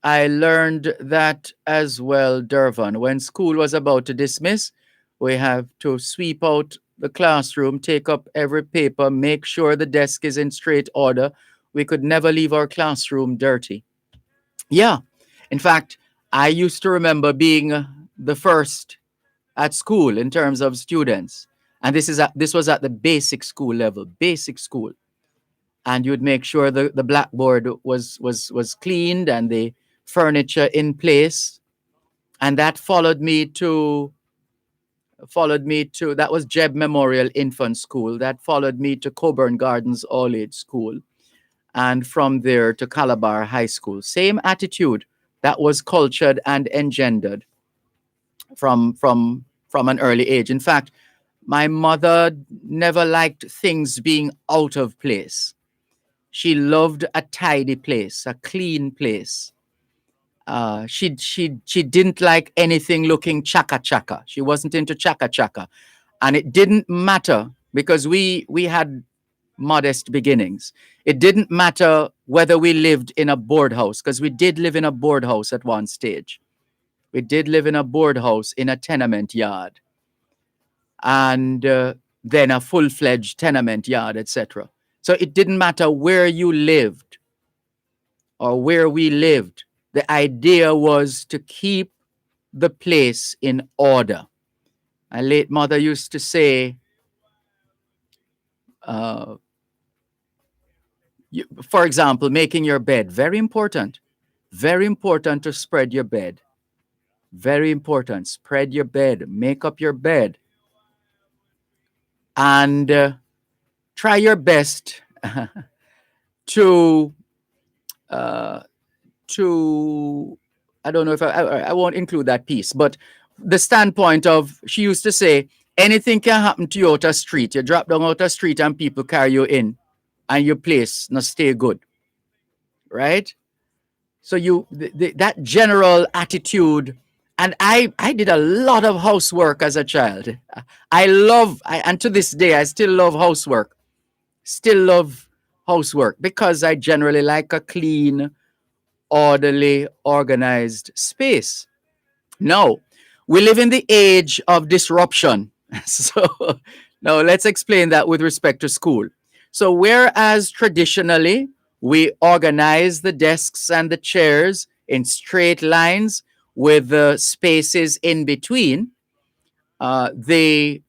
I learned that as well, Dervan. When school was about to dismiss, we have to sweep out the classroom, take up every paper, make sure the desk is in straight order. We could never leave our classroom dirty. Yeah. In fact, I used to remember being the first at school in terms of students. And this was at the basic school level, basic school. And you'd make sure the blackboard was cleaned and the furniture in place. And that followed me to that was Jeb Memorial Infant School. That followed me to Coburn Gardens All Age School. And from there to Calabar High School. Same attitude that was cultured and engendered from an early age. In fact, my mother never liked things being out of place. She loved a tidy place, a clean place. She didn't like anything looking chaka chaka. She wasn't into chaka chaka, and it didn't matter because we had modest beginnings. It didn't matter whether we lived in a board house, because we did live in a board house at one stage. We did live in a board house in a tenement yard, and then a full-fledged tenement yard, etc. So it didn't matter where you lived or where we lived. The idea was to keep the place in order. My late mother used to say, for example, making your bed, very important. Very important to spread your bed. Very important. Spread your bed. Make up your bed. And try your best to I don't know if I won't include that piece, but the standpoint of, she used to say, anything can happen to you out a street. You drop down out a street and people carry you in and your place not stay good. Right? So that general attitude, and I did a lot of housework as a child. And to this day, I still love housework. Still love housework because I generally like a clean, orderly, organized space. Now, we live in the age of disruption. So now let's explain that with respect to school. So whereas traditionally we organize the desks and the chairs in straight lines with the spaces in between, the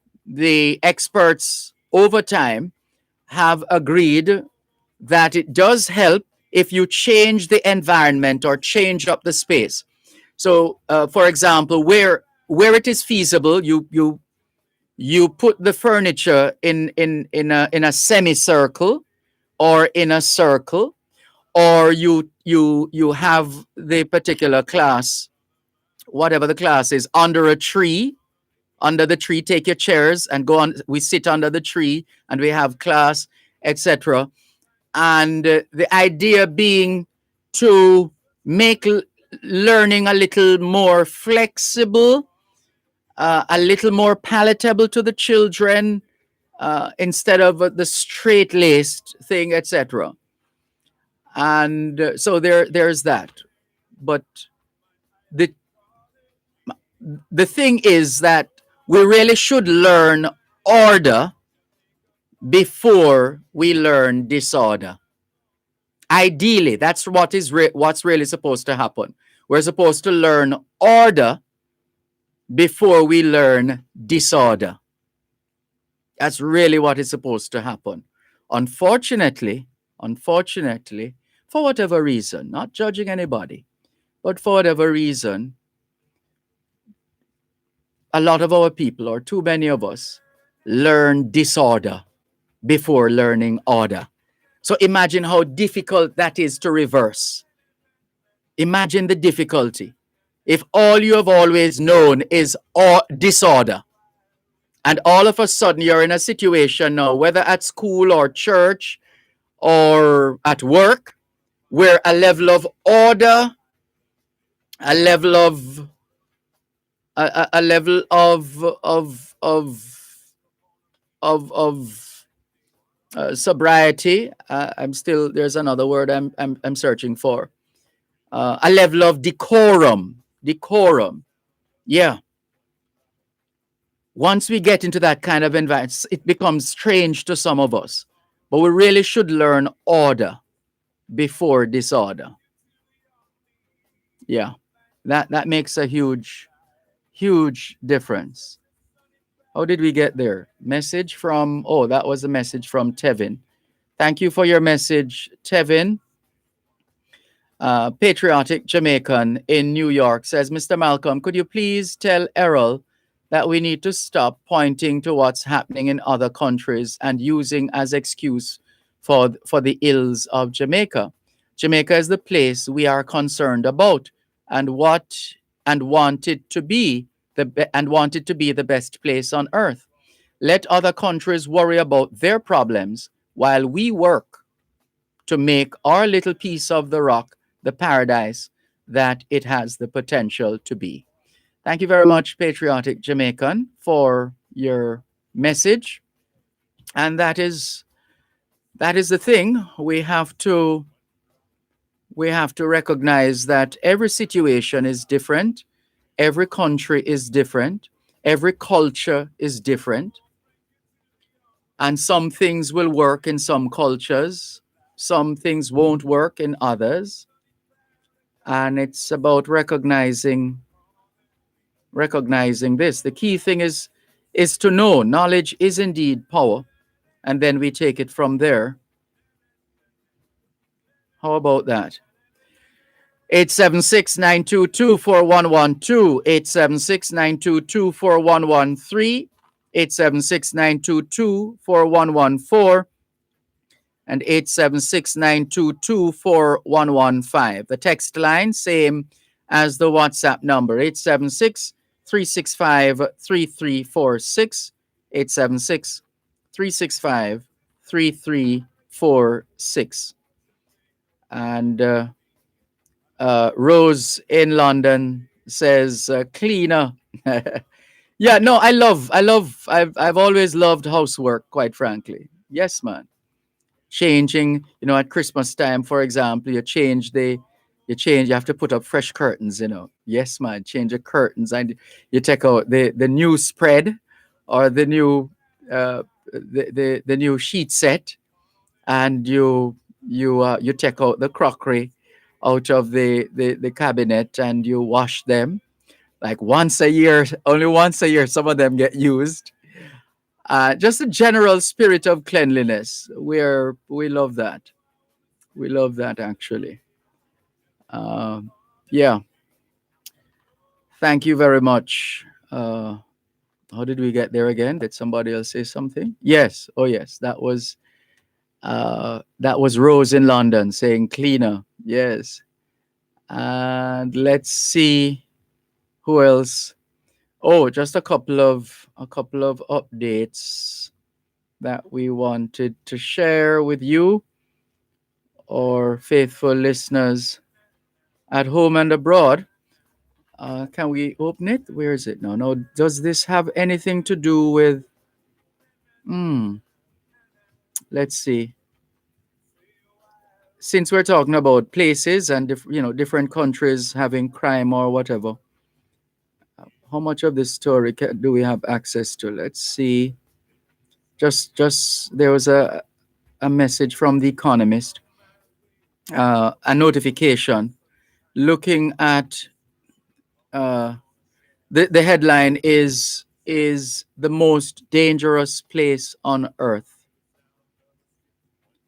experts over time have agreed that it does help if you change the environment or change up the space. So, for example, where it is feasible, you put the furniture in a semicircle or in a circle, or you have the particular class, whatever the class is, under a tree. Under the tree, take your chairs and go on. We sit under the tree and we have class, etc. And the idea being to make learning a little more flexible, a little more palatable to the children, instead of the straight-laced thing, etc. And so there's that. But the thing is that we really should learn order before we learn disorder. Ideally, that's what's really supposed to happen. We're supposed to learn order before we learn disorder. That's really what is supposed to happen. Unfortunately, for whatever reason, not judging anybody, but for whatever reason, a lot of our people, or too many of us, learn disorder before learning order. So imagine how difficult that is to reverse. Imagine the difficulty. If all you have always known is disorder, and all of a sudden you're in a situation now, whether at school or church or at work, where a level of order, a level of sobriety. There's another word I'm searching for. A level of decorum. Decorum. Yeah. Once we get into that kind of environment, it becomes strange to some of us. But we really should learn order before disorder. Yeah. That makes a huge difference. How did we get there? Message from, that was a message from Tevin. Thank you for your message, Tevin. Patriotic Jamaican in New York says, Mr. Malcolm, could you please tell Errol that we need to stop pointing to what's happening in other countries and using as excuse for the ills of Jamaica. Jamaica is the place we are concerned about and want it to be the best place on earth. Let other countries worry about their problems while we work to make our little piece of the rock the paradise that it has the potential to be. Thank you very much, Patriotic Jamaican, for your message. And that is the thing. We have to recognize that every situation is different, every country is different, every culture is different. And some things will work in some cultures, some things won't work in others. And it's about recognizing this. The key thing is to know knowledge is indeed power, and then we take it from there. How about that? 876-922-4112, 876-922-4113, 876-922-4114, and 876-922-4115. The text line, same as the WhatsApp number, 876-365-3346, 876-365-3346. And Rose in London says, cleaner. Yeah, no, I've always loved housework, quite frankly. Yes, man. Changing, at Christmas time, for example, you have to put up fresh curtains, Yes, man, change the curtains, and you take out the new spread or the new the new sheet set, and you take out the crockery out of the cabinet, and you wash them like once a year. Only once a year some of them get used. Just a general spirit of cleanliness. We love that. We love that, actually. Yeah. Thank you very much. How did we get there again? Did somebody else say something? Yes. Oh, yes. That was Rose in London saying cleaner. Yes. And let's see who else. Oh, just a couple of updates that we wanted to share with you, or faithful listeners at home and abroad. Can we open it? Where is it now? No, does this have anything to do with... Let's see. Since we're talking about places and different countries having crime or whatever, how much of this story do we have access to? Let's see. Just there was a message from The Economist, a notification looking at the headline is the most dangerous place on earth.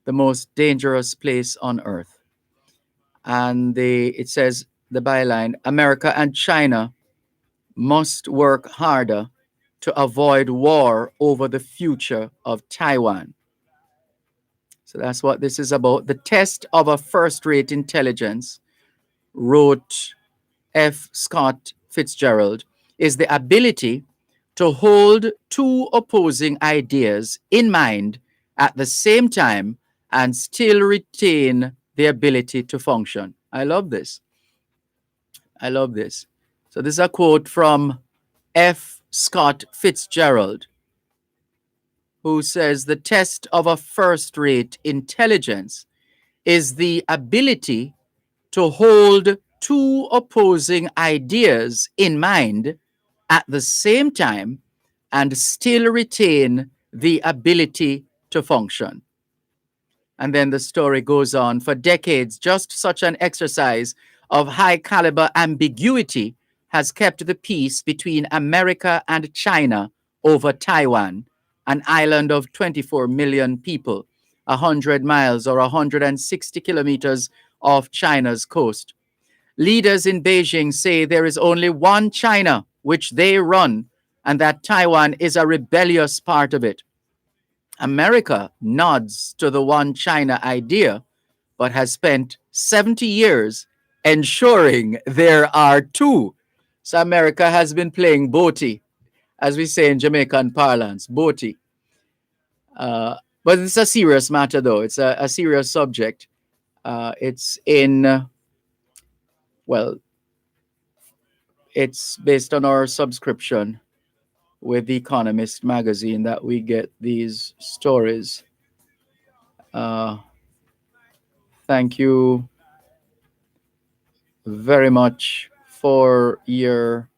The most dangerous place on earth. And it says, the byline, America and China must work harder to avoid war over the future of Taiwan. So that's what this is about. The test of a first-rate intelligence, wrote F. Scott Fitzgerald, is the ability to hold two opposing ideas in mind at the same time and still retain the ability to function. I love this. I love this. So this is a quote from F. Scott Fitzgerald. who says the test of a first-rate intelligence is the ability to hold two opposing ideas in mind at the same time and still retain the ability to function. And then the story goes on. For decades, just such an exercise of high caliber ambiguity has kept the peace between America and China over Taiwan, an island of 24 million people, 100 miles or 160 kilometers off China's coast. Leaders in Beijing say there is only one China, which they run, and that Taiwan is a rebellious part of it. America nods to the one China idea, but has spent 70 years ensuring there are two. So America has been playing boaty, as we say in Jamaican parlance, boaty. But it's a serious matter, though. It's a serious subject. It's it's based on our subscription with The Economist magazine that we get these stories. Thank you very much for your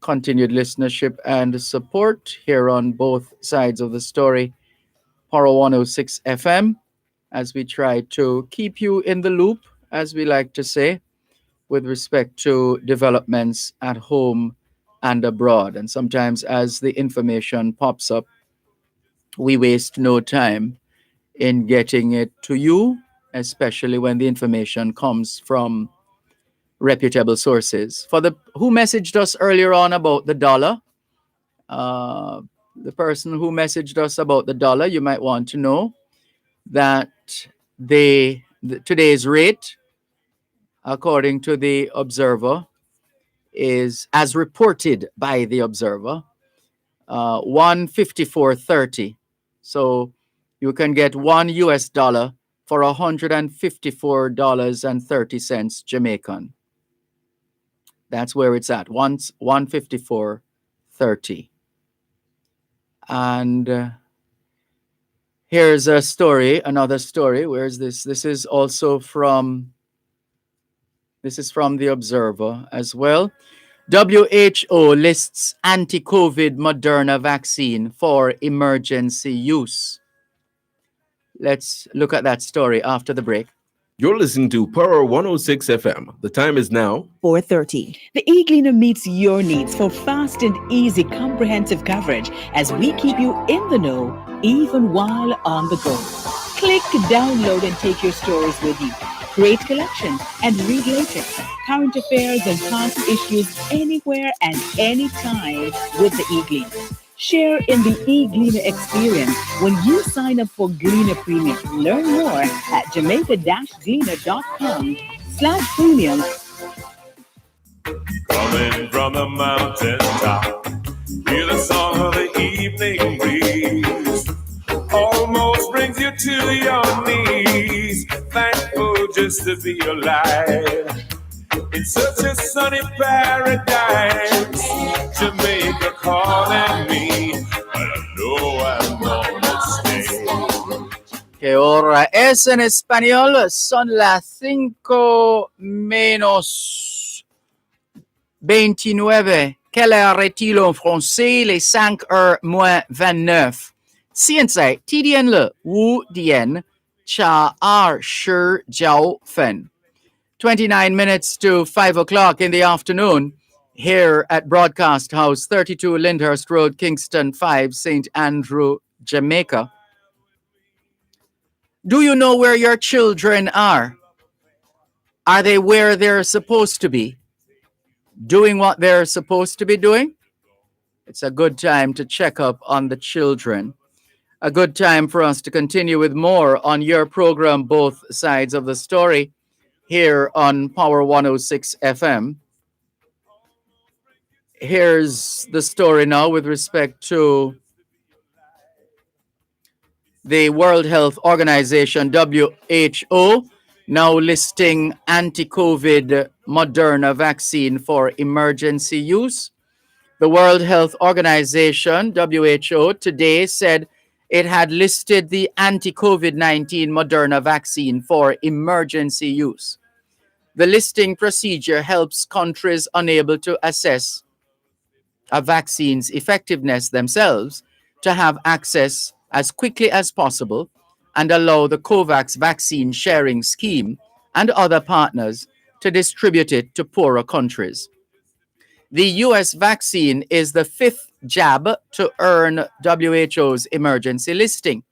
continued listenership and support here on both sides of the story. Power 106 FM, as we try to keep you in the loop, as we like to say, with respect to developments at home and abroad. And sometimes as the information pops up, we waste no time in getting it to you, especially when the information comes from reputable sources. For the who messaged us earlier on about the dollar, the person who messaged us about the dollar, you might want to know that today's rate, according to the Observer, is, as reported by the Observer, 154.30. So you can get $1 for $154.30 Jamaican. That's where it's at, 154.30. And here's a story, another story. Where's this? This is from the Observer as well. WHO lists anti-COVID Moderna vaccine for emergency use. Let's look at that story after the break. You're listening to Power 106 FM. The time is now 4:30. The e-Gleaner meets your needs for fast and easy comprehensive coverage as we keep you in the know even while on the go. Click, download, and take your stories with you. Create collections and read later. Current affairs and past issues anywhere and anytime with the e-Gleaner. Share in the e-Gleaner experience when you sign up for Gleaner Premium. Learn more at jamaica-gleaner.com/premium. Coming from the mountaintop, hear the song of the evening breeze. Almost brings you to your knees. Thankful just to be alive. In such a sunny paradise, Jamaica calling me, but I know I'm gonna stay. Que hora es en español? Son las 5:29. Quelle heure est-il en français? Les 5h moins 29. Hiện tại, TDN le Wu Dien Cha R Shi Jiao Fen. 29 minutes to 5 o'clock in the afternoon here at Broadcast House, 32 Lyndhurst Road, Kingston 5, St. Andrew, Jamaica. Do you know where your children are? Are they where they're supposed to be? Doing what they're supposed to be doing? It's a good time to check up on the children. A good time for us to continue with more on your program, Both Sides of the Story, here on Power 106 FM. Here's the story now with respect to the World Health Organization, WHO, now listing anti-COVID Moderna vaccine for emergency use. The World Health Organization, WHO, today said it had listed the anti-COVID-19 Moderna vaccine for emergency use. The listing procedure helps countries unable to assess a vaccine's effectiveness themselves to have access as quickly as possible and allow the COVAX vaccine sharing scheme and other partners to distribute it to poorer countries. The US vaccine is the 5th jab to earn WHO's emergency listing.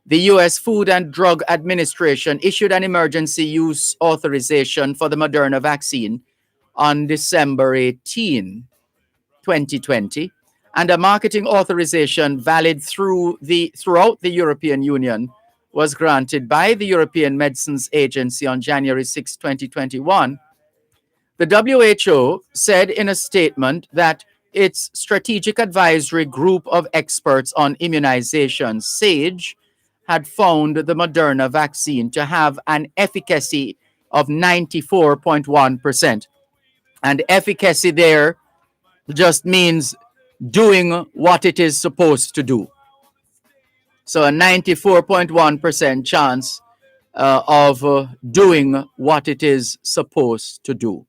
The US Food and Drug Administration issued an emergency use authorization for the Moderna vaccine on December 18, 2020, and a marketing authorization valid throughout the European Union was granted by the European Medicines Agency on January 6, 2021. The WHO said in a statement that its Strategic Advisory Group of Experts on Immunization, SAGE, had found the Moderna vaccine to have an efficacy of 94.1%. And efficacy there just means doing what it is supposed to do. So a 94.1% chance of doing what it is supposed to do.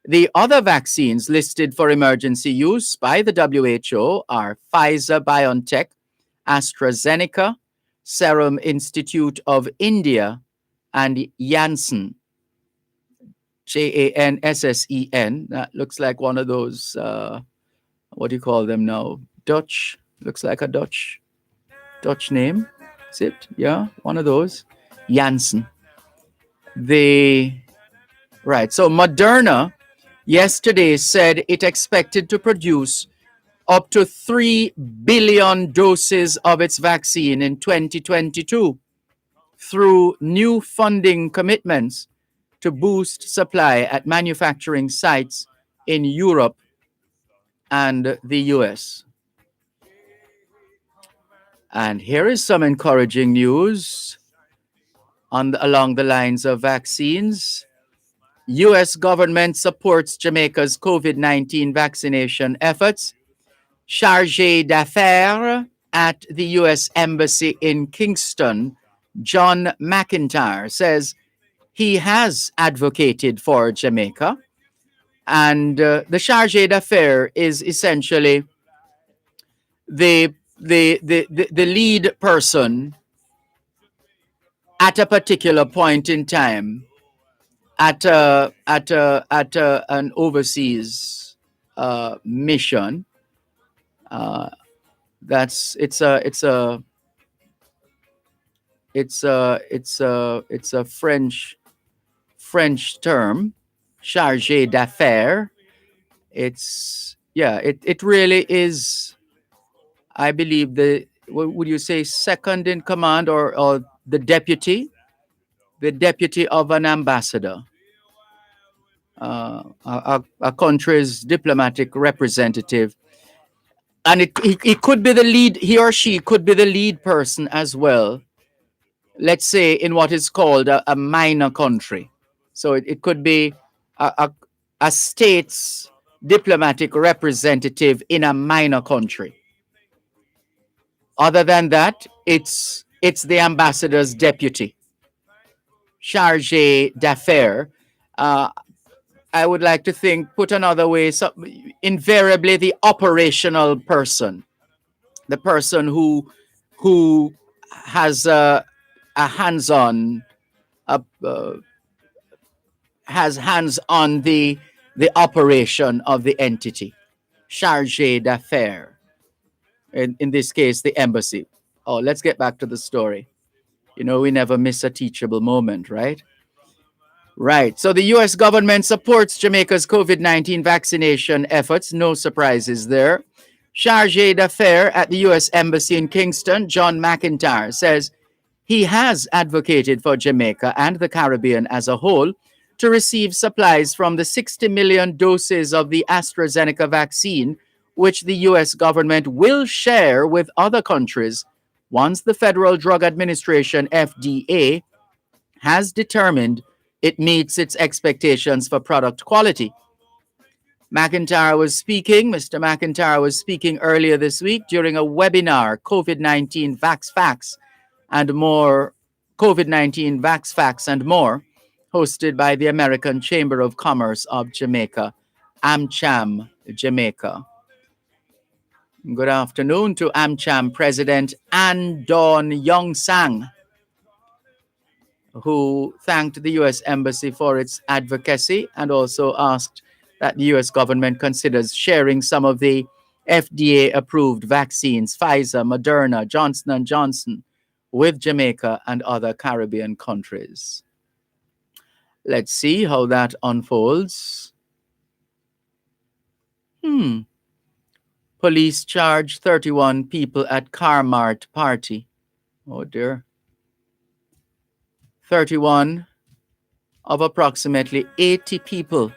The other vaccines listed for emergency use by the WHO are Pfizer-BioNTech, AstraZeneca, Serum Institute of India, and Janssen. Janssen. That looks like one of those, what do you call them now? Dutch. Looks like a Dutch name. Is it? Yeah, one of those. Janssen. Right. So Moderna yesterday said it expected to produce up to 3 billion doses of its vaccine in 2022 through new funding commitments to boost supply at manufacturing sites in Europe and the US. And here is some encouraging news along the lines of vaccines. US government supports Jamaica's COVID-19 vaccination efforts. Chargé d'affaires at the US Embassy in Kingston, John McIntyre, says he has advocated for Jamaica. And the chargé d'affaires is essentially the lead person at a particular point in time at an overseas mission. It's a French term, chargé d'affaires. It really is, I believe, would you say second in command or the deputy of an ambassador, a country's diplomatic representative. And it could be the lead, he or she could be the lead person as well, let's say in what is called a minor country. So it could be a state's diplomatic representative in a minor country. Other than that, it's the ambassador's deputy, chargé d'affaires. I would like to think, put another way, invariably the operational person, the person who has a hands-on, has hands on the operation of the entity, chargé d'affaires. In this case, the embassy. Oh, let's get back to the story. You know, we never miss a teachable moment, right? Right. So the U.S. government supports Jamaica's COVID-19 vaccination efforts. No surprises there. Chargé d'affaires at the U.S. Embassy in Kingston, John McIntyre, says he has advocated for Jamaica and the Caribbean as a whole to receive supplies from the 60 million doses of the AstraZeneca vaccine, which the U.S. government will share with other countries once the Federal Drug Administration, FDA, has determined it meets its expectations for product quality. McIntyre was speaking. Mr. McIntyre was speaking earlier this week during a webinar, COVID-19 Vax Facts and more, COVID-19 Vax Facts and more, hosted by the American Chamber of Commerce of Jamaica, AmCham Jamaica. Good afternoon to AmCham President Andon Young Sang, who thanked the U.S. Embassy for its advocacy and also asked that the U.S. government considers sharing some of the FDA-approved vaccines, Pfizer, Moderna, Johnson & Johnson, with Jamaica and other Caribbean countries. Let's see how that unfolds. Police charge 31 people at Carmart party. Oh dear. 31 of approximately 80 people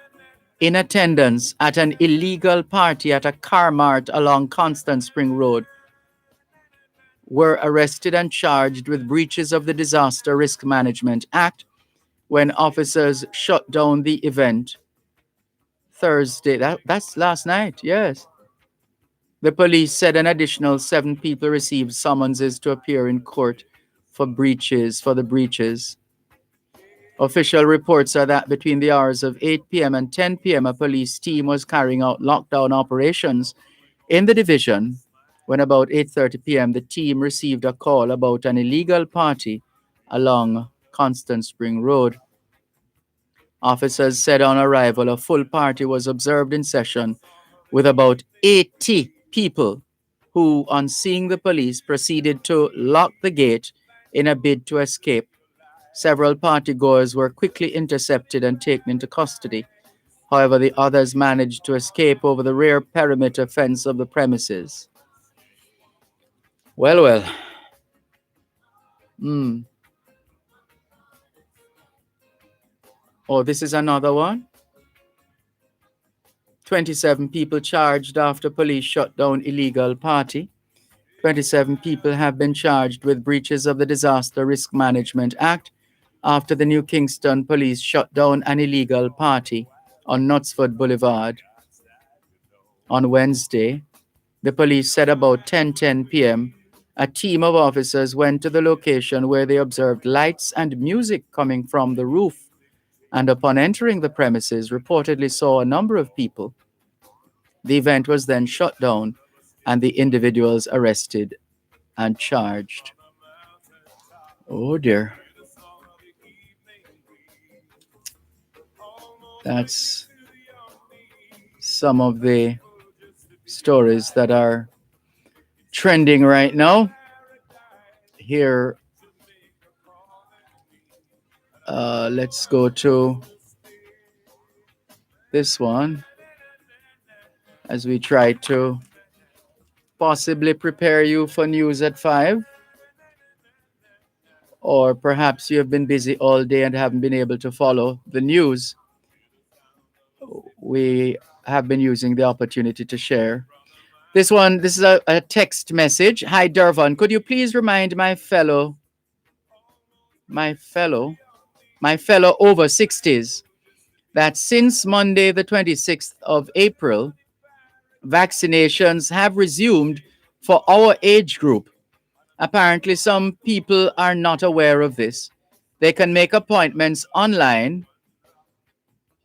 in attendance at an illegal party at a Carmart along Constant Spring Road were arrested and charged with breaches of the Disaster Risk Management Act when officers shut down the event Thursday. That's last night, yes. The police said an additional 7 people received summonses to appear in court for the breaches. Official reports are that between the hours of 8 p.m. and 10 p.m., a police team was carrying out lockdown operations in the division when about 8:30 p.m. the team received a call about an illegal party along Constant Spring Road. Officers said on arrival a full party was observed in session with about 80 people who, on seeing the police, proceeded to lock the gate in a bid to escape. Several partygoers were quickly intercepted and taken into custody. However, the others managed to escape over the rear perimeter fence of the premises. Well. Oh, this is another one. 27 people charged after police shut down illegal party. 27 people have been charged with breaches of the Disaster Risk Management Act after the New Kingston police shut down an illegal party on Knutsford Boulevard. On Wednesday, the police said about 10:10 p.m., a team of officers went to the location where they observed lights and music coming from the roof, and upon entering the premises, reportedly saw a number of people. The event was then shut down and the individuals arrested and charged. Oh dear. That's some of the stories that are trending right now. Here, let's go to this one as we try to possibly prepare you for news at 5. Or perhaps you have been busy all day and haven't been able to follow the news. We have been using the opportunity to share. This is a text message. Hi, Dervan. Could you please remind my fellow over 60s that since Monday, the 26th of April, vaccinations have resumed for our age group. Apparently, some people are not aware of this. They can make appointments online,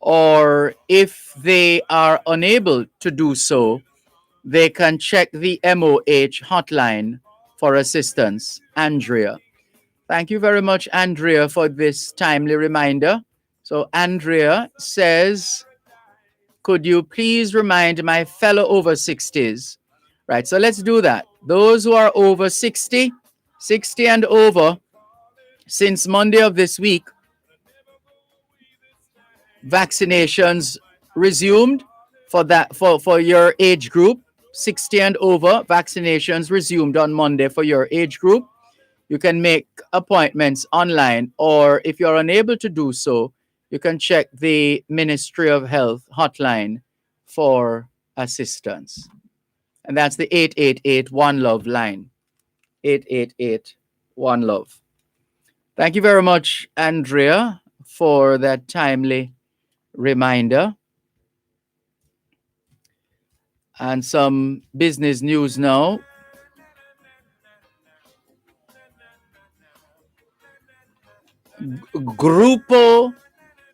or if they are unable to do so, they can check the MOH hotline for assistance. Andrea. Thank you very much, Andrea, for this timely reminder. So Andrea says, could you please remind my fellow over 60s? Right, so let's do that. Those who are over 60 and over, since Monday of this week, vaccinations resumed for your age group. 60 and over, vaccinations resumed on Monday for your age group. You can make appointments online, or if you're unable to do so, you can check the Ministry of Health hotline for assistance. And that's the 888-1-LOVE line. 888-1-LOVE. Thank you very much, Andrea, for that timely reminder. And some business news now. Grupo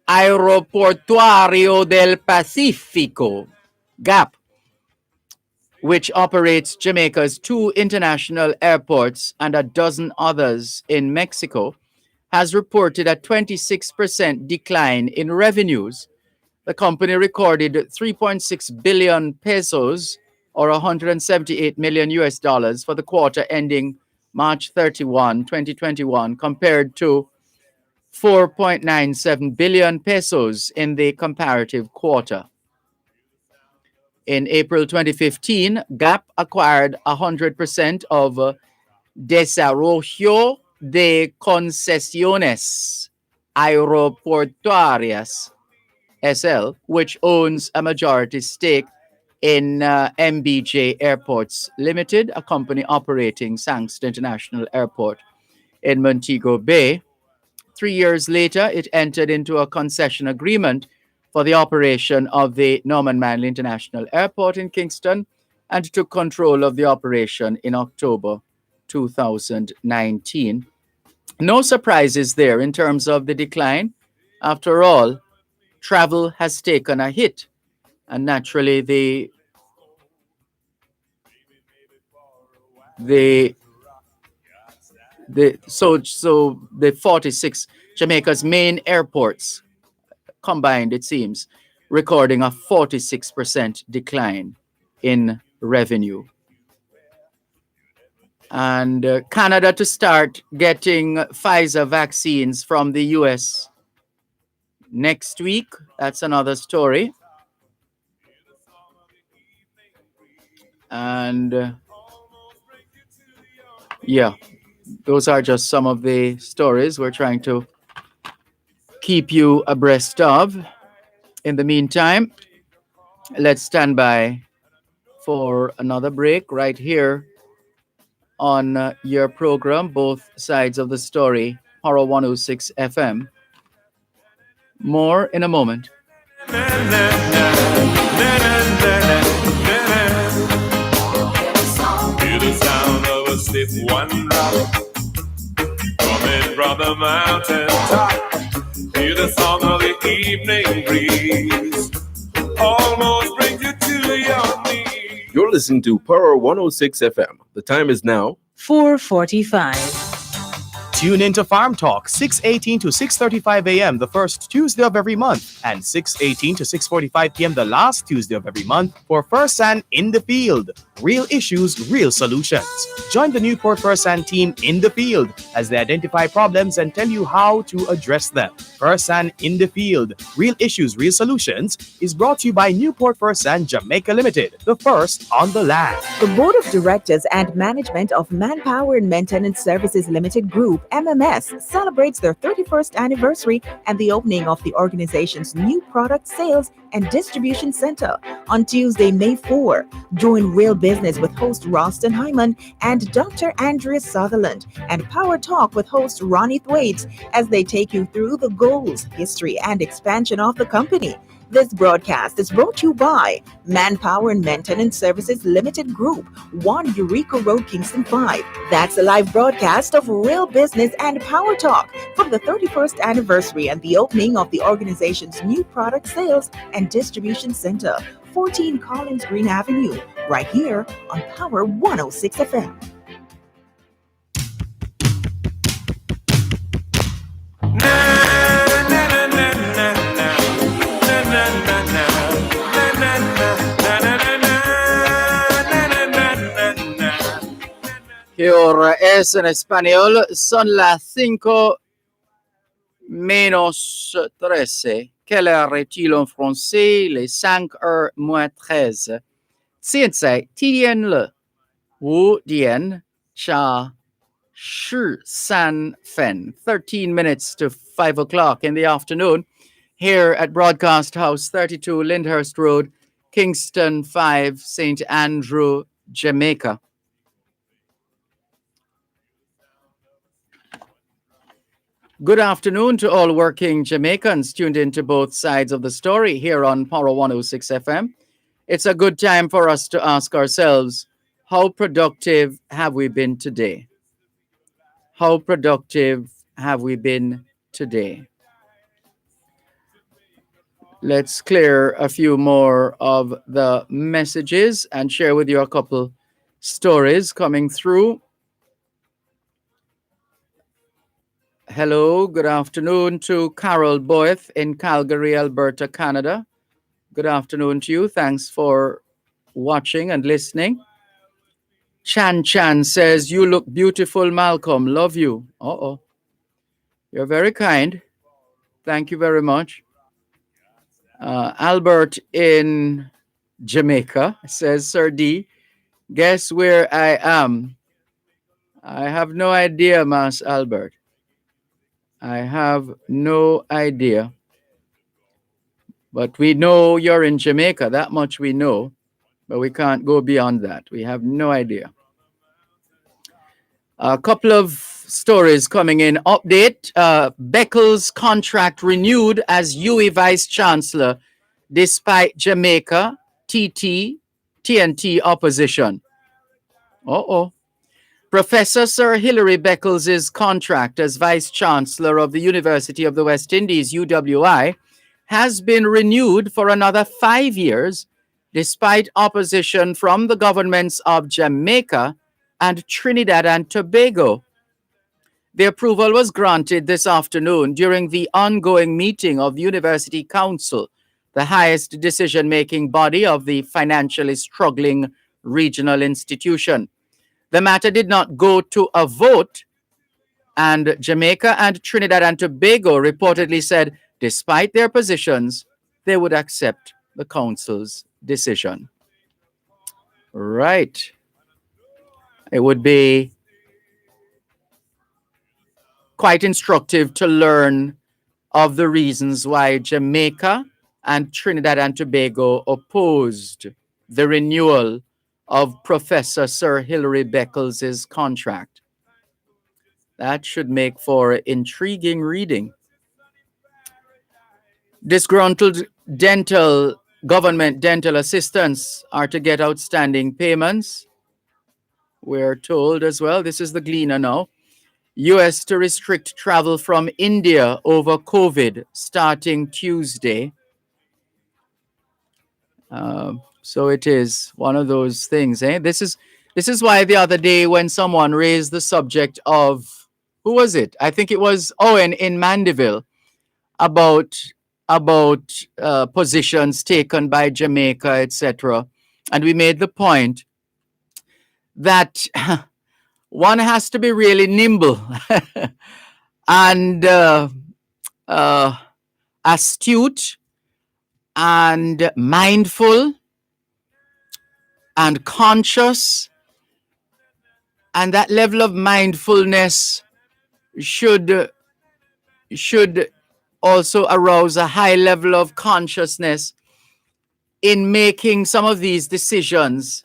Aeroportuario del Pacífico, GAP, which operates Jamaica's 2 international airports and a dozen others in Mexico, has reported a 26% decline in revenues. The company recorded 3.6 billion pesos or 178 million US dollars for the quarter ending March 31, 2021, compared to 4.97 billion pesos in the comparative quarter. In April 2015, GAP acquired 100% of Desarrollo de Concesiones Aeroportuarias SL, which owns a majority stake in MBJ Airports Limited, a company operating Sangst International Airport in Montego Bay. 3 years later, it entered into a concession agreement for the operation of the Norman Manley International Airport in Kingston and took control of the operation in October 2019. No surprises there in terms of the decline. After all, travel has taken a hit, and naturally the 46 Jamaica's main airports combined, it seems, recording a 46% decline in revenue. And Canada to start getting Pfizer vaccines from the US next week. That's another story. And yeah, those are just some of the stories we're trying to keep you abreast of. In the meantime, let's stand by for another break right here on your program, Both Sides of the Story, Horror 106 FM. More in a moment. Hear the sound of a stiff one drop coming from the mountain top. Hear the song of the evening breeze almost brings you to your knees. You're listening to Power 106 FM. The time is now 4:45. Tune into Farm Talk, 6:18 to 6:35 a.m. the first Tuesday of every month, and 6:18 to 6:45 p.m. the last Tuesday of every month for First Hand in the Field. Real issues, real solutions. Join the Newport First Hand team in the field as they identify problems and tell you how to address them. First Hand in the Field, Real Issues, Real Solutions is brought to you by Newport First Hand Jamaica Limited, the first on the land. The Board of Directors and Management of Manpower and Maintenance Services Limited Group, MMS, celebrates their 31st anniversary and the opening of the organization's new product sales and distribution center on Tuesday, May 4. Join Real Business with host Roston Hyman and Dr. Andrea Sutherland and Power Talk with host Ronnie Thwaites as they take you through the goals, history, and expansion of the company. This broadcast is brought to you by Manpower and Maintenance Services Limited Group, 1 Eureka Road, Kingston 5. That's a live broadcast of Real Business and Power Talk from the 31st anniversary and the opening of the organization's new product sales and distribution center, 14 Collins Green Avenue, right here on Power 106 FM. ¿Qué hora es en español? Son las 5 menos 13. Quelle heure est-il en français? Les 5 heures moins 13. 现在几点了？5点差13分. 13 minutes to 5 o'clock in the afternoon here at Broadcast House 32 Lyndhurst Road, Kingston 5, St. Andrew, Jamaica. Good afternoon to all working Jamaicans tuned into both sides of the story here on Power 106 FM. it's a good time for us to ask ourselves, how productive have we been today? How productive have we been today? Let's clear a few more of the messages and share with you a couple stories coming through. Hello, good afternoon to Carol Boyth in Calgary, Alberta, Canada. Good afternoon to you. Thanks for watching and listening. Chan Chan says, "You look beautiful, Malcolm. Love you." Uh-oh. You're very kind. Thank you very much. Albert in Jamaica says, "Sir D, guess where I am?" I have no idea, Mas Albert. I have no idea. But we know you're in Jamaica. That much we know. But we can't go beyond that. We have no idea. A couple of stories coming in. Update. Beckles' contract renewed as UE Vice Chancellor despite Jamaica TNT opposition. Uh-oh. Professor Sir Hilary Beckles' contract as Vice Chancellor of the University of the West Indies, UWI, has been renewed for another 5 years, despite opposition from the governments of Jamaica and Trinidad and Tobago. The approval was granted this afternoon during the ongoing meeting of the University Council, the highest decision-making body of the financially struggling regional institution. The matter did not go to a vote, and Jamaica and Trinidad and Tobago reportedly said, despite their positions, they would accept the council's decision. Right. It would be quite instructive to learn of the reasons why Jamaica and Trinidad and Tobago opposed the renewal of Professor Sir Hilary Beckles' contract. That should make for intriguing reading. Disgruntled government dental assistants are to get outstanding payments. We're told as well, this is the Gleaner now, U.S. to restrict travel from India over COVID starting Tuesday. So it is one of those things, eh? This is why the other day when someone raised the subject of, who was it? I think it was Owen in Mandeville, about positions taken by Jamaica, etc. And we made the point that one has to be really nimble and astute and mindful and conscious, and that level of mindfulness should also arouse a high level of consciousness in making some of these decisions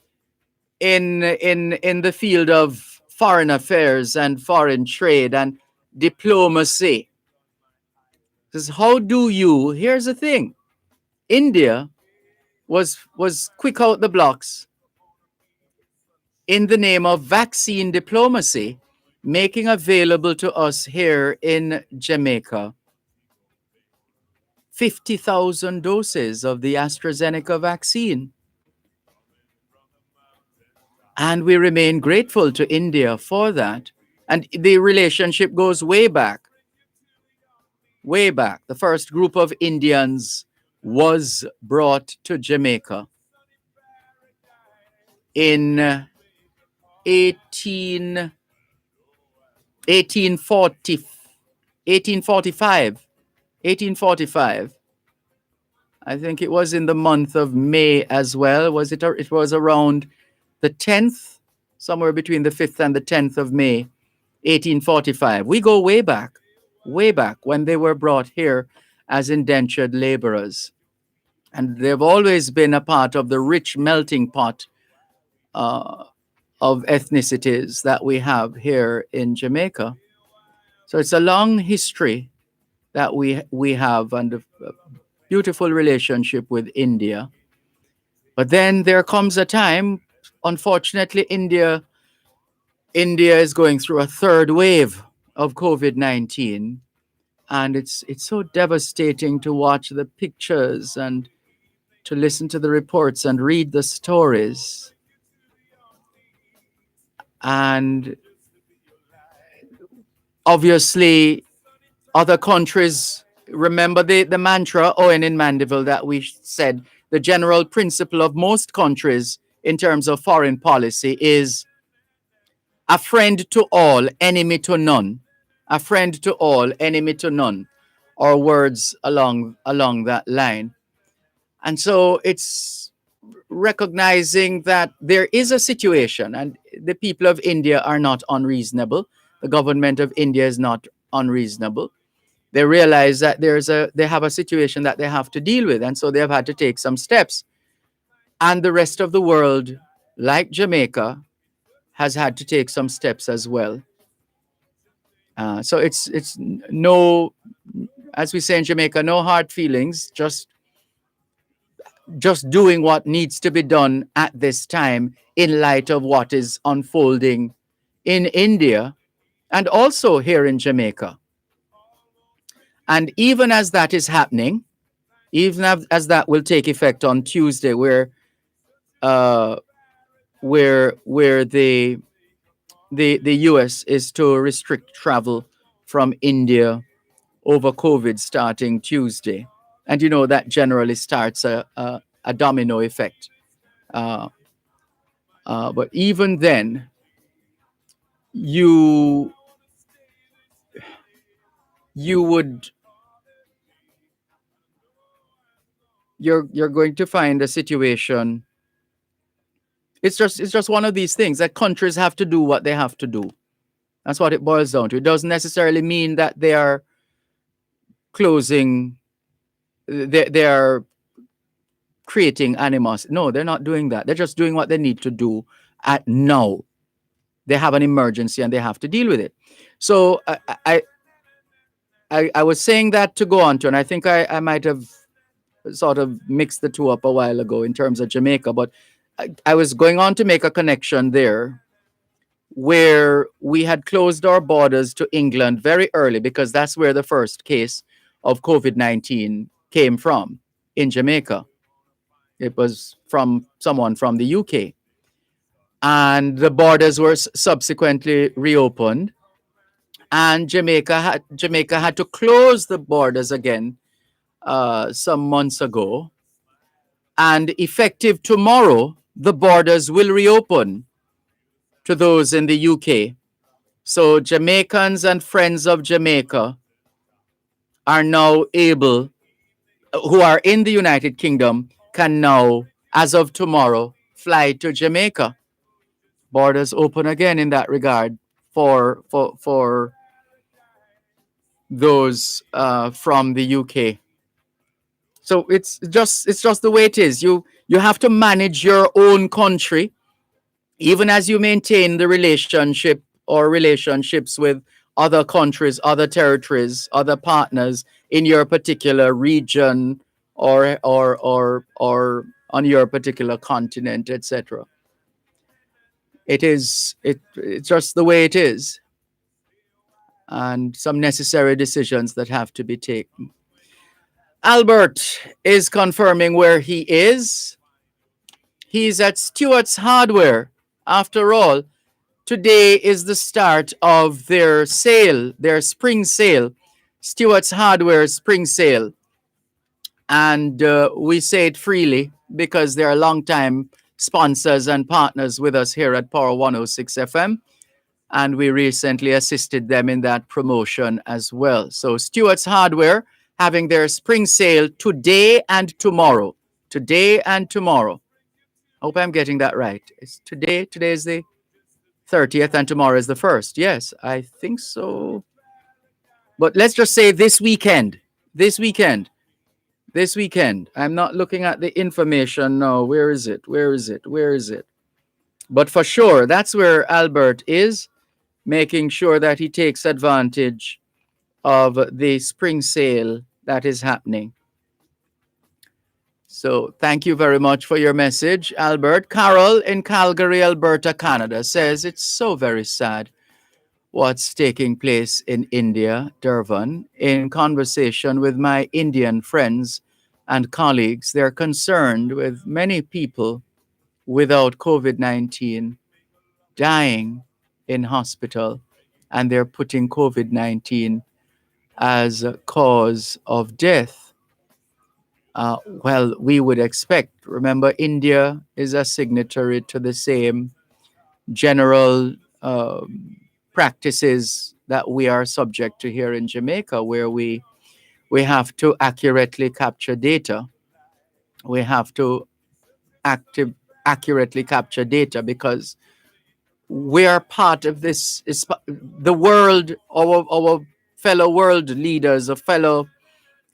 in the field of foreign affairs and foreign trade and diplomacy. Because how do you, here's the thing, India was quick out the blocks in the name of vaccine diplomacy, making available to us here in Jamaica 50,000 doses of the AstraZeneca vaccine. And we remain grateful to India for that. And the relationship goes way back. Way back. The first group of Indians was brought to Jamaica in 1845. I think it was in the month of May as well. It was around the 10th, somewhere between the 5th and the 10th of May, 1845. We go way back when they were brought here as indentured laborers. And they've always been a part of the rich melting pot of ethnicities that we have here in Jamaica. So it's a long history that we have, and a beautiful relationship with India. But then there comes a time, unfortunately, India is going through a third wave of COVID-19, and it's so devastating to watch the pictures and to listen to the reports and read the stories. And obviously, other countries remember the mantra, Owen in Mandeville, that we said the general principle of most countries in terms of foreign policy is a friend to all, enemy to none. A friend to all, enemy to none, or words along that line. And so it's recognizing that there is a situation, and the people of India are not unreasonable. The government of India is not unreasonable. They realize that they have a situation that they have to deal with, and so they have had to take some steps. And the rest of the world, like Jamaica, has had to take some steps as well. So it's no, as we say in Jamaica, no hard feelings, just doing what needs to be done at this time in light of what is unfolding in India and also here in Jamaica. And even as that is happening, even as that will take effect on Tuesday, where the US is to restrict travel from India over COVID starting Tuesday. And you know that generally starts a domino effect. But even then, you're going to find a situation. It's just one of these things that countries have to do what they have to do. That's what it boils down to. It doesn't necessarily mean that they are closing, they are creating animosity. No, they're not doing that. They're just doing what they need to do at now. They have an emergency and they have to deal with it. So I was saying that to go on to, and I think I might have sort of mixed the two up a while ago in terms of Jamaica, but I was going on to make a connection there where we had closed our borders to England very early because that's where the first case of COVID-19 came from, in Jamaica. It was from someone from the UK. And the borders were subsequently reopened. And Jamaica had to close the borders again some months ago. And effective tomorrow, the borders will reopen to those in the UK. So Jamaicans and friends of Jamaica are now able, who are in the United Kingdom, can now, as of tomorrow, fly to Jamaica. Borders open again in that regard for those from the UK. So it's just the way it is. You have to manage your own country, even as you maintain the relationship or relationships with other countries, other territories, other partners in your particular region or on your particular continent, etc. It's just the way it is, and some necessary decisions that have to be taken. Albert is confirming where he is. He's at Stewart's Hardware. After all, today is the start of their sale, their spring sale, Stewart's Hardware spring sale. And we say it freely because they're longtime sponsors and partners with us here at Power 106 FM. And we recently assisted them in that promotion as well. So Stewart's Hardware having their spring sale today and tomorrow. Today and tomorrow. I hope I'm getting that right. It's today. Today is the 30th and tomorrow is the 1st. Yes, I think so. But let's just say this weekend. This weekend. I'm not looking at the information now. Where is it? But for sure, that's where Albert is, making sure that he takes advantage of the spring sale that is happening. So thank you very much for your message, Albert. Carol in Calgary, Alberta, Canada says it's so very sad what's taking place in India, Dervan. In conversation with my Indian friends and colleagues, they're concerned with many people without COVID-19 dying in hospital, and they're putting COVID-19 as a cause of death. Well, we would expect. Remember, India is a signatory to the same general practices that we are subject to here in Jamaica, where we have to accurately capture data. We have to accurately capture data because we are part of this. The world, our fellow world leaders, or fellow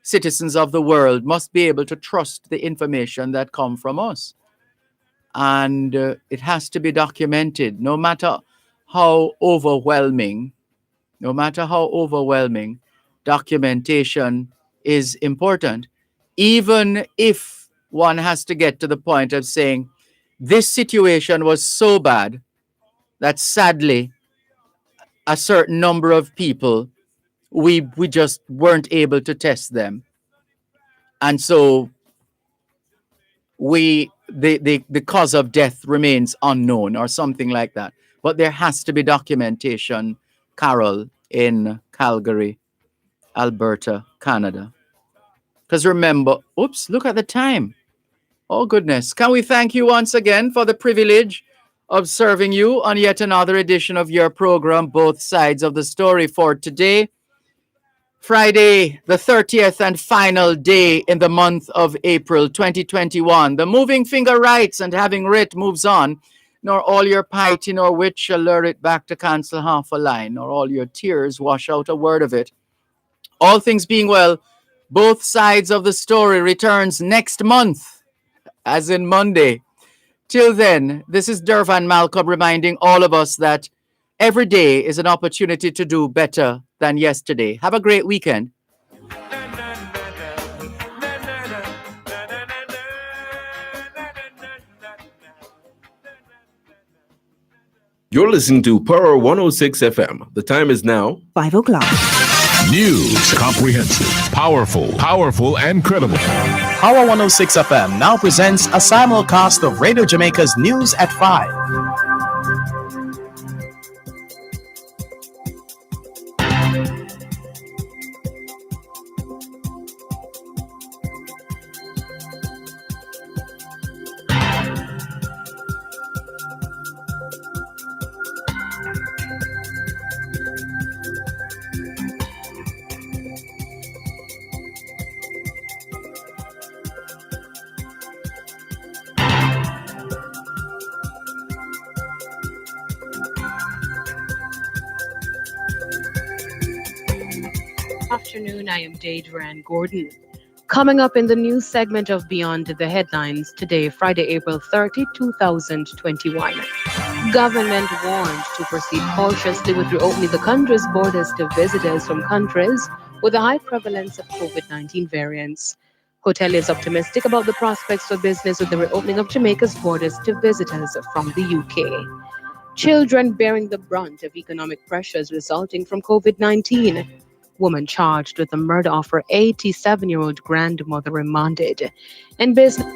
citizens of the world must be able to trust the information that come from us. And it has to be documented, no matter how overwhelming, documentation is important. Even if one has to get to the point of saying, this situation was so bad that sadly, a certain number of people, we just weren't able to test them. And so the cause of death remains unknown or something like that. But there has to be documentation, Carol, in Calgary, Alberta, Canada. Because remember, oops, look at the time. Oh, goodness. Can we thank you once again for the privilege of serving you on yet another edition of your program, Both Sides of the Story, for today, Friday, the 30th and final day in the month of April 2021. The moving finger writes, and having writ moves on, nor all your piety nor wit shall lure it back to cancel half a line, nor all your tears wash out a word of it. All things being well, Both Sides of the Story returns next month, as in Monday. Till then, this is Dervan Malcolm reminding all of us that every day is an opportunity to do better than yesterday. Have a great weekend. You're listening to Power 106 FM. The time is now 5 o'clock. News, comprehensive, powerful, and credible. Power 106 FM now presents a simulcast of Radio Jamaica's news at 5. Afternoon, I am Dervan Gordon. Coming up in the news segment of Beyond the Headlines today, Friday, April 30, 2021. Government warned to proceed cautiously with reopening the country's borders to visitors from countries with a high prevalence of COVID-19 variants. Hotel is optimistic about the prospects for business with the reopening of Jamaica's borders to visitors from the UK. Children bearing the brunt of economic pressures resulting from COVID-19. Woman charged with the murder of her 87-year-old grandmother remanded. And business